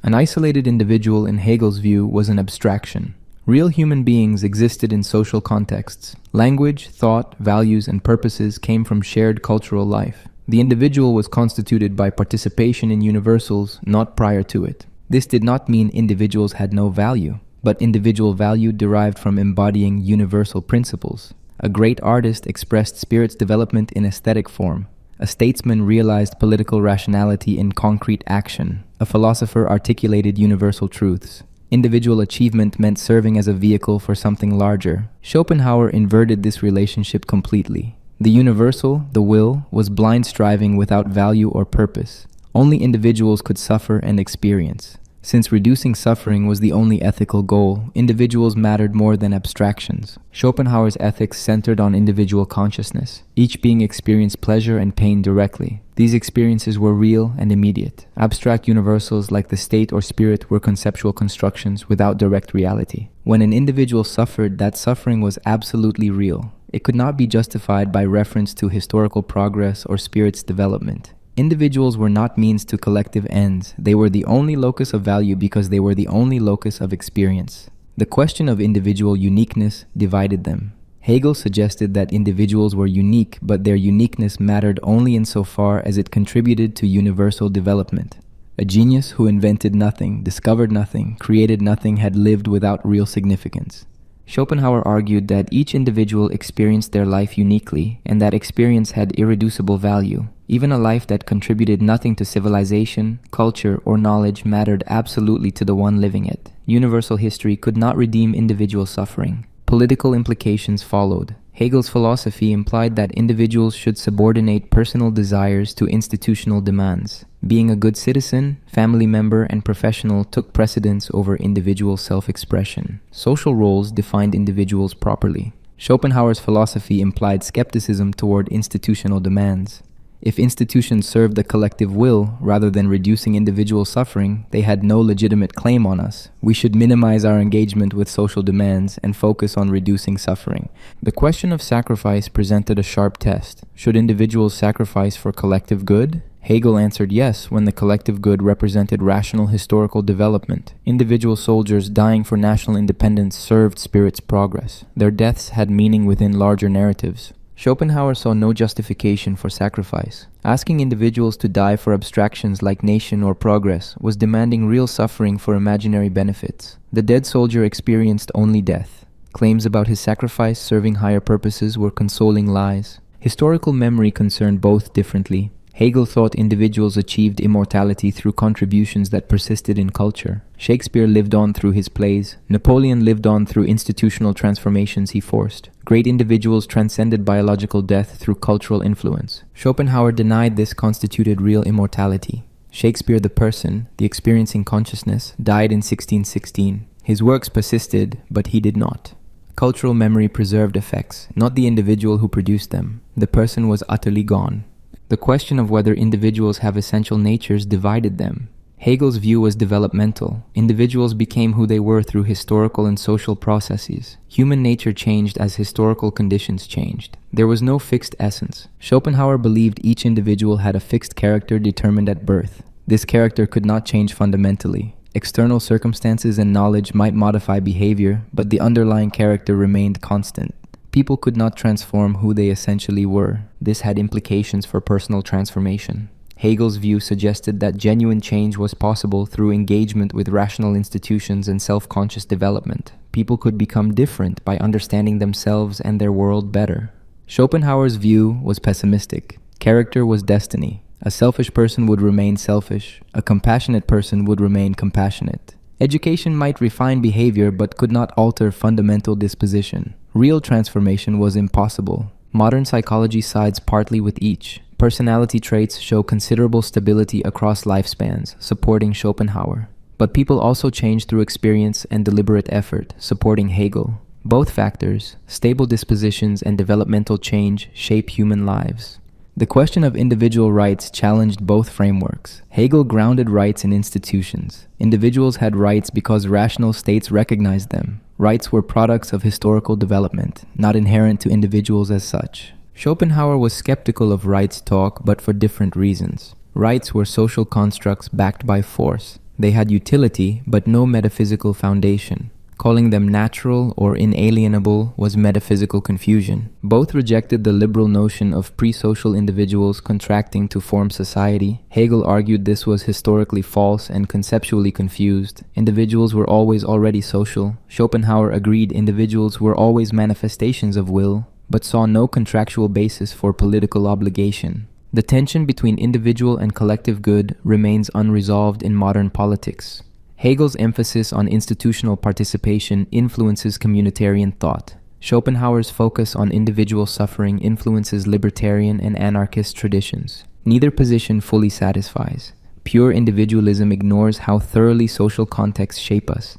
An isolated individual in Hegel's view was an abstraction. Real human beings existed in social contexts. Language, thought, values, and purposes came from shared cultural life. The individual was constituted by participation in universals, not prior to it. This did not mean individuals had no value, but individual value derived from embodying universal principles. A great artist expressed spirit's development in aesthetic form. A statesman realized political rationality in concrete action. A philosopher articulated universal truths. Individual achievement meant serving as a vehicle for something larger. Schopenhauer inverted this relationship completely. The universal, the will, was blind striving without value or purpose. Only individuals could suffer and experience. Since reducing suffering was the only ethical goal, individuals mattered more than abstractions. Schopenhauer's ethics centered on individual consciousness. Each being experienced pleasure and pain directly. These experiences were real and immediate. Abstract universals like the state or spirit were conceptual constructions without direct reality. When an individual suffered, that suffering was absolutely real. It could not be justified by reference to historical progress or spirit's development. Individuals were not means to collective ends. They were the only locus of value because they were the only locus of experience. The question of individual uniqueness divided them. Hegel suggested that individuals were unique, but their uniqueness mattered only insofar as it contributed to universal development. A genius who invented nothing, discovered nothing, created nothing had lived without real significance. Schopenhauer argued that each individual experienced their life uniquely, and that experience had irreducible value. Even a life that contributed nothing to civilization, culture, or knowledge mattered absolutely to the one living it. Universal history could not redeem individual suffering. Political implications followed. Hegel's philosophy implied that individuals should subordinate personal desires to institutional demands. Being a good citizen, family member, and professional took precedence over individual self-expression. Social roles defined individuals properly. Schopenhauer's philosophy implied skepticism toward institutional demands. If institutions served the collective will, rather than reducing individual suffering, they had no legitimate claim on us. We should minimize our engagement with social demands and focus on reducing suffering. The question of sacrifice presented a sharp test. Should individuals sacrifice for collective good? Hegel answered yes when the collective good represented rational historical development. Individual soldiers dying for national independence served spirit's progress. Their deaths had meaning within larger narratives. Schopenhauer saw no justification for sacrifice. Asking individuals to die for abstractions like nation or progress was demanding real suffering for imaginary benefits. The dead soldier experienced only death. Claims about his sacrifice serving higher purposes were consoling lies. Historical memory concerned both differently. Hegel thought individuals achieved immortality through contributions that persisted in culture. Shakespeare lived on through his plays. Napoleon lived on through institutional transformations he forced. Great individuals transcended biological death through cultural influence. Schopenhauer denied this constituted real immortality. Shakespeare the person, the experiencing consciousness, died in 1616. His works persisted, but he did not. Cultural memory preserved effects, not the individual who produced them. The person was utterly gone. The question of whether individuals have essential natures divided them. Hegel's view was developmental. Individuals became who they were through historical and social processes. Human nature changed as historical conditions changed. There was no fixed essence. Schopenhauer believed each individual had a fixed character determined at birth. This character could not change fundamentally. External circumstances and knowledge might modify behavior, but the underlying character remained constant. People could not transform who they essentially were. This had implications for personal transformation. Hegel's view suggested that genuine change was possible through engagement with rational institutions and self-conscious development. People could become different by understanding themselves and their world better. Schopenhauer's view was pessimistic. Character was destiny. A selfish person would remain selfish. A compassionate person would remain compassionate. Education might refine behavior but could not alter fundamental disposition. Real transformation was impossible. Modern psychology sides partly with each. Personality traits show considerable stability across lifespans, supporting Schopenhauer. But people also change through experience and deliberate effort, supporting Hegel. Both factors, stable dispositions and developmental change, shape human lives. The question of individual rights challenged both frameworks. Hegel grounded rights in institutions. Individuals had rights because rational states recognized them. Rights were products of historical development, not inherent to individuals as such. Schopenhauer was skeptical of rights talk, but for different reasons. Rights were social constructs backed by force. They had utility, but no metaphysical foundation. Calling them natural or inalienable was metaphysical confusion. Both rejected the liberal notion of pre-social individuals contracting to form society. Hegel argued this was historically false and conceptually confused. Individuals were always already social. Schopenhauer agreed individuals were always manifestations of will, but saw no contractual basis for political obligation. The tension between individual and collective good remains unresolved in modern politics. Hegel's emphasis on institutional participation influences communitarian thought. Schopenhauer's focus on individual suffering influences libertarian and anarchist traditions. Neither position fully satisfies. Pure individualism ignores how thoroughly social contexts shape us.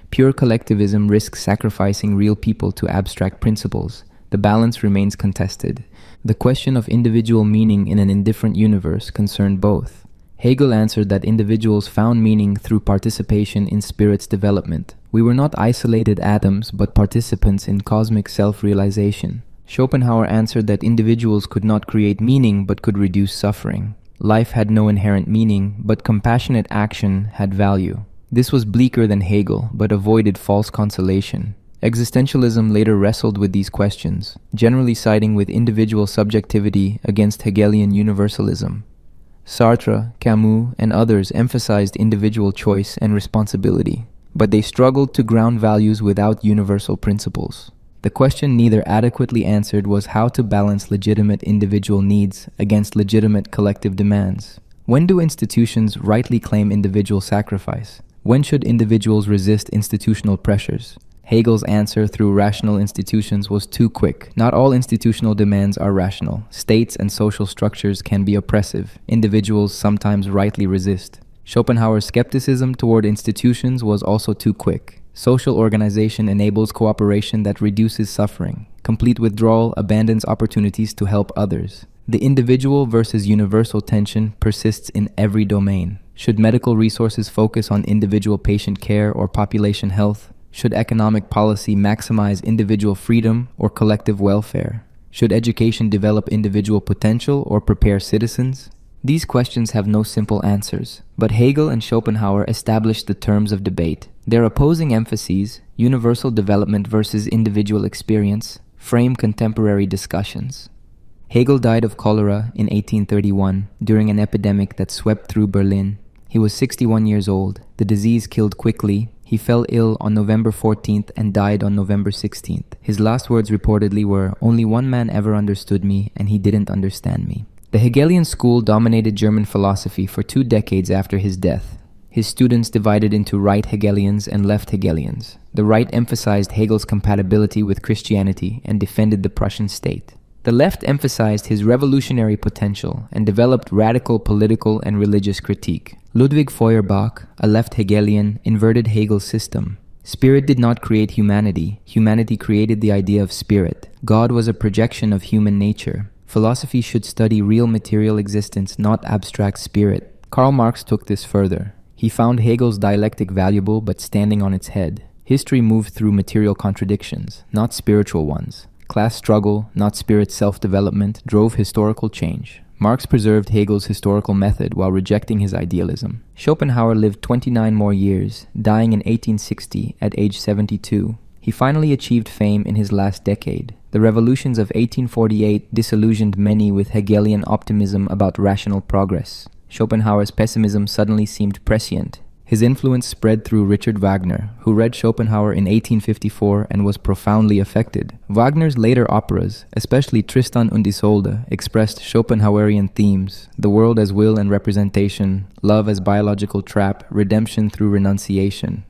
Pure collectivism risks sacrificing real people to abstract principles. The balance remains contested. The question of individual meaning in an indifferent universe concerned both. Hegel answered that individuals found meaning through participation in spirit's development. We were not isolated atoms, but participants in cosmic self-realization. Schopenhauer answered that individuals could not create meaning, but could reduce suffering. Life had no inherent meaning, but compassionate action had value. This was bleaker than Hegel, but avoided false consolation. Existentialism later wrestled with these questions, generally siding with individual subjectivity against Hegelian universalism. Sartre, Camus, and others emphasized individual choice and responsibility, but they struggled to ground values without universal principles. The question neither adequately answered was how to balance legitimate individual needs against legitimate collective demands. When do institutions rightly claim individual sacrifice? When should individuals resist institutional pressures? Hegel's answer through rational institutions was too quick. Not all institutional demands are rational. States and social structures can be oppressive. Individuals sometimes rightly resist. Schopenhauer's skepticism toward institutions was also too quick. Social organization enables cooperation that reduces suffering. Complete withdrawal abandons opportunities to help others. The individual versus universal tension persists in every domain. Should medical resources focus on individual patient care or population health? Should economic policy maximize individual freedom or collective welfare? Should education develop individual potential or prepare citizens? These questions have no simple answers, but Hegel and Schopenhauer established the terms of debate. Their opposing emphases, universal development versus individual experience, frame contemporary discussions. Hegel died of cholera in 1831 during an epidemic that swept through Berlin. He was 61 years old. The disease killed quickly. He He fell ill on November 14th and died on November 16th. His last words reportedly were, "Only one man ever understood me, and he didn't understand me." The Hegelian school dominated German philosophy for 2 decades after his death. His students divided into right Hegelians and left Hegelians. The right emphasized Hegel's compatibility with Christianity and defended the Prussian state. The left emphasized his revolutionary potential and developed radical political and religious critique. Ludwig Feuerbach, a left Hegelian, inverted Hegel's system. Spirit did not create humanity. Humanity created the idea of spirit. God was a projection of human nature. Philosophy should study real material existence, not abstract spirit. Karl Marx took this further. He found Hegel's dialectic valuable but standing on its head. History moved through material contradictions, not spiritual ones. Class struggle, not spirit self-development, drove historical change. Marx preserved Hegel's historical method while rejecting his idealism. Schopenhauer lived 29 more years, dying in 1860 at age 72. He finally achieved fame in his last decade. The revolutions of 1848 disillusioned many with Hegelian optimism about rational progress. Schopenhauer's pessimism suddenly seemed prescient. His influence spread through Richard Wagner, who read Schopenhauer in 1854 and was profoundly affected. Wagner's later operas, especially Tristan und Isolde, expressed Schopenhauerian themes: the world as will and representation, love as biological trap, redemption through renunciation.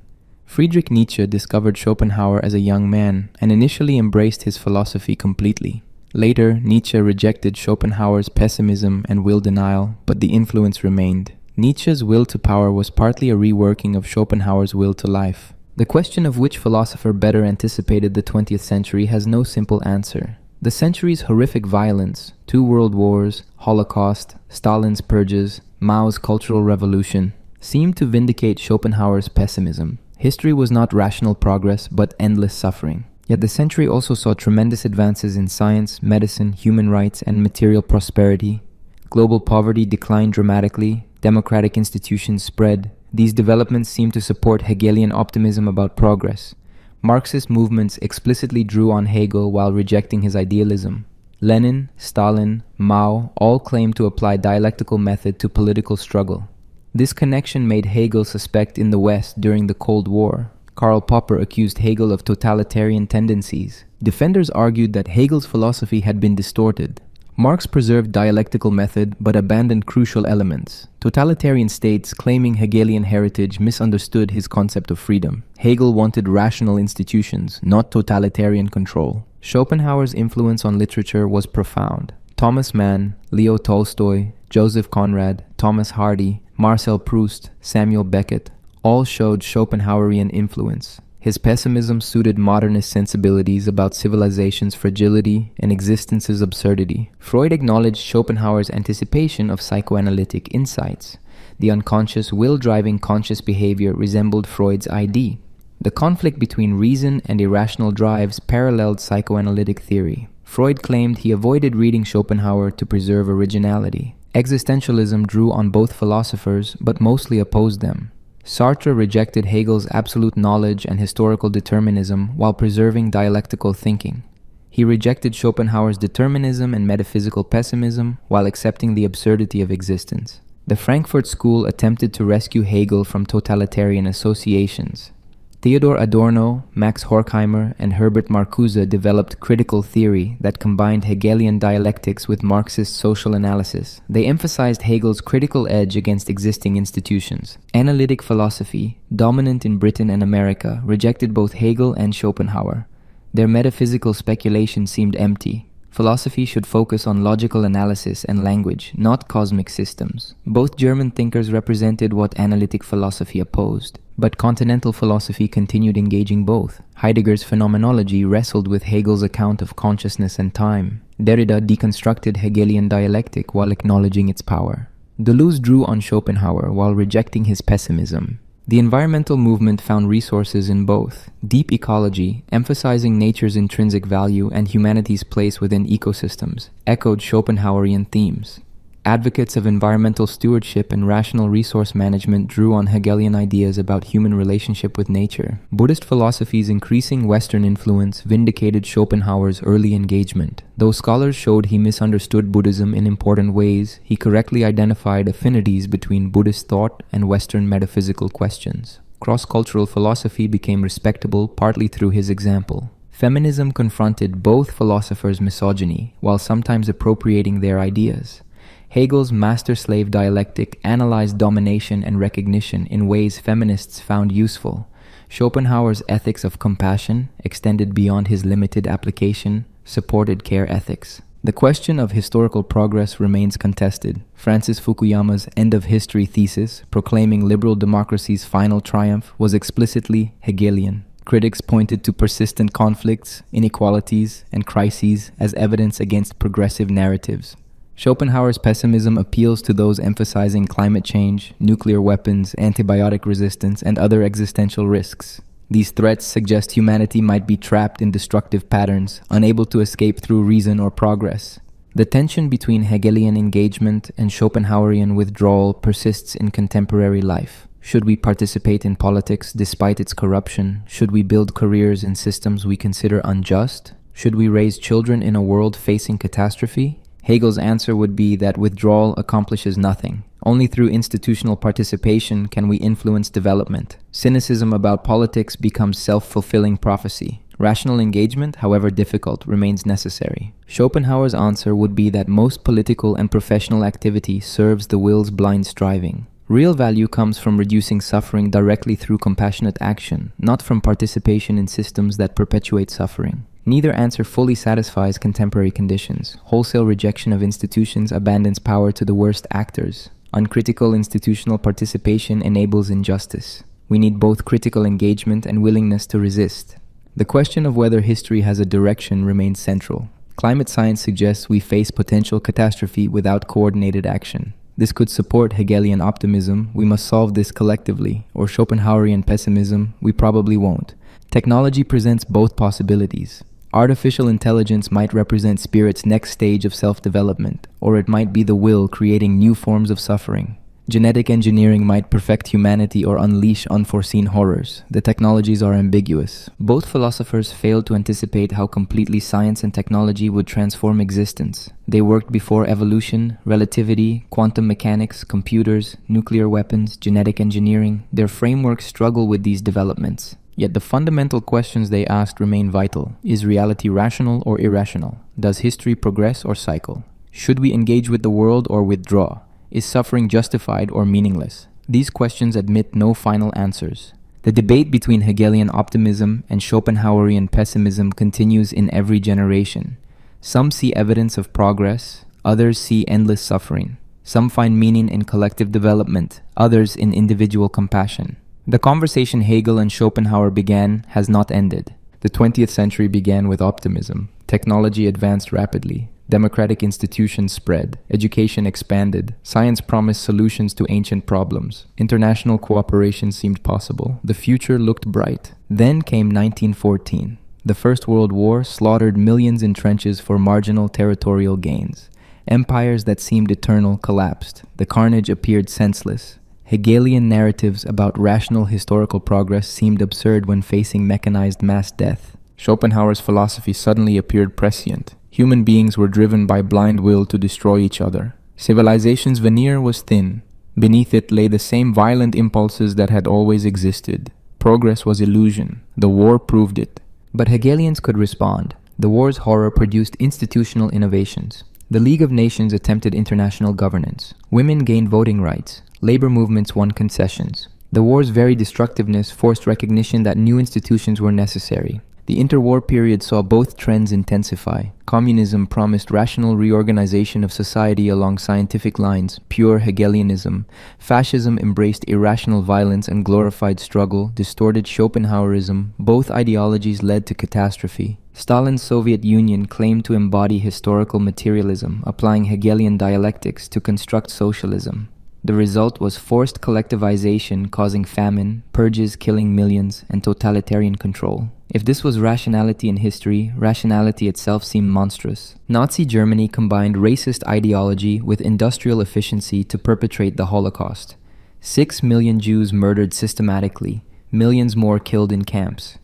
Friedrich Nietzsche discovered Schopenhauer as a young man and initially embraced his philosophy completely. Later, Nietzsche rejected Schopenhauer's pessimism and will denial, but the influence remained. Nietzsche's will to power was partly a reworking of Schopenhauer's will to life. The question of which philosopher better anticipated the 20th century has no simple answer. The century's horrific violence, 2 world wars, Holocaust, Stalin's purges, Mao's Cultural Revolution, seemed to vindicate Schopenhauer's pessimism. History was not rational progress, but endless suffering. Yet the century also saw tremendous advances in science, medicine, human rights, and material prosperity. Global poverty declined dramatically. Democratic institutions spread. These developments seem to support Hegelian optimism about progress. Marxist movements explicitly drew on Hegel while rejecting his idealism. Lenin, Stalin, Mao all claimed to apply dialectical method to political struggle. This connection made Hegel suspect in the West during the Cold War. Karl Popper accused Hegel of totalitarian tendencies. Defenders argued that Hegel's philosophy had been distorted. Marx preserved dialectical method but abandoned crucial elements. Totalitarian states claiming Hegelian heritage misunderstood his concept of freedom. Hegel wanted rational institutions, not totalitarian control. Schopenhauer's influence on literature was profound. Thomas Mann, Leo Tolstoy, Joseph Conrad, Thomas Hardy, Marcel Proust, Samuel Beckett all showed Schopenhauerian influence. His pessimism suited modernist sensibilities about civilization's fragility and existence's absurdity. Freud acknowledged Schopenhauer's anticipation of psychoanalytic insights. The unconscious will-driving conscious behavior resembled Freud's ID. The conflict between reason and irrational drives paralleled psychoanalytic theory. Freud claimed he avoided reading Schopenhauer to preserve originality. Existentialism drew on both philosophers, but mostly opposed them. Sartre rejected Hegel's absolute knowledge and historical determinism while preserving dialectical thinking. He rejected Schopenhauer's determinism and metaphysical pessimism while accepting the absurdity of existence. The Frankfurt School attempted to rescue Hegel from totalitarian associations. Theodor Adorno, Max Horkheimer, and Herbert Marcuse developed critical theory that combined Hegelian dialectics with Marxist social analysis. They emphasized Hegel's critical edge against existing institutions. Analytic philosophy, dominant in Britain and America, rejected both Hegel and Schopenhauer. Their metaphysical speculation seemed empty. Philosophy should focus on logical analysis and language, not cosmic systems. Both German thinkers represented what analytic philosophy opposed, but continental philosophy continued engaging both. Heidegger's phenomenology wrestled with Hegel's account of consciousness and time. Derrida deconstructed Hegelian dialectic while acknowledging its power. Deleuze drew on Schopenhauer while rejecting his pessimism. The environmental movement found resources in both. Deep ecology, emphasizing nature's intrinsic value and humanity's place within ecosystems, echoed Schopenhauerian themes. Advocates of environmental stewardship and rational resource management drew on Hegelian ideas about human relationship with nature. Buddhist philosophy's increasing Western influence vindicated Schopenhauer's early engagement. Though scholars showed he misunderstood Buddhism in important ways, he correctly identified affinities between Buddhist thought and Western metaphysical questions. Cross-cultural philosophy became respectable partly through his example. Feminism confronted both philosophers' misogyny, while sometimes appropriating their ideas. Hegel's master-slave dialectic analyzed domination and recognition in ways feminists found useful. Schopenhauer's ethics of compassion, extended beyond his limited application, supported care ethics. The question of historical progress remains contested. Francis Fukuyama's end of history thesis, proclaiming liberal democracy's final triumph, was explicitly Hegelian. Critics pointed to persistent conflicts, inequalities, and crises as evidence against progressive narratives. Schopenhauer's pessimism appeals to those emphasizing climate change, nuclear weapons, antibiotic resistance, and other existential risks. These threats suggest humanity might be trapped in destructive patterns, unable to escape through reason or progress. The tension between Hegelian engagement and Schopenhauerian withdrawal persists in contemporary life. Should we participate in politics despite its corruption? Should we build careers in systems we consider unjust? Should we raise children in a world facing catastrophe? Hegel's answer would be that withdrawal accomplishes nothing. Only through institutional participation can we influence development. Cynicism about politics becomes self-fulfilling prophecy. Rational engagement, however difficult, remains necessary. Schopenhauer's answer would be that most political and professional activity serves the will's blind striving. Real value comes from reducing suffering directly through compassionate action, not from participation in systems that perpetuate suffering. Neither answer fully satisfies contemporary conditions. Wholesale rejection of institutions abandons power to the worst actors. Uncritical institutional participation enables injustice. We need both critical engagement and willingness to resist. The question of whether history has a direction remains central. Climate science suggests we face potential catastrophe without coordinated action. This could support Hegelian optimism, we must solve this collectively, or Schopenhauerian pessimism, we probably won't. Technology presents both possibilities. Artificial intelligence might represent spirit's next stage of self-development, or it might be the will creating new forms of suffering. Genetic engineering might perfect humanity or unleash unforeseen horrors. The technologies are ambiguous. Both philosophers failed to anticipate how completely science and technology would transform existence. They worked before evolution, relativity, quantum mechanics, computers, nuclear weapons, genetic engineering. Their frameworks struggle with these developments. Yet the fundamental questions they asked remain vital. Is reality rational or irrational? Does history progress or cycle? Should we engage with the world or withdraw? Is suffering justified or meaningless? These questions admit no final answers. The debate between Hegelian optimism and Schopenhauerian pessimism continues in every generation. Some see evidence of progress, others see endless suffering. Some find meaning in collective development, others in individual compassion. The conversation Hegel and Schopenhauer began has not ended. The 20th century began with optimism. Technology advanced rapidly. Democratic institutions spread. Education expanded. Science promised solutions to ancient problems. International cooperation seemed possible. The future looked bright. Then came 1914. The First World War slaughtered millions in trenches for marginal territorial gains. Empires that seemed eternal collapsed. The carnage appeared senseless. Hegelian narratives about rational historical progress seemed absurd when facing mechanized mass death. Schopenhauer's philosophy suddenly appeared prescient. Human beings were driven by blind will to destroy each other. Civilization's veneer was thin. Beneath it lay the same violent impulses that had always existed. Progress was illusion. The war proved it. But Hegelians could respond. The war's horror produced institutional innovations. The League of Nations attempted international governance. Women gained voting rights. Labor movements won concessions. The war's very destructiveness forced recognition that new institutions were necessary. The interwar period saw both trends intensify. Communism promised rational reorganization of society along scientific lines, pure Hegelianism. Fascism embraced irrational violence and glorified struggle, distorted Schopenhauerism. Both ideologies led to catastrophe. Stalin's Soviet Union claimed to embody historical materialism, applying Hegelian dialectics to construct socialism. The result was forced collectivization causing famine, purges killing millions, and totalitarian control. If this was rationality in history, rationality itself seemed monstrous. Nazi Germany combined racist ideology with industrial efficiency to perpetrate the Holocaust. 6 million Jews murdered systematically, millions more killed in camps.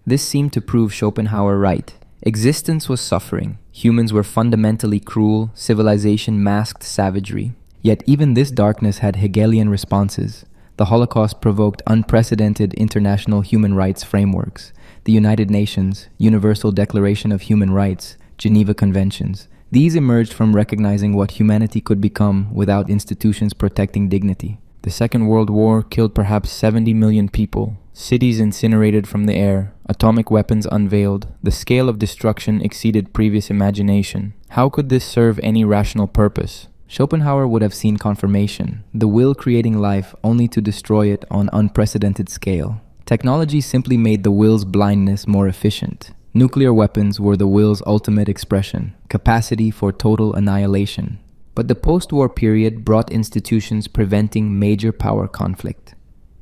This seemed to prove Schopenhauer right. Existence was suffering. Humans were fundamentally cruel. Civilization masked savagery. Yet even this darkness had Hegelian responses. The Holocaust provoked unprecedented international human rights frameworks, the United Nations, Universal Declaration of Human Rights, Geneva Conventions. These emerged from recognizing what humanity could become without institutions protecting dignity. The Second World War killed perhaps 70 million people, cities incinerated from the air, atomic weapons unveiled. The scale of destruction exceeded previous imagination. How could this serve any rational purpose? Schopenhauer would have seen confirmation, the will creating life only to destroy it on unprecedented scale. Technology simply made the will's blindness more efficient. Nuclear weapons were the will's ultimate expression, capacity for total annihilation. But the post-war period brought institutions preventing major power conflict.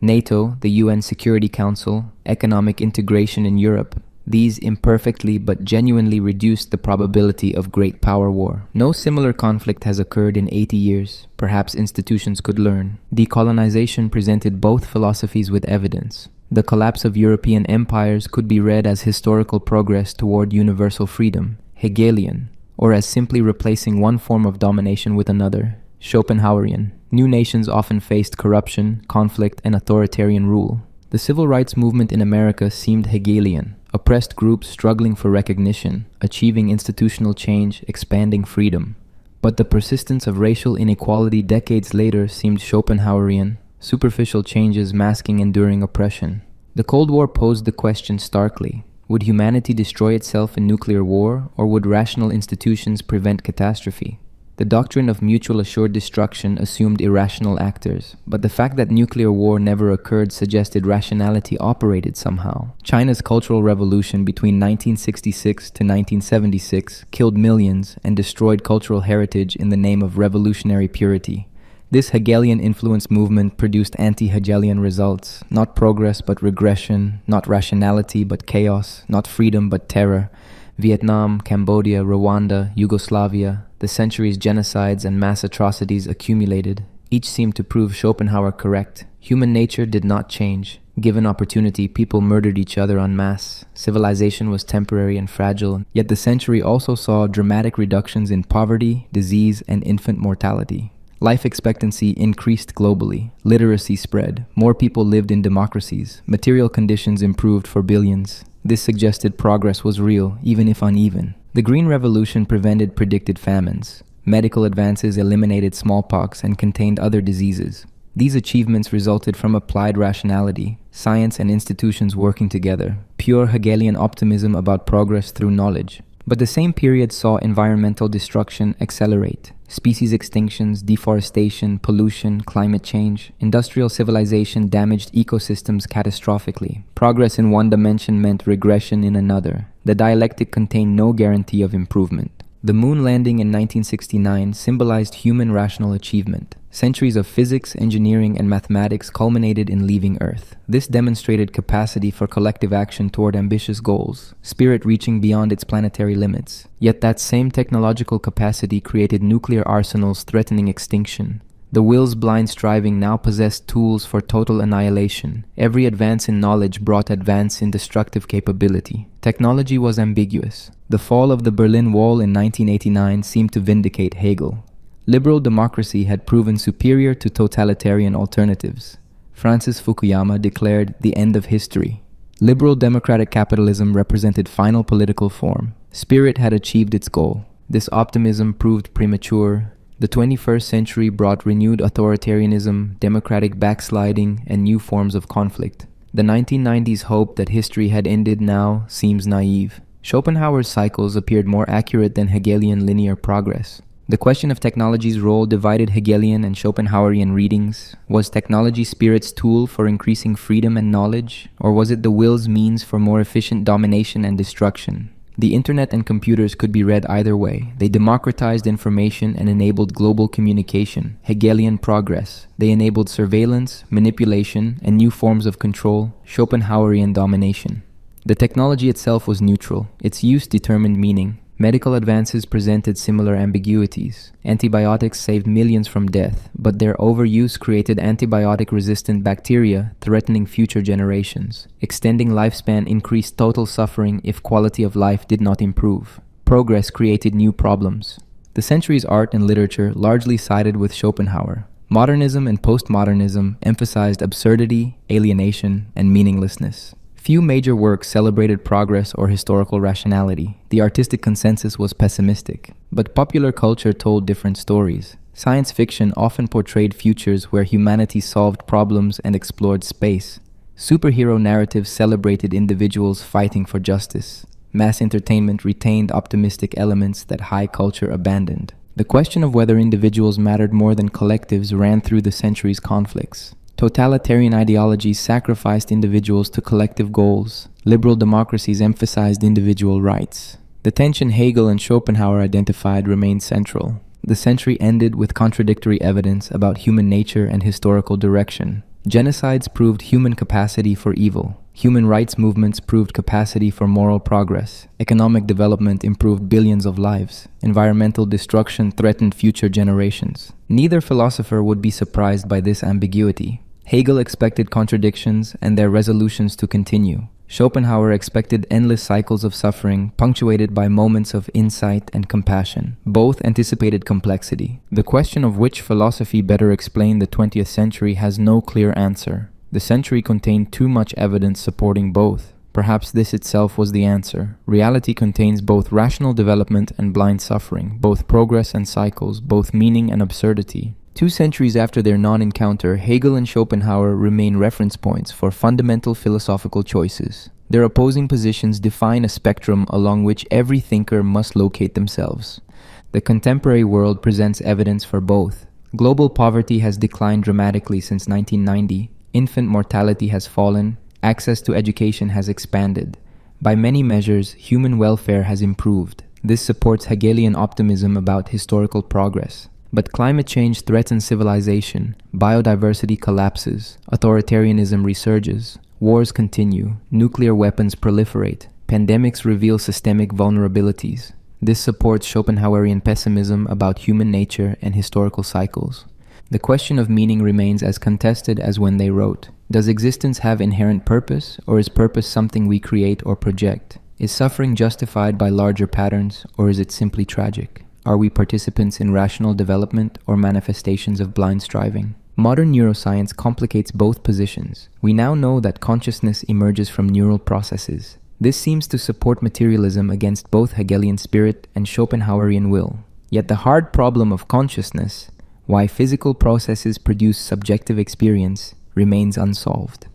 NATO, the UN Security Council, economic integration in Europe, these imperfectly but genuinely reduced the probability of great power war. No similar conflict has occurred in 80 years. Perhaps institutions could learn. Decolonization presented both philosophies with evidence. The collapse of European empires could be read as historical progress toward universal freedom, Hegelian, or as simply replacing one form of domination with another, Schopenhauerian. New nations often faced corruption, conflict, and authoritarian rule. The civil rights movement in America seemed Hegelian, oppressed groups struggling for recognition, achieving institutional change, expanding freedom. But the persistence of racial inequality decades later seemed Schopenhauerian, superficial changes masking enduring oppression. The Cold War posed the question starkly: would humanity destroy itself in nuclear war, or would rational institutions prevent catastrophe? The doctrine of mutual assured destruction assumed irrational actors, but the fact that nuclear war never occurred suggested rationality operated somehow. China's Cultural Revolution between 1966 to 1976 killed millions and destroyed cultural heritage in the name of revolutionary purity. This Hegelian-influenced movement produced anti-Hegelian results, not progress but regression, not rationality but chaos, not freedom but terror. Vietnam, Cambodia, Rwanda, Yugoslavia, the centuries' genocides and mass atrocities accumulated. Each seemed to prove Schopenhauer correct. Human nature did not change. Given opportunity, people murdered each other en masse. Civilization was temporary and fragile, yet the century also saw dramatic reductions in poverty, disease, and infant mortality. Life expectancy increased globally. Literacy spread. More people lived in democracies. Material conditions improved for billions. This suggested progress was real, even if uneven. The Green Revolution prevented predicted famines. Medical advances eliminated smallpox and contained other diseases. These achievements resulted from applied rationality, science and institutions working together, pure Hegelian optimism about progress through knowledge. But the same period saw environmental destruction accelerate. Species extinctions, deforestation, pollution, climate change. Industrial civilization damaged ecosystems catastrophically. Progress in one dimension meant regression in another. The dialectic contained no guarantee of improvement. The moon landing in 1969 symbolized human rational achievement. Centuries of physics, engineering, and mathematics culminated in leaving Earth. This demonstrated capacity for collective action toward ambitious goals, spirit reaching beyond its planetary limits. Yet that same technological capacity created nuclear arsenals threatening extinction. The will's blind striving now possessed tools for total annihilation. Every advance in knowledge brought advance in destructive capability. Technology was ambiguous. The fall of the Berlin Wall in 1989 seemed to vindicate Hegel. Liberal democracy had proven superior to totalitarian alternatives. Francis Fukuyama declared the end of history. Liberal democratic capitalism represented final political form. Spirit had achieved its goal. This optimism proved premature. The 21st century brought renewed authoritarianism, democratic backsliding, and new forms of conflict. The 1990s hope that history had ended now seems naive. Schopenhauer's cycles appeared more accurate than Hegelian linear progress. The question of technology's role divided Hegelian and Schopenhauerian readings. Was technology spirit's tool for increasing freedom and knowledge, or was it the will's means for more efficient domination and destruction? The internet and computers could be read either way. They democratized information and enabled global communication, Hegelian progress. They enabled surveillance, manipulation, and new forms of control, Schopenhauerian domination. The technology itself was neutral. Its use determined meaning. Medical advances presented similar ambiguities. Antibiotics saved millions from death, but their overuse created antibiotic-resistant bacteria, threatening future generations. Extending lifespan increased total suffering if quality of life did not improve. Progress created new problems. The century's art and literature largely sided with Schopenhauer. Modernism and postmodernism emphasized absurdity, alienation, and meaninglessness. Few major works celebrated progress or historical rationality. The artistic consensus was pessimistic, but popular culture told different stories. Science fiction often portrayed futures where humanity solved problems and explored space. Superhero narratives celebrated individuals fighting for justice. Mass entertainment retained optimistic elements that high culture abandoned. The question of whether individuals mattered more than collectives ran through the centuries' conflicts. Totalitarian ideologies sacrificed individuals to collective goals. Liberal democracies emphasized individual rights. The tension Hegel and Schopenhauer identified remained central. The century ended with contradictory evidence about human nature and historical direction. Genocides proved human capacity for evil. Human rights movements proved capacity for moral progress. Economic development improved billions of lives. Environmental destruction threatened future generations. Neither philosopher would be surprised by this ambiguity. Hegel expected contradictions and their resolutions to continue. Schopenhauer expected endless cycles of suffering, punctuated by moments of insight and compassion. Both anticipated complexity. The question of which philosophy better explained the 20th century has no clear answer. The century contained too much evidence supporting both. Perhaps this itself was the answer. Reality contains both rational development and blind suffering, both progress and cycles, both meaning and absurdity. 2 centuries after their non-encounter, Hegel and Schopenhauer remain reference points for fundamental philosophical choices. Their opposing positions define a spectrum along which every thinker must locate themselves. The contemporary world presents evidence for both. Global poverty has declined dramatically since 1990. Infant mortality has fallen. Access to education has expanded. By many measures, human welfare has improved. This supports Hegelian optimism about historical progress. But climate change threatens civilization, biodiversity collapses, authoritarianism resurges, wars continue, nuclear weapons proliferate, pandemics reveal systemic vulnerabilities. This supports Schopenhauerian pessimism about human nature and historical cycles. The question of meaning remains as contested as when they wrote. Does existence have inherent purpose, or is purpose something we create or project? Is suffering justified by larger patterns, or is it simply tragic? Are we participants in rational development or manifestations of blind striving? Modern neuroscience complicates both positions. We now know that consciousness emerges from neural processes. This seems to support materialism against both Hegelian spirit and Schopenhauerian will. Yet the hard problem of consciousness, why physical processes produce subjective experience, remains unsolved.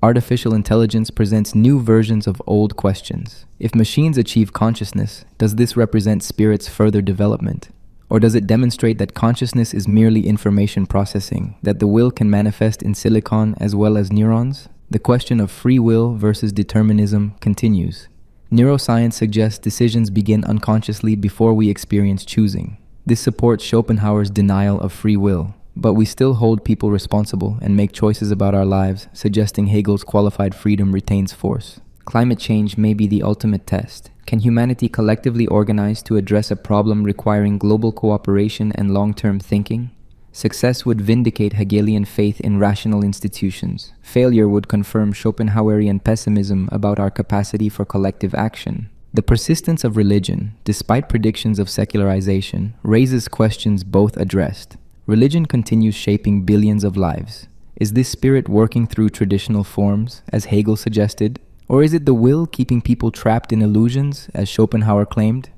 Artificial intelligence presents new versions of old questions. If machines achieve consciousness, does this represent spirit's further development? Or does it demonstrate that consciousness is merely information processing, that the will can manifest in silicon as well as neurons? The question of free will versus determinism continues. Neuroscience suggests decisions begin unconsciously before we experience choosing. This supports Schopenhauer's denial of free will. But we still hold people responsible and make choices about our lives, suggesting Hegel's qualified freedom retains force. Climate change may be the ultimate test. Can humanity collectively organize to address a problem requiring global cooperation and long-term thinking? Success would vindicate Hegelian faith in rational institutions. Failure would confirm Schopenhauerian pessimism about our capacity for collective action. The persistence of religion, despite predictions of secularization, raises questions both addressed. Religion continues shaping billions of lives. Is this spirit working through traditional forms, as Hegel suggested? Or is it the will keeping people trapped in illusions, as Schopenhauer claimed?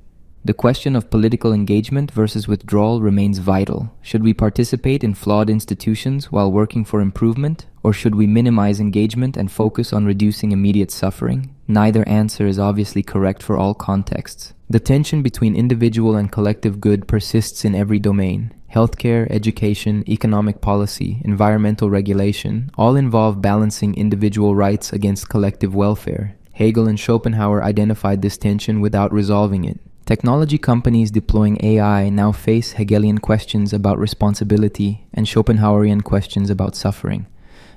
The question of political engagement versus withdrawal remains vital. Should we participate in flawed institutions while working for improvement? Or should we minimize engagement and focus on reducing immediate suffering? Neither answer is obviously correct for all contexts. The tension between individual and collective good persists in every domain. Healthcare, education, economic policy, environmental regulation all involve balancing individual rights against collective welfare. Hegel and Schopenhauer identified this tension without resolving it. Technology companies deploying AI now face Hegelian questions about responsibility and Schopenhauerian questions about suffering.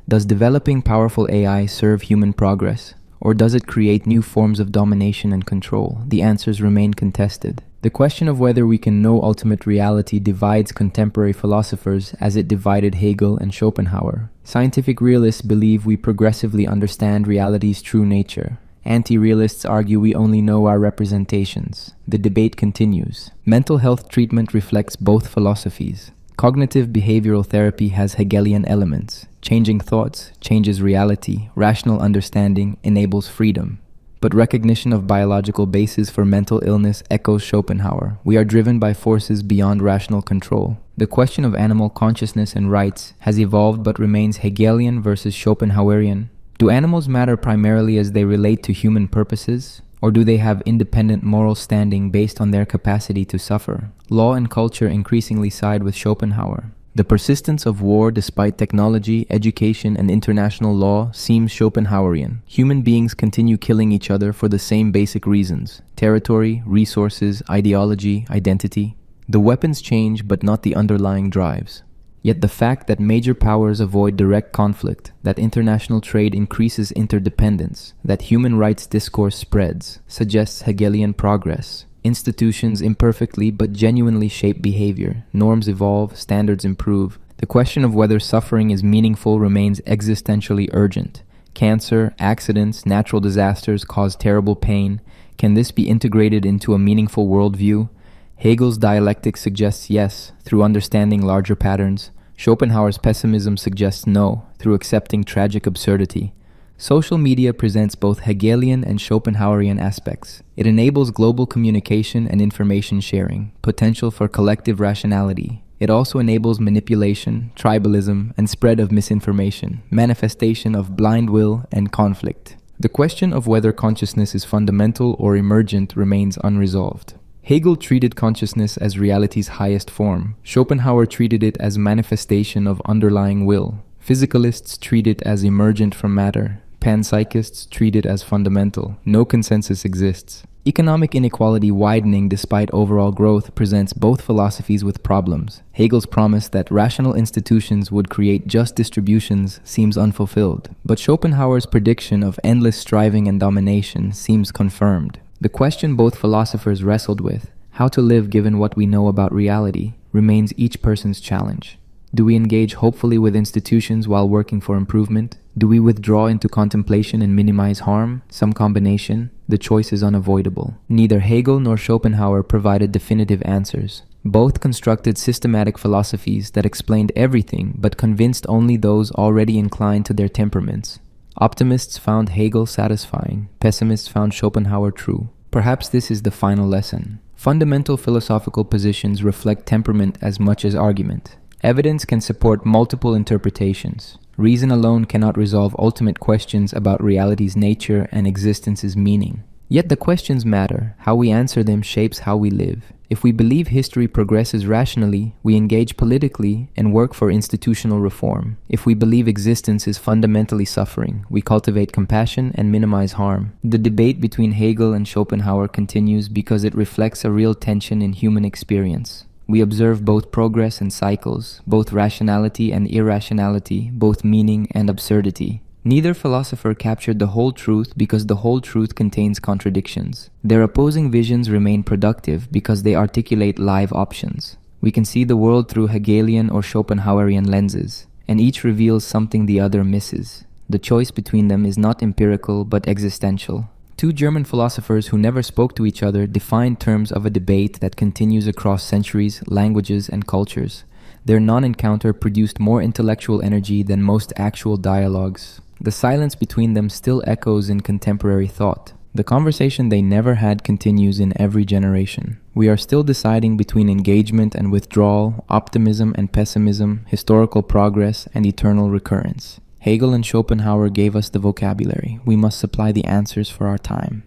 Does developing powerful AI serve human progress? Or does it create new forms of domination and control? The answers remain contested. The question of whether we can know ultimate reality divides contemporary philosophers as it divided Hegel and Schopenhauer. Scientific realists believe we progressively understand reality's true nature. Anti-realists argue we only know our representations. The debate continues. Mental health treatment reflects both philosophies. Cognitive behavioral therapy has Hegelian elements. Changing thoughts changes reality, rational understanding enables freedom. But recognition of biological basis for mental illness echoes Schopenhauer. We are driven by forces beyond rational control. The question of animal consciousness and rights has evolved but remains Hegelian versus Schopenhauerian. Do animals matter primarily as they relate to human purposes? Or do they have independent moral standing based on their capacity to suffer? Law and culture increasingly side with Schopenhauer. The persistence of war despite technology, education, and international law seems Schopenhauerian. Human beings continue killing each other for the same basic reasons: territory, resources, ideology, identity. The weapons change, but not the underlying drives. Yet the fact that major powers avoid direct conflict, that international trade increases interdependence, that human rights discourse spreads, suggests Hegelian progress. Institutions imperfectly but genuinely shape behavior. Norms evolve, standards improve. The question of whether suffering is meaningful remains existentially urgent. Cancer, accidents, natural disasters cause terrible pain. Can this be integrated into a meaningful worldview? Hegel's dialectic suggests yes, through understanding larger patterns. Schopenhauer's pessimism suggests no, through accepting tragic absurdity. Social media presents both Hegelian and Schopenhauerian aspects. It enables global communication and information sharing, potential for collective rationality. It also enables manipulation, tribalism, and spread of misinformation, manifestation of blind will and conflict. The question of whether consciousness is fundamental or emergent remains unresolved. Hegel treated consciousness as reality's highest form. Schopenhauer treated it as manifestation of underlying will. Physicalists treat it as emergent from matter. Panpsychists treat it as fundamental. No consensus exists. Economic inequality widening despite overall growth presents both philosophies with problems. Hegel's promise that rational institutions would create just distributions seems unfulfilled, but Schopenhauer's prediction of endless striving and domination seems confirmed. The question both philosophers wrestled with, how to live given what we know about reality, remains each person's challenge. Do we engage hopefully with institutions while working for improvement? Do we withdraw into contemplation and minimize harm? Some combination? The choice is unavoidable. Neither Hegel nor Schopenhauer provided definitive answers. Both constructed systematic philosophies that explained everything but convinced only those already inclined to their temperaments. Optimists found Hegel satisfying. Pessimists found Schopenhauer true. Perhaps this is the final lesson. Fundamental philosophical positions reflect temperament as much as argument. Evidence can support multiple interpretations. Reason alone cannot resolve ultimate questions about reality's nature and existence's meaning. Yet the questions matter. How we answer them shapes how we live. If we believe history progresses rationally, we engage politically and work for institutional reform. If we believe existence is fundamentally suffering, we cultivate compassion and minimize harm. The debate between Hegel and Schopenhauer continues because it reflects a real tension in human experience. We observe both progress and cycles, both rationality and irrationality, both meaning and absurdity. Neither philosopher captured the whole truth because the whole truth contains contradictions. Their opposing visions remain productive because they articulate live options. We can see the world through Hegelian or Schopenhauerian lenses, and each reveals something the other misses. The choice between them is not empirical but existential. Two German philosophers who never spoke to each other defined terms of a debate that continues across centuries, languages, and cultures. Their non-encounter produced more intellectual energy than most actual dialogues. The silence between them still echoes in contemporary thought. The conversation they never had continues in every generation. We are still deciding between engagement and withdrawal, optimism and pessimism, historical progress and eternal recurrence. Hegel and Schopenhauer gave us the vocabulary. We must supply the answers for our time.